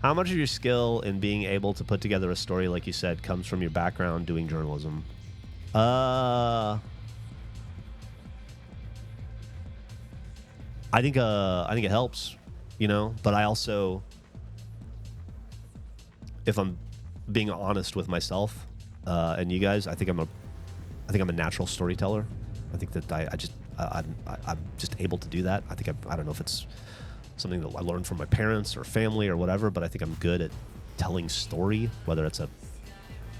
How much of your skill in being able to put together a story, like you said, comes from your background doing journalism? I think it helps, you know. But I also, if I'm being honest with myself and you guys, I think I'm a natural storyteller. I think that I'm just able to do that. I don't know if it's something that I learned from my parents or family or whatever, but I think I'm good at telling story, whether it's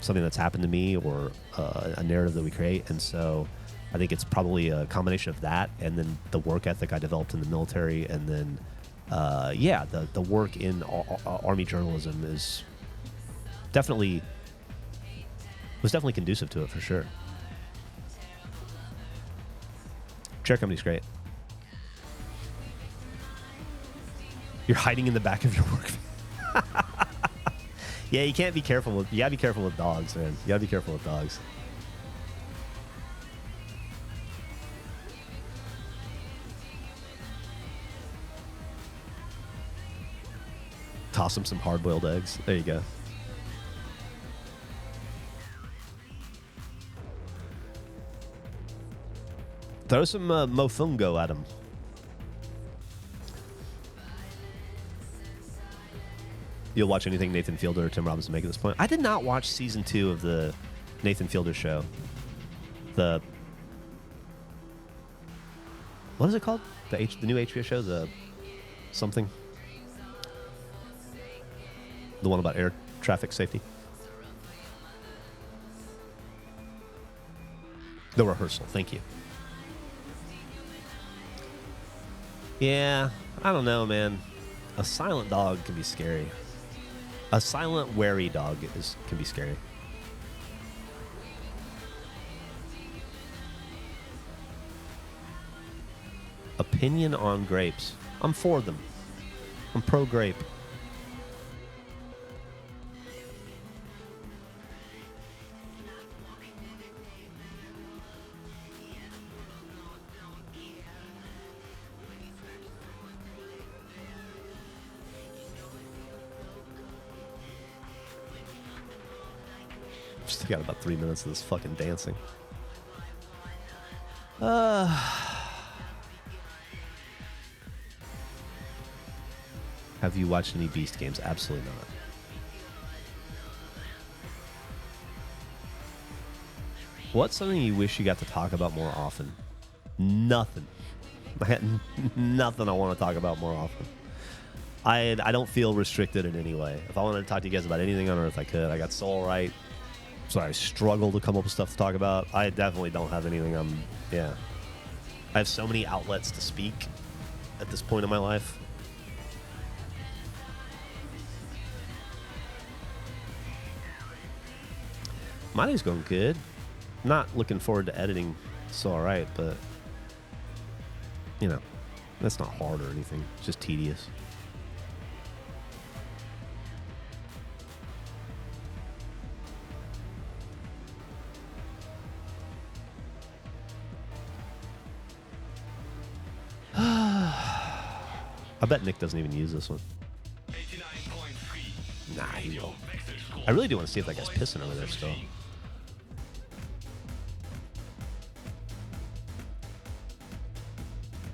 something that's happened to me or a narrative that we create. And so I think it's probably a combination of that and then the work ethic I developed in the military, and then the work in Army journalism was definitely conducive to it for sure. Chair company's great. You're hiding in the back of your work. Yeah, you gotta be careful with dogs, man. You gotta be careful with dogs. Toss them some hard-boiled eggs. There you go. Throw some mofungo at him. You'll watch anything Nathan Fielder or Tim Robbins make at this point? I did not watch season 2 of the Nathan Fielder show. What is it called? The new HBO show? The something? The one about air traffic safety? The Rehearsal. Thank you. Yeah, I don't know, man. A silent dog can be scary. A silent, wary dog can be scary. Opinion on grapes. I'm for them. I'm pro-grape. Still got about 3 minutes of this fucking dancing. Have you watched any Beast games? Absolutely not. What's something you wish you got to talk about more often? Nothing. I had nothing I want to talk about more often. I don't feel restricted in any way. If I wanted to talk to you guys about anything on earth, I could. I got soul right. So I struggle to come up with stuff to talk about. I definitely don't have anything. I have so many outlets to speak at this point in my life. My day's going good. Not looking forward to editing. It's all right, but you know, that's not hard or anything. It's just tedious. I bet Nick doesn't even use this one. Nah, he will. I really do want to see if that guy's pissing over there still.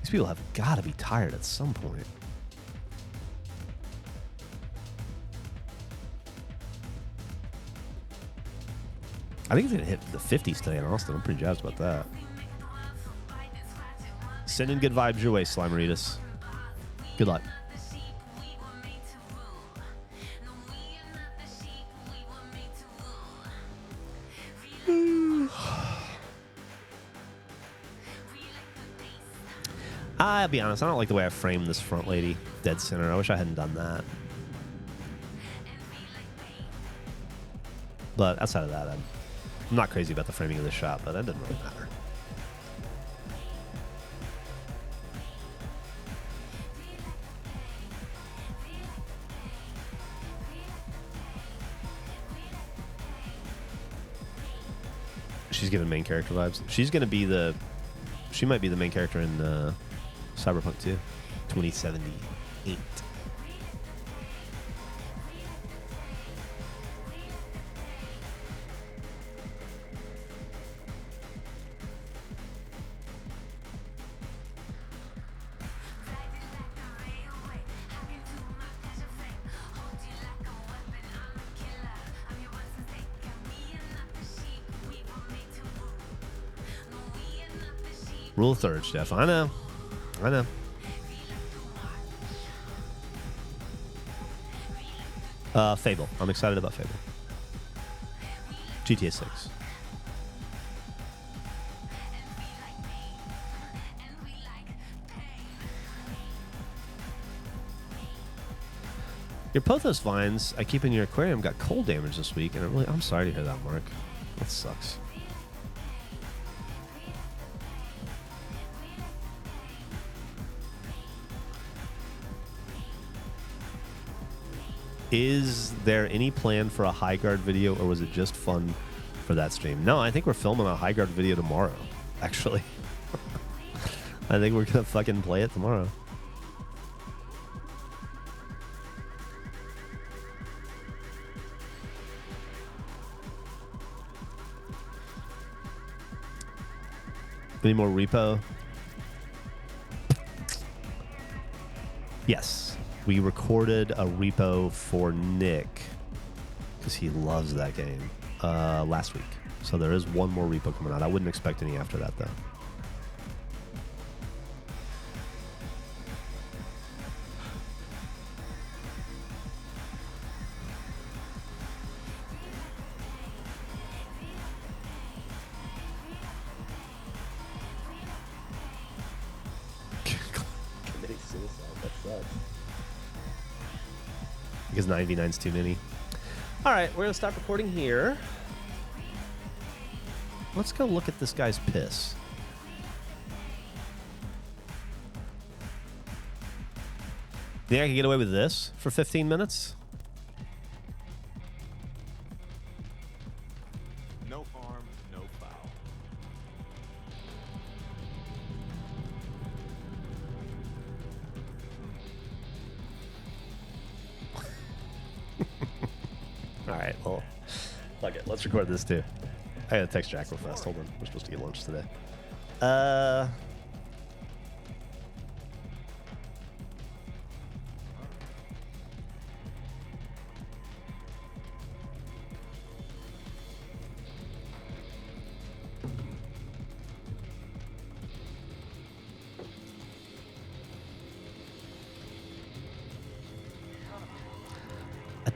These people have got to be tired at some point. I think it's going to hit the 50s today in Austin. I'm pretty jazzed about that. Sending good vibes your way, Slimeritas. Good luck. I'll be honest, I don't like the way I framed this front lady dead center. I wish I hadn't done that. But outside of that, I'm not crazy about the framing of the shot, but that doesn't really matter. She's giving main character vibes. She's going to be the... She might be the main character in Cyberpunk 2. 2078. Rule of thirds, Geoff. I know. I know. Fable. I'm excited about Fable. GTA 6. Your pothos vines I keep in your aquarium got cold damage this week, and I'm sorry to hear that, Mark. That sucks. Is there any plan for a High Guard video, or was it just fun for that stream? No, I think we're filming a High Guard video tomorrow, actually. I think we're going to fucking play it tomorrow. Any more repo? Yes. We recorded a repo for Nick because he loves that game last week. So there is one more repo coming out. I wouldn't expect any after that, though. Committing suicide. That sucks. Because 99's too many. All right, we're going to stop recording here. Let's go look at this guy's piss. Think I can get away with this for 15 minutes? No harm, no foul. All right, well, fuck it. Let's record this too. I gotta text Jack real fast. Hold on. We're supposed to get lunch today. I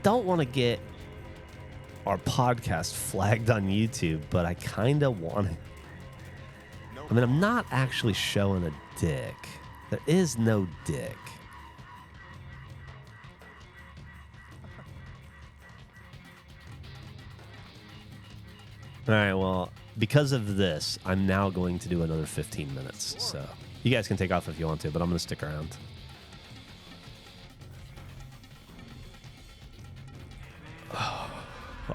don't want to get our podcast flagged on YouTube, but I kind of want it. I mean, I'm not actually showing a dick. There is no dick. All right, well, because of this, I'm now going to do another 15 minutes. So you guys can take off if you want to, but I'm going to stick around.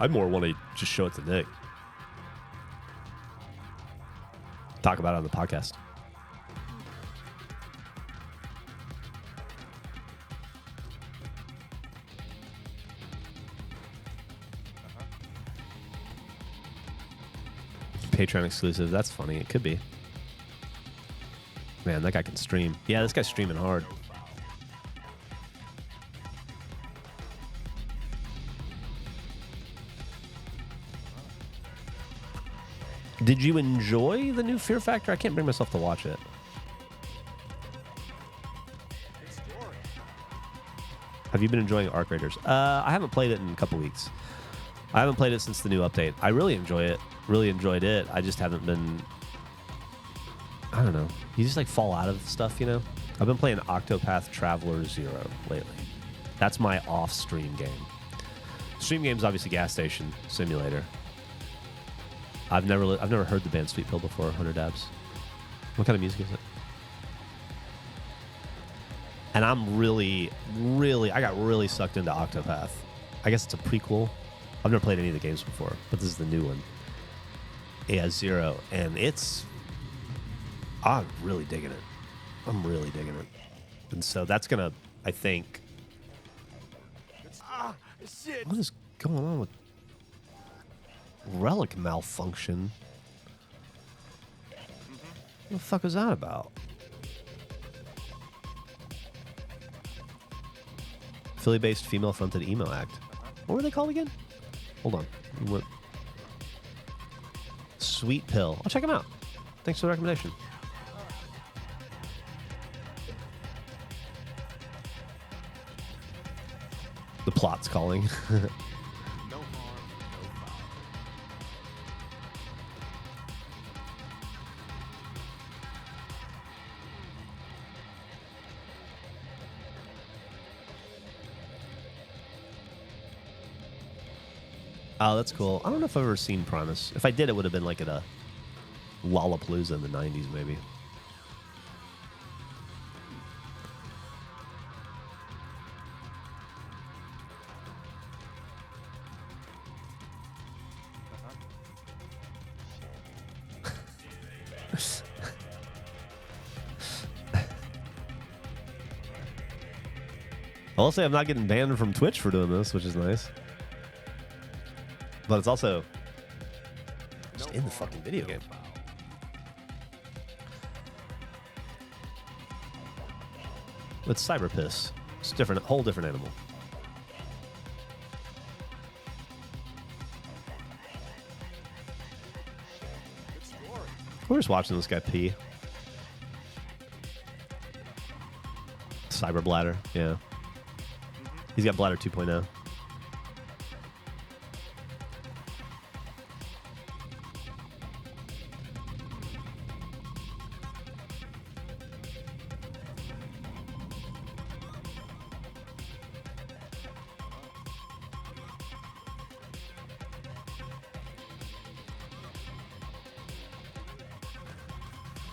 I more want to just show it to Nick. Talk about it on the podcast. Patreon exclusive. That's funny. It could be. Man, that guy can stream. Yeah, this guy's streaming hard. Did you enjoy the new Fear Factor? I can't bring myself to watch it. Have you been enjoying Arc Raiders? I haven't played it in a couple weeks. I haven't played it since the new update. I really enjoy it. Really enjoyed it. I just haven't been... I don't know. You just like fall out of stuff, you know? I've been playing Octopath Traveler 0 lately. That's my off-stream game. Stream game's obviously gas station simulator. I've never heard the band Sweet Pill before. 100 Dabs. What kind of music is it? And I'm I got really sucked into Octopath. I guess it's a prequel. I've never played any of the games before, but this is the new one. Yeah, Zero, and I'm really digging it. I'm really digging it, and so that's gonna, I think. Shit. What is going on with relic malfunction? What the fuck was that about? Philly-based female-fronted emo act. What were they called again? Hold on. What? Sweet Pill. I'll check them out. Thanks for the recommendation. The plot's calling. No harm, no foul. Oh, that's cool. I don't know if I've ever seen Primus. If I did, it would have been like at a Lollapalooza in the 90s, maybe. I'll say I'm not getting banned from Twitch for doing this, which is nice. But it's also just in the fucking video game. It's cyber piss. It's different, whole different animal. We're just watching this guy pee. Cyber bladder, yeah. He's got bladder 2.0.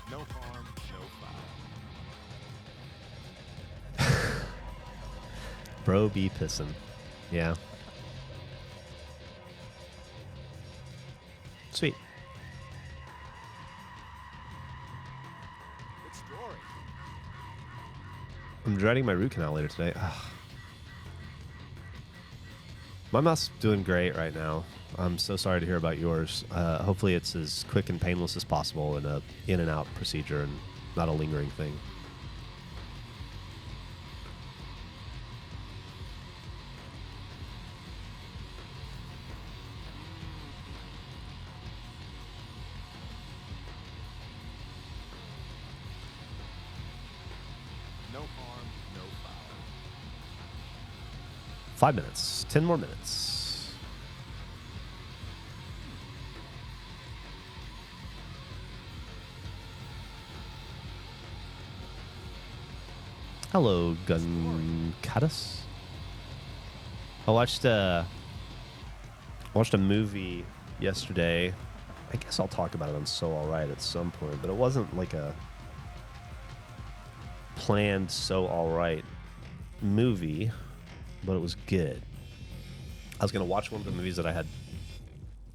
No harm, no foul. Bro be pissin'. Yeah. Sweet. Good story. I'm dreading my root canal later today. Ugh. My mouth's doing great right now. I'm so sorry to hear about yours. Hopefully it's as quick and painless as possible in a in and out procedure and not a lingering thing. No harm, no foul. 5 minutes. 10 more minutes. Hello, Guncatus. I watched a movie yesterday. I guess I'll talk about it on So Alright at some point, but it wasn't like a planned So Alright movie, but it was good. I was going to watch one of the movies that I had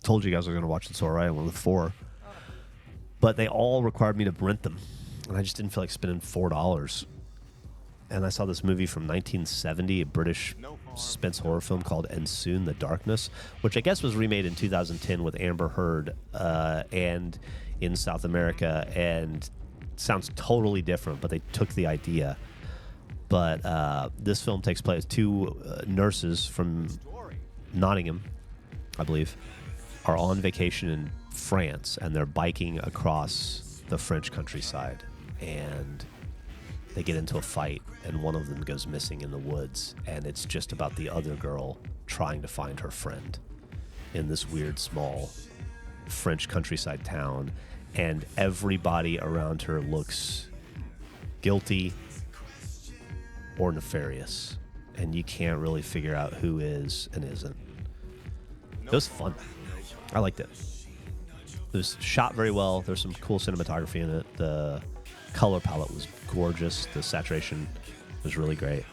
told you guys I was going to watch at So Alright, one of the 4, but they all required me to rent them, and I just didn't feel like spending $4. And I saw this movie from 1970, a British suspense horror film called And Soon the Darkness, which I guess was remade in 2010 with Amber Heard and in South America, and sounds totally different, but they took the idea. But this film takes place, 2 nurses from Nottingham, I believe, are on vacation in France, and they're biking across the French countryside, and they get into a fight, and one of them goes missing in the woods, and it's just about the other girl trying to find her friend in this weird, small French countryside town, and everybody around her looks guilty or nefarious, and you can't really figure out who is and isn't. It was fun. I liked it. It was shot very well. There's some cool cinematography in it. The color palette was gorgeous. The saturation was really great.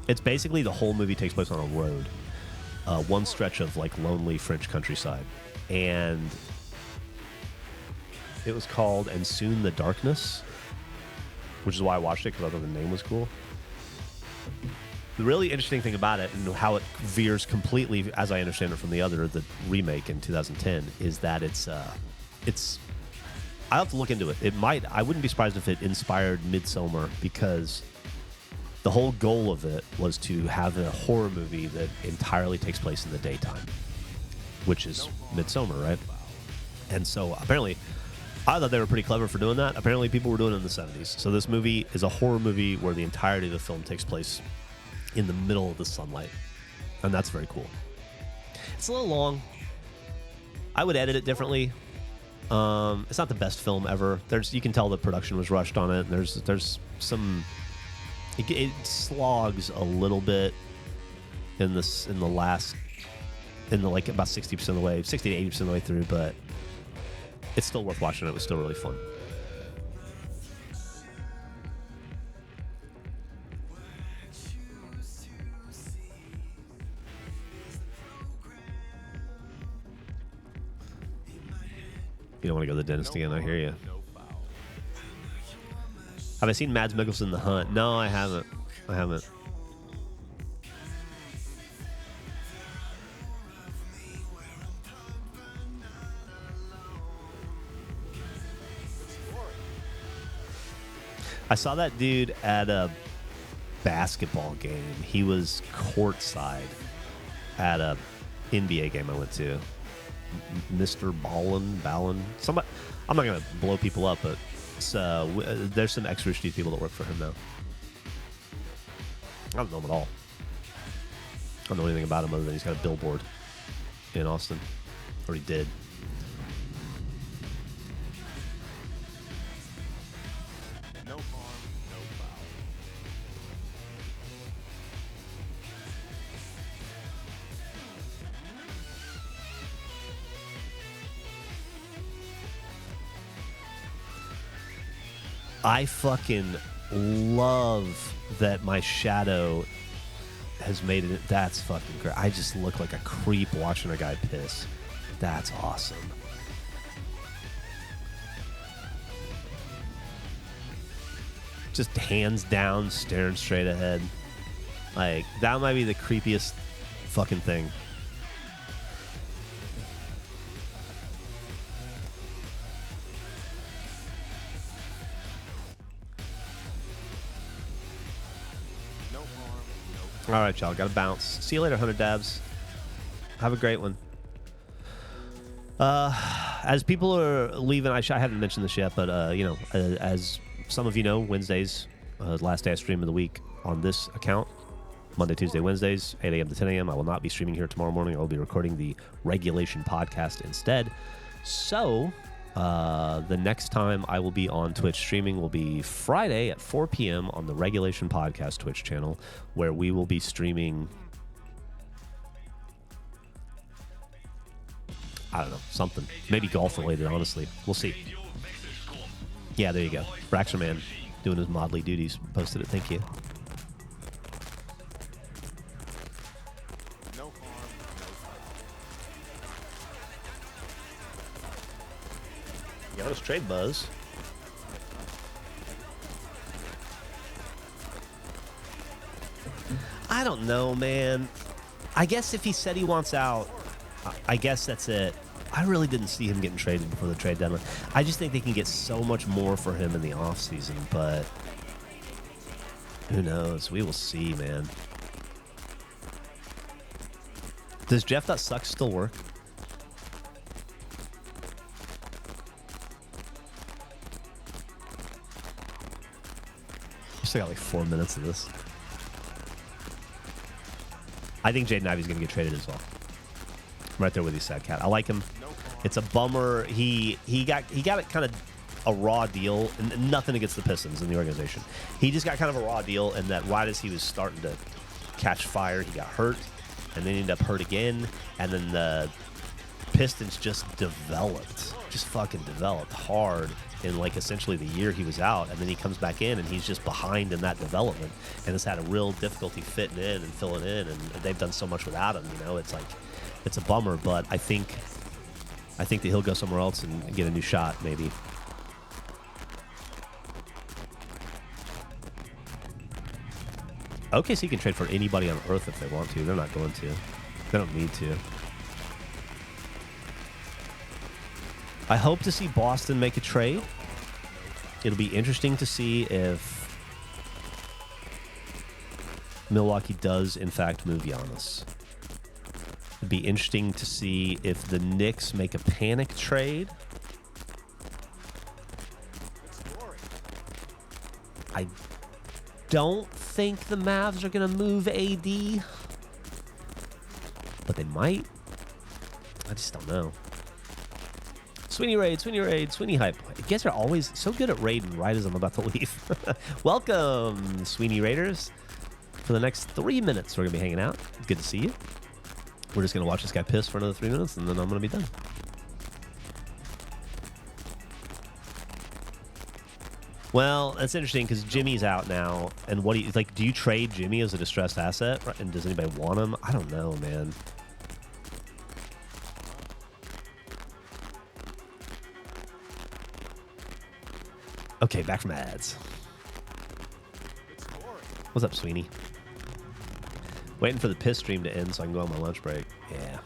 It's basically the whole movie takes place on a road. One stretch of like lonely French countryside. And it was called And Soon the Darkness, which is why I watched it, because I thought the name was cool. The really interesting thing about it, and how it veers completely, as I understand it from the remake in 2010, is that it's I'll have to look into it. I wouldn't be surprised if it inspired Midsommar, because the whole goal of it was to have a horror movie that entirely takes place in the daytime, which is Midsommar, right? And so apparently, I thought they were pretty clever for doing that. Apparently, people were doing it in the 70s. So this movie is a horror movie where the entirety of the film takes place in the middle of the sunlight. And that's very cool. It's a little long. I would edit it differently. It's not the best film ever. You can tell the production was rushed on it. There's some... It slogs a little bit in about 60% of the way, 60 to 80% of the way through, but it's still worth watching. It was still really fun. You don't want to go to the dentist again, I hear you. Have I seen Mads Mikkelsen The Hunt? No, I haven't. I saw that dude at a basketball game. He was courtside at a NBA game I went to. Mr. Ballin. Somebody, I'm not gonna blow people up, but there's some extra street people that work for him now. I don't know him at all. I don't know anything about him other than he's got a billboard in Austin, or he did. No harm, no foul. I fucking love that my shadow has made it. That's fucking great. I just look like a creep watching a guy piss. That's awesome. Just hands down, staring straight ahead. Like, that might be the creepiest fucking thing. All right, y'all. Got to bounce. See you later, 100 dabs. Have a great one. As people are leaving, I haven't mentioned this yet, but as some of you know, Wednesdays, last day I stream of the week on this account. Monday, Tuesday, Wednesdays, 8 a.m. to 10 a.m. I will not be streaming here tomorrow morning. I will be recording the Regulation podcast instead. So the next time I will be on Twitch streaming will be Friday at 4 p.m. on the Regulation Podcast Twitch channel, where we will be streaming, I don't know, something. Maybe golf related, honestly. We'll see. Yeah, there you go. Braxerman doing his modly duties. Posted it. Thank you. No harm, no foul. Yeah, let's trade Buzz. I don't know, man. I guess if he said he wants out, I guess that's it. I really didn't see him getting traded before the trade deadline. I just think they can get so much more for him in the offseason, but who knows? We will see, man. Does Geoff That Sucks still work? Still got like 4 minutes of this. I think Jaden Ivey's gonna get traded as well. I'm right there with you, Sad Cat. I like him. It's a bummer. He got it kind of a raw deal, and nothing against the Pistons in the organization. He just got kind of a raw deal, and that right as he was starting to catch fire, he got hurt. and then he ended up hurt again, and then the Pistons just fucking developed hard in like essentially the year he was out, and then he comes back in and he's just behind in that development and has had a real difficulty fitting in and filling in, and they've done so much without him. You know, it's like it's a bummer, but I think that he'll go somewhere else and get a new shot maybe. OKC can trade for anybody on earth if they want to. They're not going to. They don't need to. I hope to see Boston make a trade. It'll be interesting to see if Milwaukee does, in fact, move Giannis. It'd be interesting to see if the Knicks make a panic trade. I don't think the Mavs are going to move AD, but they might. I just don't know. Sweeney Raid, Sweeney Hype. You guys are always so good at raiding right as I'm about to leave. Welcome, Sweeney Raiders. For the next 3 minutes, we're going to be hanging out. Good to see you. We're just going to watch this guy piss for another 3 minutes, and then I'm going to be done. Well, that's interesting because Jimmy's out now. And what do you like? Do you trade Jimmy as a distressed asset? And does anybody want him? I don't know, man. Okay, back from ads. What's up, Sweeney? Waiting for the piss stream to end so I can go on my lunch break. Yeah.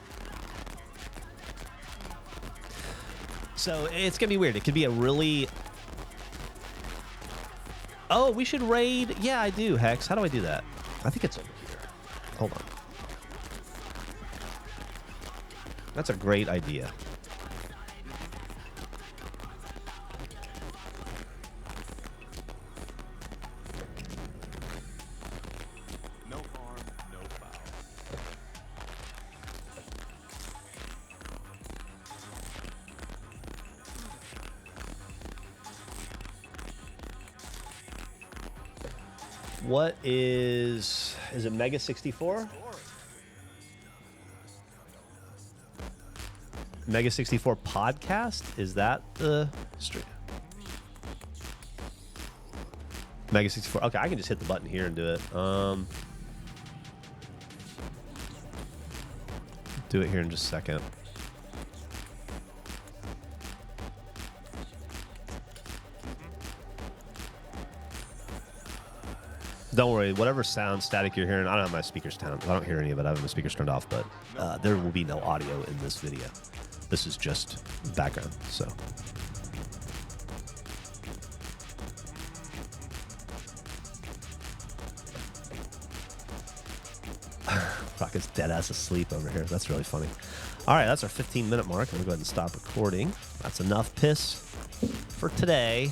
So it's going to be weird. It could be a really... Oh, we should raid... Yeah, I do, Hex. How do I do that? I think it's over here. Hold on. That's a great idea. What is it Mega 64? Mega 64 podcast? Is that the stream? Mega 64. Okay, I can just hit the button here and do it. Do it here in just a second. Don't worry, whatever sound static you're hearing, I don't have my speakers turned. I don't hear any of it. I have my speakers turned off, but there will be no audio in this video. This is just background, so. Rock is dead ass asleep over here. That's really funny. All right, that's our 15-minute mark. I'm gonna go ahead and stop recording. That's enough piss for today.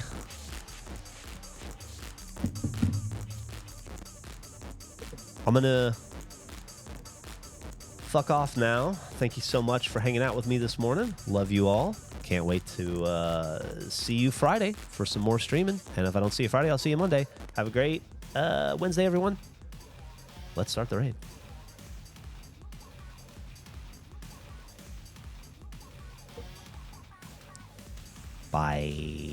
I'm gonna fuck off now. Thank you so much for hanging out with me this morning. Love you all. Can't wait to see you Friday for some more streaming. And if I don't see you Friday, I'll see you Monday. Have a great Wednesday, everyone. Let's start the raid. Bye.